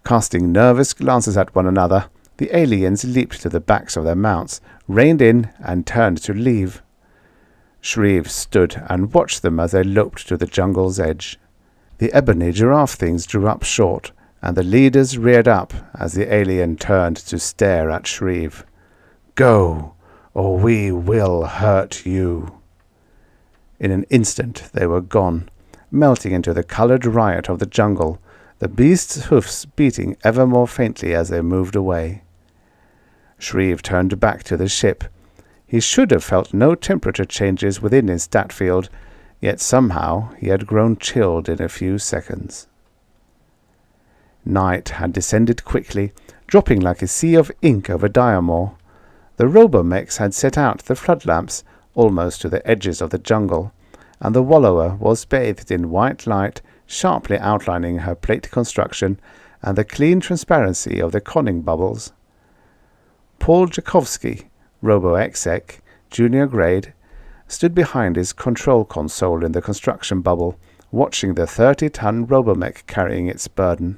Casting nervous glances at one another, the aliens leaped to the backs of their mounts, reined in, and turned to leave. Shreve stood and watched them as they loped to the jungle's edge. The ebony giraffe things drew up short, and the leaders reared up as the alien turned to stare at Shreve. "Go, or we will hurt you." In an instant they were gone, melting into the coloured riot of the jungle, the beast's hoofs beating ever more faintly as they moved away. Shreve turned back to the ship. He should have felt no temperature changes within his stat field, yet somehow he had grown chilled in a few seconds. Night had descended quickly, dropping like a sea of ink over Diamor. The robomechs had set out the flood lamps almost to the edges of the jungle, and the wallower was bathed in white light, sharply outlining her plate construction and the clean transparency of the conning bubbles. Paul Jakovsky, Robo-Exec, junior grade, stood behind his control console in the construction bubble, watching the 30-ton robomech carrying its burden.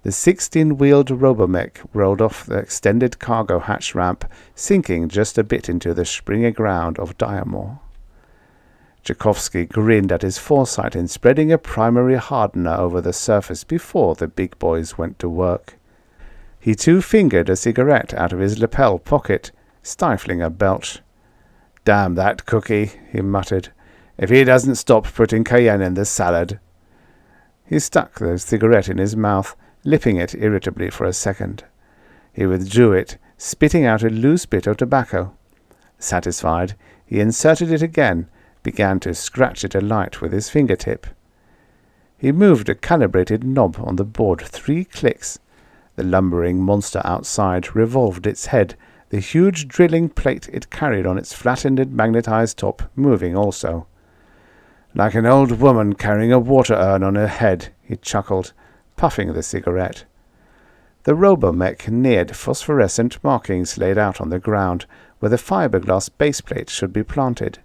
The 16-wheeled robomech rolled off the extended cargo hatch ramp, sinking just a bit into the springy ground of Diamor. Jakovsky grinned at his foresight in spreading a primary hardener over the surface before the big boys went to work. He too fingered a cigarette out of his lapel pocket, stifling a belch. "Damn that cookie," he muttered. "If he doesn't stop putting cayenne in the salad." He stuck the cigarette in his mouth, lipping it irritably for a second. He withdrew it, spitting out a loose bit of tobacco. Satisfied, he inserted it again, began to scratch it alight with his fingertip. He moved a calibrated knob on the board 3 clicks. The lumbering monster outside revolved its head, the huge drilling plate it carried on its flattened magnetized top moving also. "Like an old woman carrying a water urn on her head," he chuckled, puffing the cigarette. The robomech neared phosphorescent markings laid out on the ground where the fiberglass baseplate should be planted.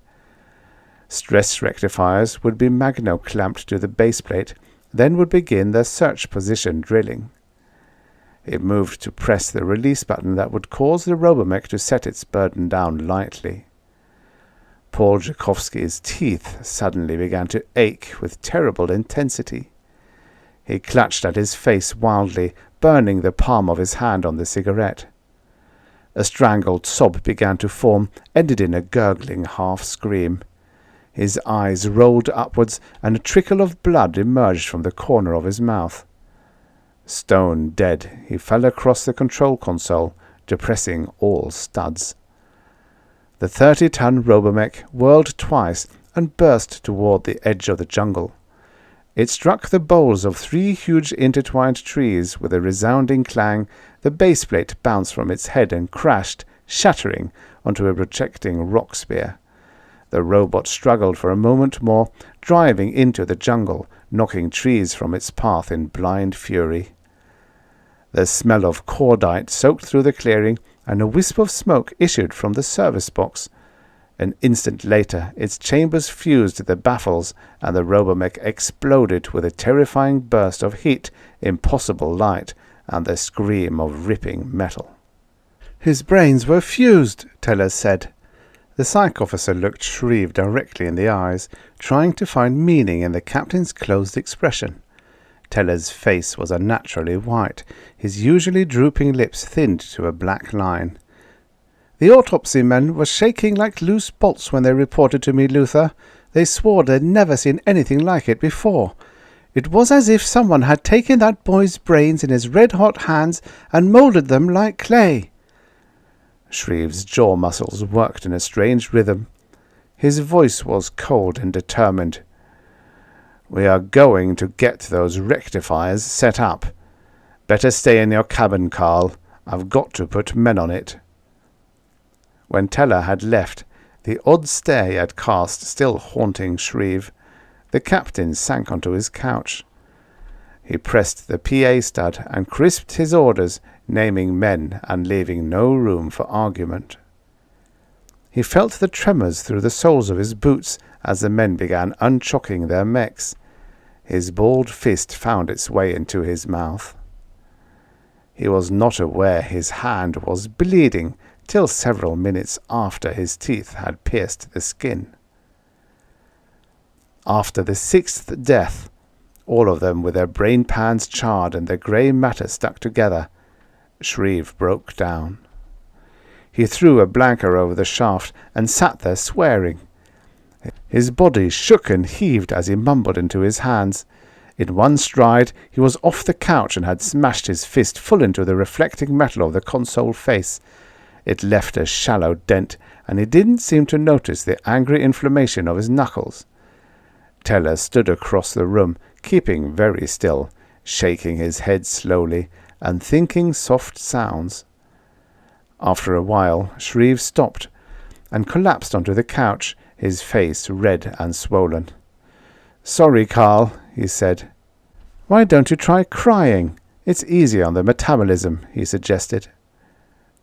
Stress rectifiers would be magno-clamped to the baseplate, then would begin their search position drilling. It moved to press the release button that would cause the robomech to set its burden down lightly. Paul Zhukovsky's teeth suddenly began to ache with terrible intensity. He clutched at his face wildly, burning the palm of his hand on the cigarette. A strangled sob began to form, ended in a gurgling half-scream. His eyes rolled upwards, and a trickle of blood emerged from the corner of his mouth. Stone dead, he fell across the control console, depressing all studs. The 30-ton robomech whirled twice and burst toward the edge of the jungle. It struck the boles of 3 huge intertwined trees with a resounding clang. The baseplate bounced from its head and crashed, shattering, onto a projecting rock spear. The robot struggled for a moment more, driving into the jungle, knocking trees from its path in blind fury. The smell of cordite soaked through the clearing, and a wisp of smoke issued from the service box. An instant later, its chambers fused the baffles, and the robomech exploded with a terrifying burst of heat, impossible light, and the scream of ripping metal. "His brains were fused," Teller said. The psych officer looked Shreve directly in the eyes, trying to find meaning in the captain's closed expression. Teller's face was unnaturally white, his usually drooping lips thinned to a black line. "The autopsy men were shaking like loose bolts when they reported to me, Luther. They swore they'd never seen anything like it before. It was as if someone had taken that boy's brains in his red-hot hands and moulded them like clay." Shreve's jaw muscles worked in a strange rhythm. His voice was cold and determined. "We are going to get those rectifiers set up. Better stay in your cabin, Carl. I've got to put men on it." When Teller had left, the odd stare he had cast still haunting Shreve, the captain sank onto his couch. He pressed the PA stud and crisped his orders, naming men and leaving no room for argument. He felt the tremors through the soles of his boots as the men began unchocking their mechs. His balled fist found its way into his mouth. He was not aware his hand was bleeding till several minutes after his teeth had pierced the skin. After the 6th death, all of them with their brain pans charred and their grey matter stuck together, Shreve broke down. He threw a blanket over the shaft and sat there swearing. His body shook and heaved as he mumbled into his hands. In one stride he was off the couch and had smashed his fist full into the reflecting metal of the console face. It left a shallow dent, and he didn't seem to notice the angry inflammation of his knuckles. Teller stood across the room, keeping very still, shaking his head slowly, and thinking soft sounds. After a while, Shreve stopped, and collapsed onto the couch, his face red and swollen. "Sorry, Carl," he said. "Why don't you try crying? It's easier on the metabolism," he suggested.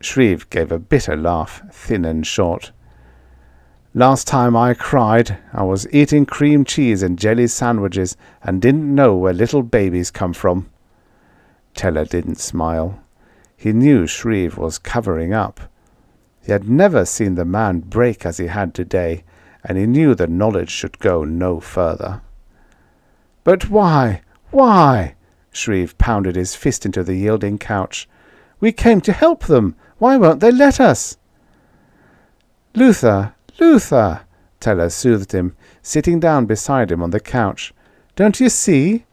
Shreve gave a bitter laugh, thin and short. "Last time I cried, I was eating cream cheese and jelly sandwiches and didn't know where little babies come from." Teller didn't smile. He knew Shreve was covering up. He had never seen the man break as he had today, and he knew the knowledge should go no further. "But why? Why?" Shreve pounded his fist into the yielding couch. We came to help them. Why won't they let us?" "Luther, Luther," Teller soothed him, sitting down beside him on the couch. "Don't you see?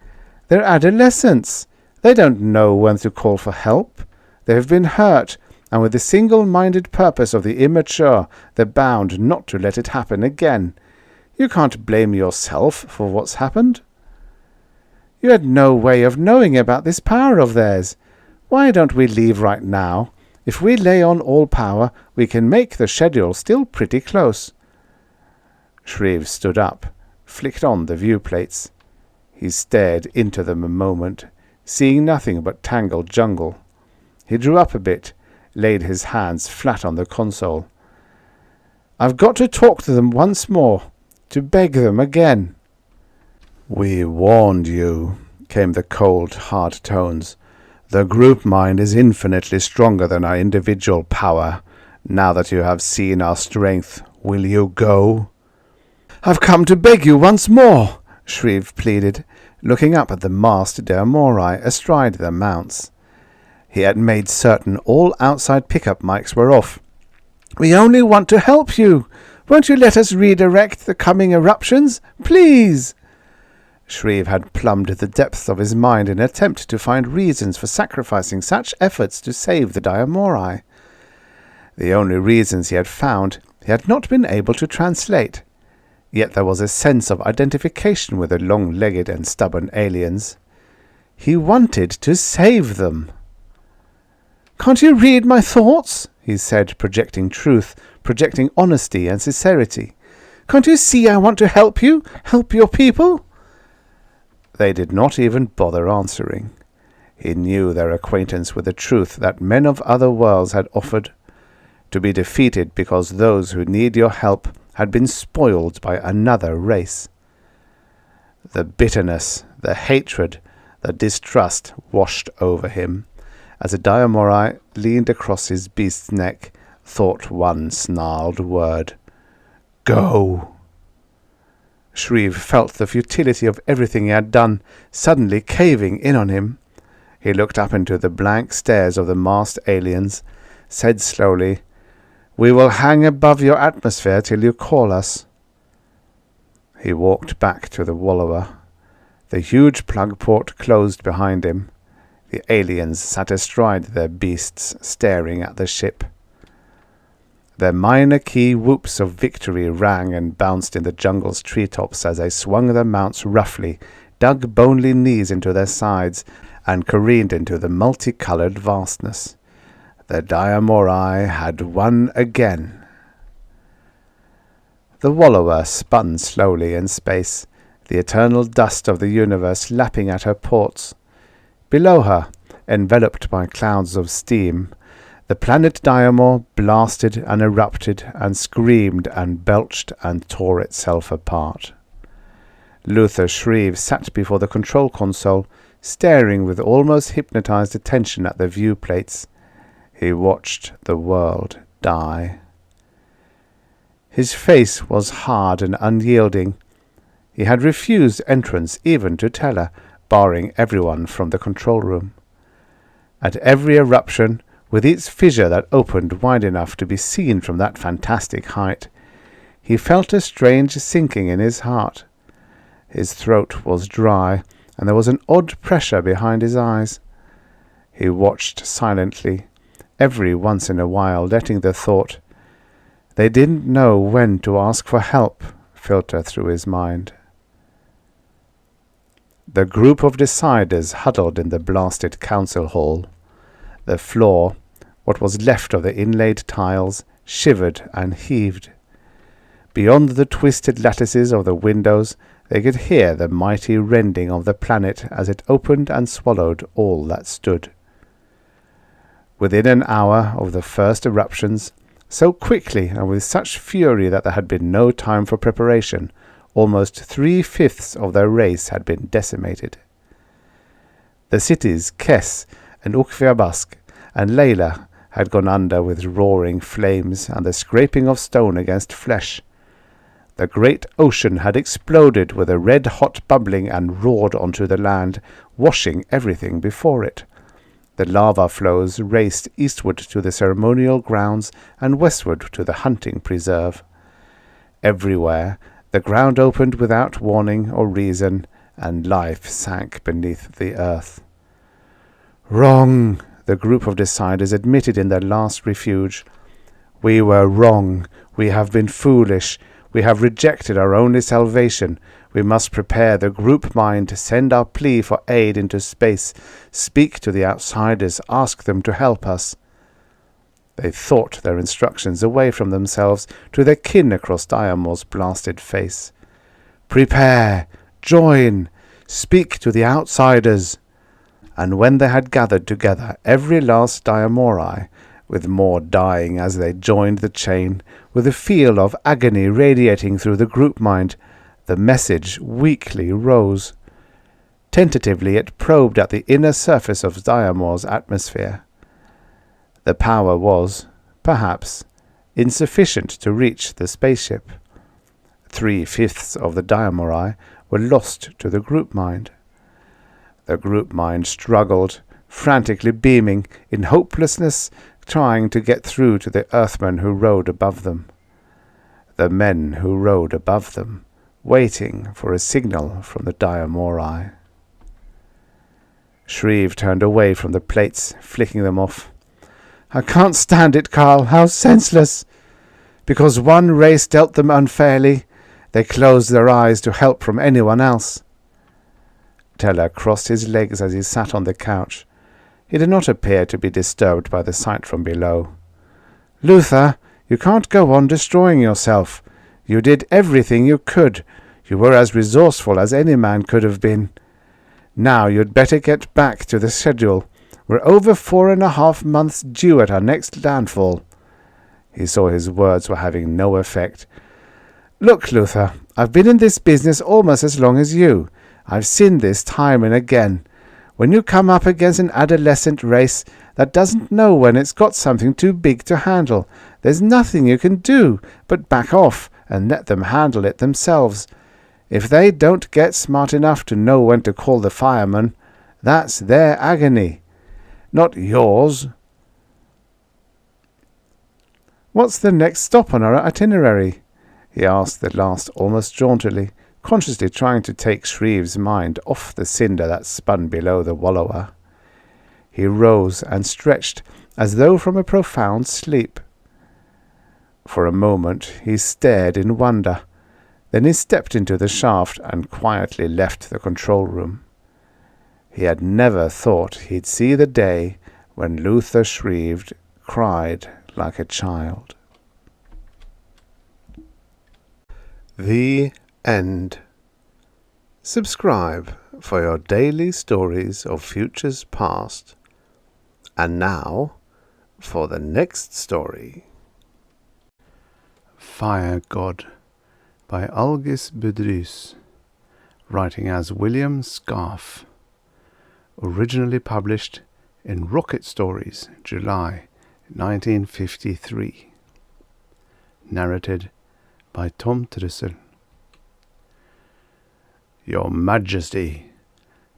They're adolescents. They don't know when to call for help. They have been hurt, and with the single-minded purpose of the immature, they're bound not to let it happen again. You can't blame yourself for what's happened. You had no way of knowing about this power of theirs. Why don't we leave right now? If we lay on all power, we can make the schedule still pretty close." Shreve stood up, flicked on the viewplates. He stared into them a moment, seeing nothing but tangled jungle. He drew up a bit, laid his hands flat on the console. "I've got to talk to them once more, to beg them again." "We warned you," came the cold, hard tones. "The group mind is infinitely stronger than our individual power. Now that you have seen our strength, will you go?" "I've come to beg you once more," Shreve pleaded, looking up at the masked Deamori astride their mounts. He had made certain all outside pickup mics were off. "We only want to help you. Won't you let us redirect the coming eruptions? Please!" Shreve had plumbed the depths of his mind in an attempt to find reasons for sacrificing such efforts to save the Deamori. The only reasons he had found he had not been able to translate. Yet there was a sense of identification with the long-legged and stubborn aliens. He wanted to save them. "Can't you read my thoughts?" he said, projecting truth, projecting honesty and sincerity. "Can't you see I want to help you, help your people?" They did not even bother answering. He knew their acquaintance with the truth that men of other worlds had offered, to be defeated because those who need your help had been spoiled by another race. The bitterness, the hatred, the distrust washed over him, as a Deamori leaned across his beast's neck, thought one snarled word: "Go!" Shreve felt the futility of everything he had done suddenly caving in on him. He looked up into the blank stares of the masked aliens, said slowly, "We will hang above your atmosphere till you call us." He walked back to the wallower. The huge plug port closed behind him. The aliens sat astride their beasts, staring at the ship. Their minor key whoops of victory rang and bounced in the jungle's treetops as they swung their mounts roughly, dug bonely knees into their sides, and careened into the multicolored vastness. The Deamori had won again. The wallower spun slowly in space, the eternal dust of the universe lapping at her ports. Below her, enveloped by clouds of steam, the planet Diamor blasted and erupted and screamed and belched and tore itself apart. Luther Shreve sat before the control console, staring with almost hypnotized attention at the viewplates. He watched the world die. His face was hard and unyielding. He had refused entrance even to Teller, barring everyone from the control room. At every eruption, with its fissure that opened wide enough to be seen from that fantastic height, he felt a strange sinking in his heart. His throat was dry, and there was an odd pressure behind his eyes. He watched silently, every once in a while letting the thought, "They didn't know when to ask for help," filter through his mind. The group of deciders huddled in the blasted council hall. The floor, what was left of the inlaid tiles, shivered and heaved. Beyond the twisted lattices of the windows, they could hear the mighty rending of the planet as it opened and swallowed all that stood. Within an hour of the first eruptions, so quickly and with such fury that there had been no time for preparation, almost 3/5 of their race had been decimated. The cities Kes and Ukviabask and Layla had gone under with roaring flames and the scraping of stone against flesh. The great ocean had exploded with a red-hot bubbling and roared onto the land, washing everything before it. The lava flows raced eastward to the ceremonial grounds and westward to the hunting preserve. Everywhere the ground opened without warning or reason, and life sank beneath the earth. "Wrong," the group of deciders admitted in their last refuge. "We were wrong. We have been foolish. We have rejected our only salvation. We must prepare the group mind, send our plea for aid into space, speak to the outsiders, ask them to help us." They thought their instructions away from themselves to their kin across Diamor's blasted face. "Prepare! Join! Speak to the outsiders!" And when they had gathered together every last Diamori, with more dying as they joined the chain, with a feel of agony radiating through the group mind, the message weakly rose. Tentatively it probed at the inner surface of Diamor's atmosphere. The power was, perhaps, insufficient to reach the spaceship. 3/5 of the Diamori were lost to the group mind. The group mind struggled, frantically beaming, in hopelessness, trying to get through to the Earthmen who rode above them. The men who rode above them, waiting for a signal from the Diamori. Shreve turned away from the plates, flicking them off. "I can't stand it, Carl. How senseless! Because one race dealt them unfairly, they closed their eyes to help from anyone else." Teller crossed his legs as he sat on the couch. He did not appear to be disturbed by the sight from below. "Luther, you can't go on destroying yourself. You did everything you could. You were as resourceful as any man could have been. Now you'd better get back to the schedule. We're over 4.5 months due at our next landfall." He saw his words were having no effect. "Look, Luther, I've been in this business almost as long as you. I've seen this time and again. When you come up against an adolescent race that doesn't know when it's got something too big to handle, there's nothing you can do but back off and let them handle it themselves. If they don't get smart enough to know when to call the fireman, that's their agony, not yours." "What's the next stop on our itinerary?" he asked at last, almost jauntily, consciously trying to take Shreve's mind off the cinder that spun below the wallower. He rose and stretched as though from a profound sleep. For a moment he stared in wonder. Then he stepped into the shaft and quietly left the control room. He had never thought he'd see the day when Luther Shreve cried like a child. The End. Subscribe for your daily stories of futures past. And now for the next story. Firegod by Algis Budrys, writing as William Scarf. Originally published in Rocket Stories, July 1953. Narrated by Tom Trussel. Your Majesty,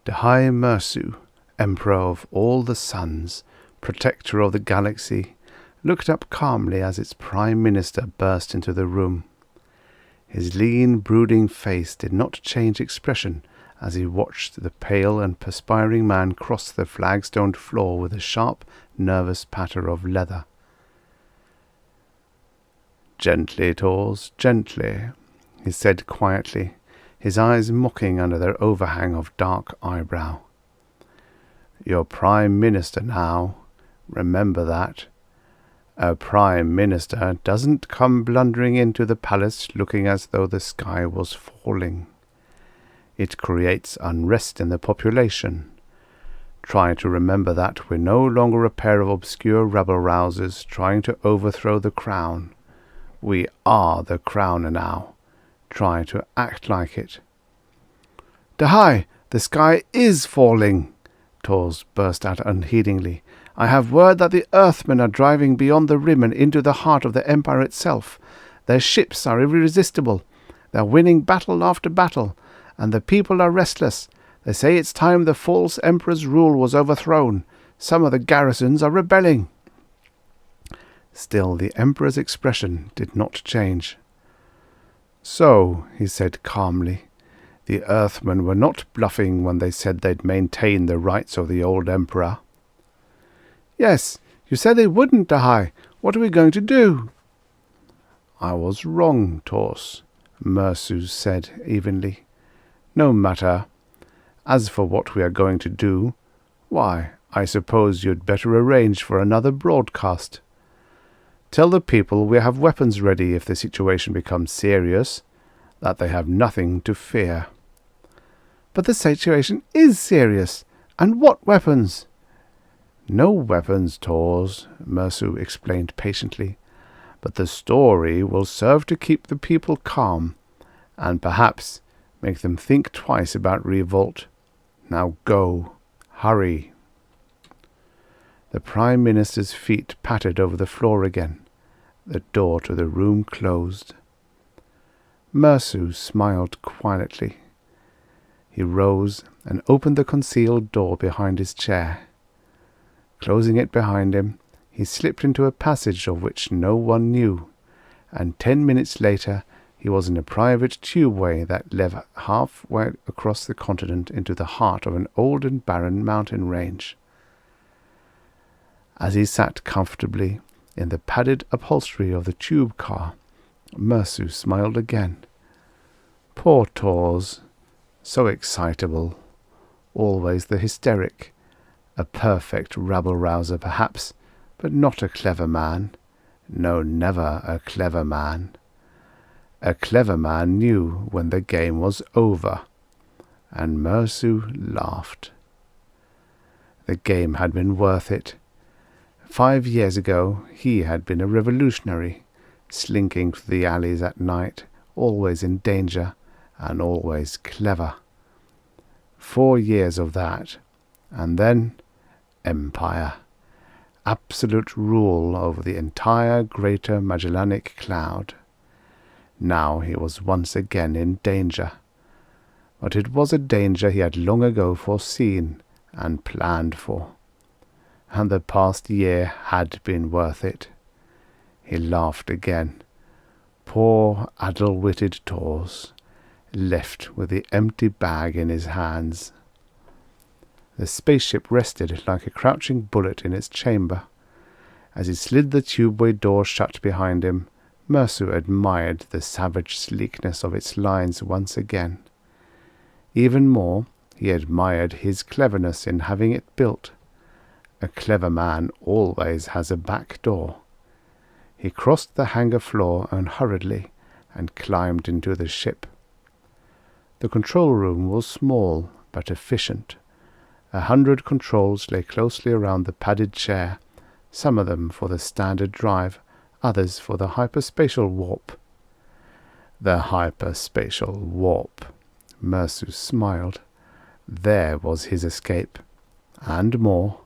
the High Mersu, Emperor of all the suns, Protector of the galaxy, looked up calmly as its Prime Minister burst into the room. His lean, brooding face did not change expression as he watched the pale and perspiring man cross the flagstoned floor with a sharp, nervous patter of leather. "Gently, Tors, gently," he said quietly, his eyes mocking under their overhang of dark eyebrow. "Your Prime Minister now, remember that. A Prime Minister doesn't come blundering into the palace looking as though the sky was falling. It creates unrest in the population. Try to remember that we're no longer a pair of obscure rabble-rousers trying to overthrow the crown. We are the crown now. Try to act like it." "Dahai, the sky is falling!" Tors burst out unheedingly. "I have word that the Earthmen are driving beyond the rim and into the heart of the Empire itself. Their ships are irresistible. They're winning battle after battle, and the people are restless. They say it's time the false Emperor's rule was overthrown. Some of the garrisons are rebelling." Still the Emperor's expression did not change. "So," he said calmly, "the Earthmen were not bluffing when they said they'd maintain the rights of the old Emperor." "Yes, you said they wouldn't, Dahai. What are we going to do?" "I was wrong, Tors," Mersu said evenly. "No matter. As for what we are going to do, why, I suppose you'd better arrange for another broadcast. Tell the people we have weapons ready if the situation becomes serious, that they have nothing to fear." "But the situation is serious. And what weapons?" "No weapons, Tors," Mersu explained patiently. "But the story will serve to keep the people calm, and perhaps make them think twice about revolt. Now go. Hurry." The Prime Minister's feet pattered over the floor again. The door to the room closed. Mersu smiled quietly. He rose and opened the concealed door behind his chair. Closing it behind him, he slipped into a passage of which no one knew, and 10 minutes later he was in a private tubeway that led halfway across the continent into the heart of an old and barren mountain range. As he sat comfortably in the padded upholstery of the tube car, Mersu smiled again. Poor Tors, so excitable, always the hysteric, a perfect rabble-rouser perhaps, but not a clever man. No, never a clever man. A clever man knew when the game was over, and Mersu laughed. The game had been worth it. 5 years ago he had been a revolutionary, slinking through the alleys at night, always in danger, and always clever. 4 years of that, and then empire. Absolute rule over the entire Greater Magellanic Cloud. Now he was once again in danger. But it was a danger he had long ago foreseen and planned for. And the past year had been worth it. He laughed again. Poor addle-witted Tors, left with the empty bag in his hands. The spaceship rested like a crouching bullet in its chamber. As he slid the tubeway door shut behind him, Mersu admired the savage sleekness of its lines once again. Even more, he admired his cleverness in having it built. A clever man always has a back door. He crossed the hangar floor unhurriedly and climbed into the ship. The control room was small but efficient. 100 controls lay closely around the padded chair, some of them for the standard drive, others for the hyperspatial warp. The hyperspatial warp. Mersu smiled. There was his escape. And more.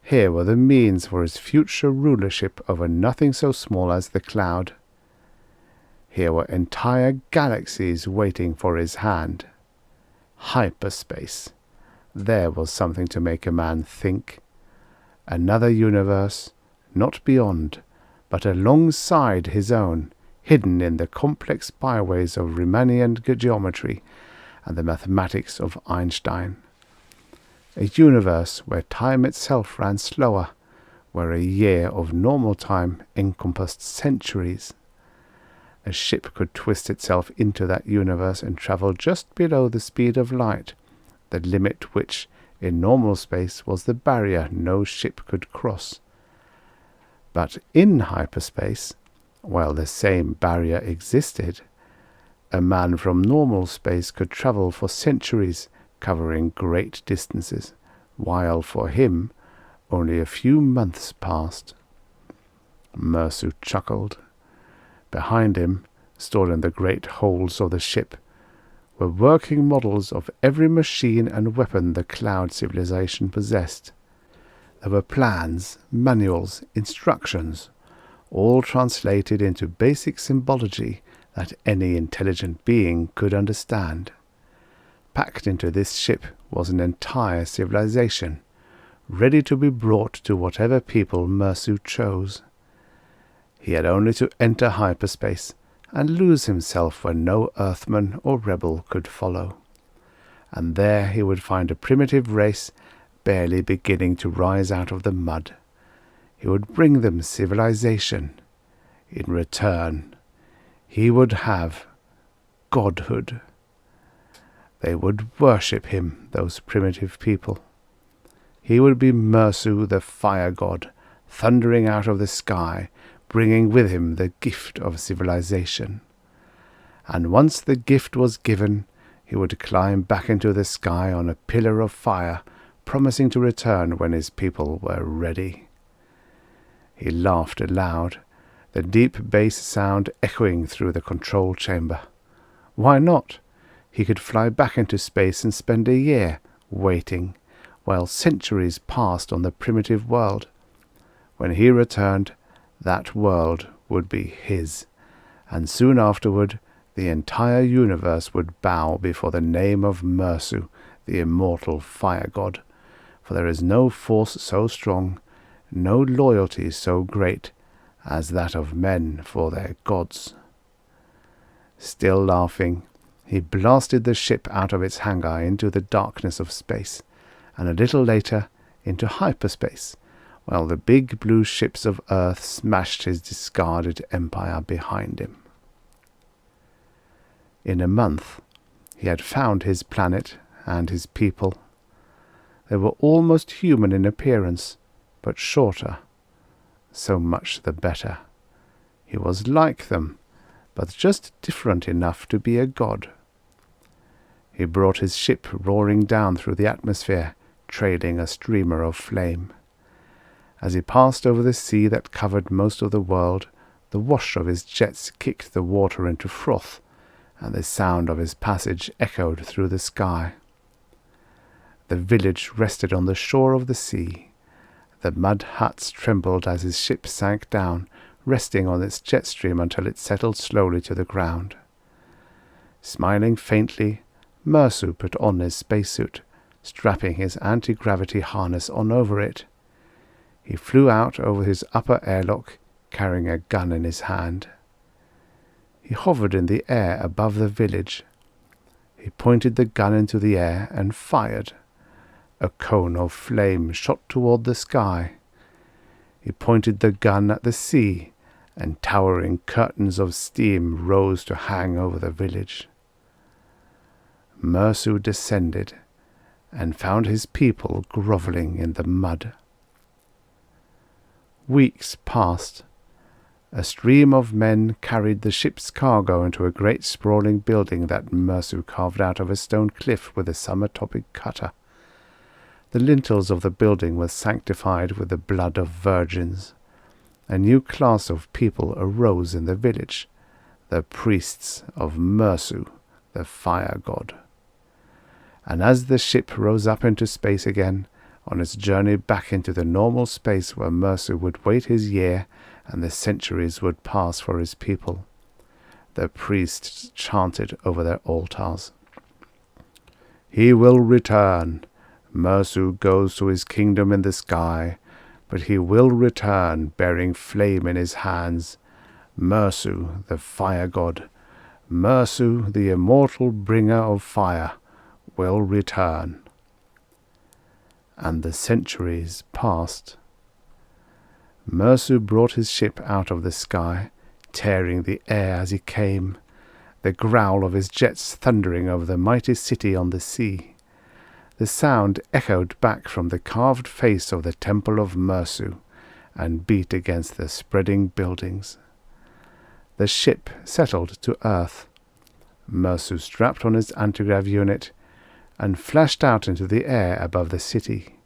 Here were the means for his future rulership over nothing so small as the cloud. Here were entire galaxies waiting for his hand. Hyperspace. There was something to make a man think. Another universe, not beyond, but alongside his own, hidden in the complex byways of Riemannian geometry and the mathematics of Einstein. A universe where time itself ran slower, where a year of normal time encompassed centuries. A ship could twist itself into that universe and travel just below the speed of light, the limit which, in normal space, was the barrier no ship could cross. But in hyperspace, while the same barrier existed, a man from normal space could travel for centuries, covering great distances, while for him only a few months passed. Mersu chuckled. Behind him, stored in the great holds of the ship, were working models of every machine and weapon the cloud civilization possessed. There were plans, manuals, instructions, all translated into basic symbology that any intelligent being could understand. Packed into this ship was an entire civilization, ready to be brought to whatever people Mersu chose. He had only to enter hyperspace and lose himself where no Earthman or rebel could follow. And there he would find a primitive race barely beginning to rise out of the mud. He would bring them civilization. In return, he would have godhood. They would worship him, those primitive people. He would be Mersu, the Firegod, thundering out of the sky, bringing with him the gift of civilization. And once the gift was given, he would climb back into the sky on a pillar of fire, promising to return when his people were ready. He laughed aloud, the deep bass sound echoing through the control chamber. Why not? He could fly back into space and spend a year waiting, while centuries passed on the primitive world. When he returned, that world would be his, and soon afterward the entire universe would bow before the name of Mersu, the immortal Firegod, for there is no force so strong, no loyalty so great, as that of men for their gods. Still laughing, he blasted the ship out of its hangar into the darkness of space, and a little later into hyperspace, while the big blue ships of Earth smashed his discarded empire behind him. In a month, he had found his planet and his people. They were almost human in appearance, but shorter. So much the better. He was like them, but just different enough to be a god. He brought his ship roaring down through the atmosphere, trailing a streamer of flame. As he passed over the sea that covered most of the world, the wash of his jets kicked the water into froth, and the sound of his passage echoed through the sky. The village rested on the shore of the sea. The mud huts trembled as his ship sank down, resting on its jet stream until it settled slowly to the ground. Smiling faintly, Mersu put on his spacesuit, strapping his anti-gravity harness on over it. He flew out over his upper airlock, carrying a gun in his hand. He hovered in the air above the village. He pointed the gun into the air and fired. A cone of flame shot toward the sky. He pointed the gun at the sea, and towering curtains of steam rose to hang over the village. Mersu descended, and found his people grovelling in the mud. Weeks passed. A stream of men carried the ship's cargo into a great sprawling building that Mersu carved out of a stone cliff with a summer-topic cutter. The lintels of the building were sanctified with the blood of virgins. A new class of people arose in the village, the priests of Mersu, the Firegod. And as the ship rose up into space again, on its journey back into the normal space where Mersu would wait his year and the centuries would pass for his people, the priests chanted over their altars. "He will return. Mersu goes to his kingdom in the sky, but he will return bearing flame in his hands. Mersu, the Firegod, Mersu, the immortal bringer of fire, will return." And the centuries passed. Mersu brought his ship out of the sky, tearing the air as he came, the growl of his jets thundering over the mighty city on the sea. The sound echoed back from the carved face of the temple of Mersu, and beat against the spreading buildings. The ship settled to earth. Mersu strapped on his antigrav unit, and flashed out into the air above the city.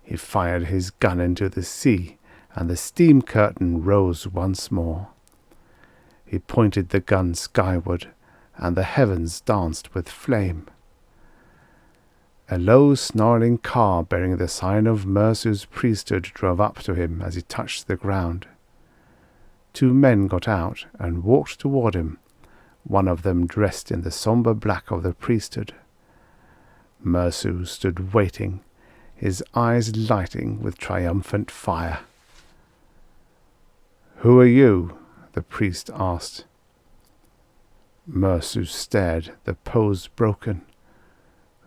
He fired his gun into the sea, and the steam curtain rose once more. He pointed the gun skyward, and the heavens danced with flame. A low, snarling car bearing the sign of Mersu's priesthood drove up to him as he touched the ground. 2 men got out and walked toward him, one of them dressed in the sombre black of the priesthood. Mersu stood waiting, his eyes lighting with triumphant fire. "Who are you?" the priest asked. Mersu stared, the pose broken.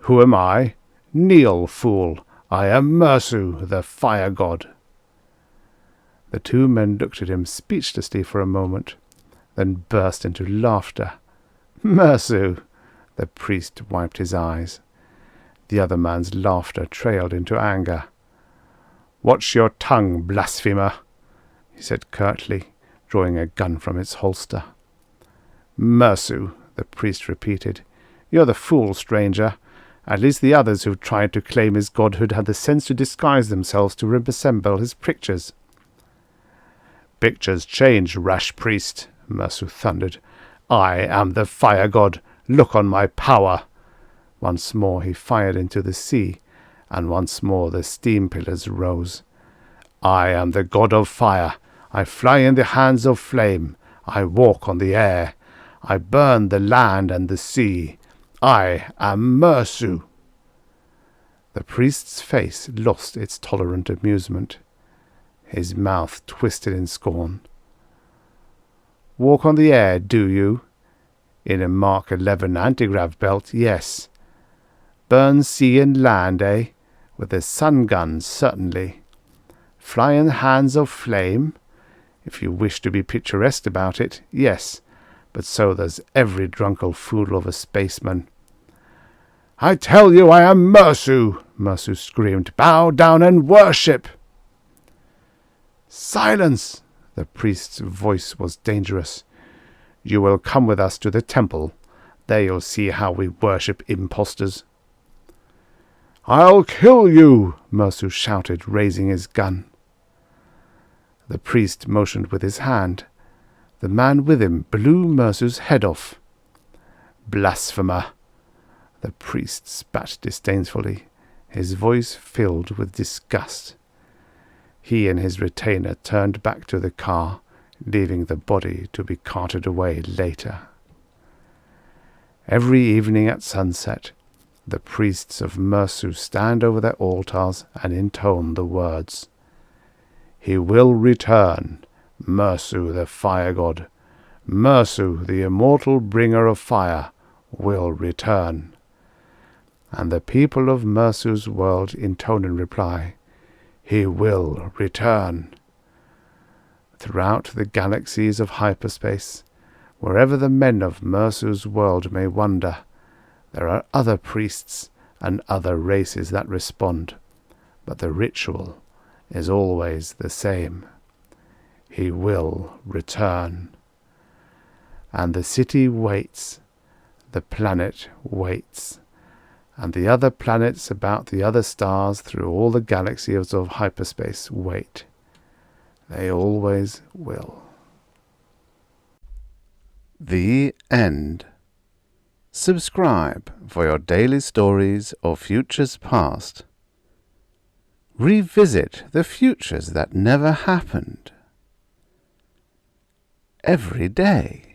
"Who am I? Kneel, fool! I am Mersu, the Firegod." The two men looked at him speechlessly for a moment, then burst into laughter. "Mersu!" The priest wiped his eyes. The other man's laughter trailed into anger. "Watch your tongue, blasphemer!" he said curtly, drawing a gun from its holster. "Mersu," the priest repeated. "You're the fool, stranger. At least the others who tried to claim his godhood had the sense to disguise themselves to resemble his pictures." "Pictures change, rash priest," Mersu thundered. "I am the Firegod. Look on my power." Once more he fired into the sea, and once more the steam pillars rose. "I am the god of fire. I fly in the hands of flame. I walk on the air. I burn the land and the sea. I am Mersu." The priest's face lost its tolerant amusement. His mouth twisted in scorn. "Walk on the air, do you? In a Mark 11 antigrav belt, yes. Burn sea and land, eh? With the sun guns, certainly. Fly in the hands of flame? If you wish to be picturesque about it, yes. But so does every drunken fool of a spaceman." "I tell you I am Mersu!" Mersu screamed. "Bow down and worship!" "Silence!" The priest's voice was dangerous. "You will come with us to the temple. There you'll see how we worship impostors." "I'll kill you!" Mersu shouted, raising his gun. The priest motioned with his hand. The man with him blew Mersu's head off. "Blasphemer!" The priest spat disdainfully, his voice filled with disgust. He and his retainer turned back to the car, leaving the body to be carted away later. Every evening at sunset, the priests of Mersu stand over their altars and intone the words, "He will return, Mersu the Firegod. Mersu, the immortal bringer of fire, will return." And the people of Mersu's world intone in reply, "He will return." Throughout the galaxies of hyperspace, wherever the men of Mersu's world may wander, there are other priests and other races that respond, but the ritual is always the same. He will return. And the city waits, the planet waits, and the other planets about the other stars through all the galaxies of hyperspace wait. They always will. The end. Subscribe for your daily stories of futures past. Revisit the futures that never happened. Every day.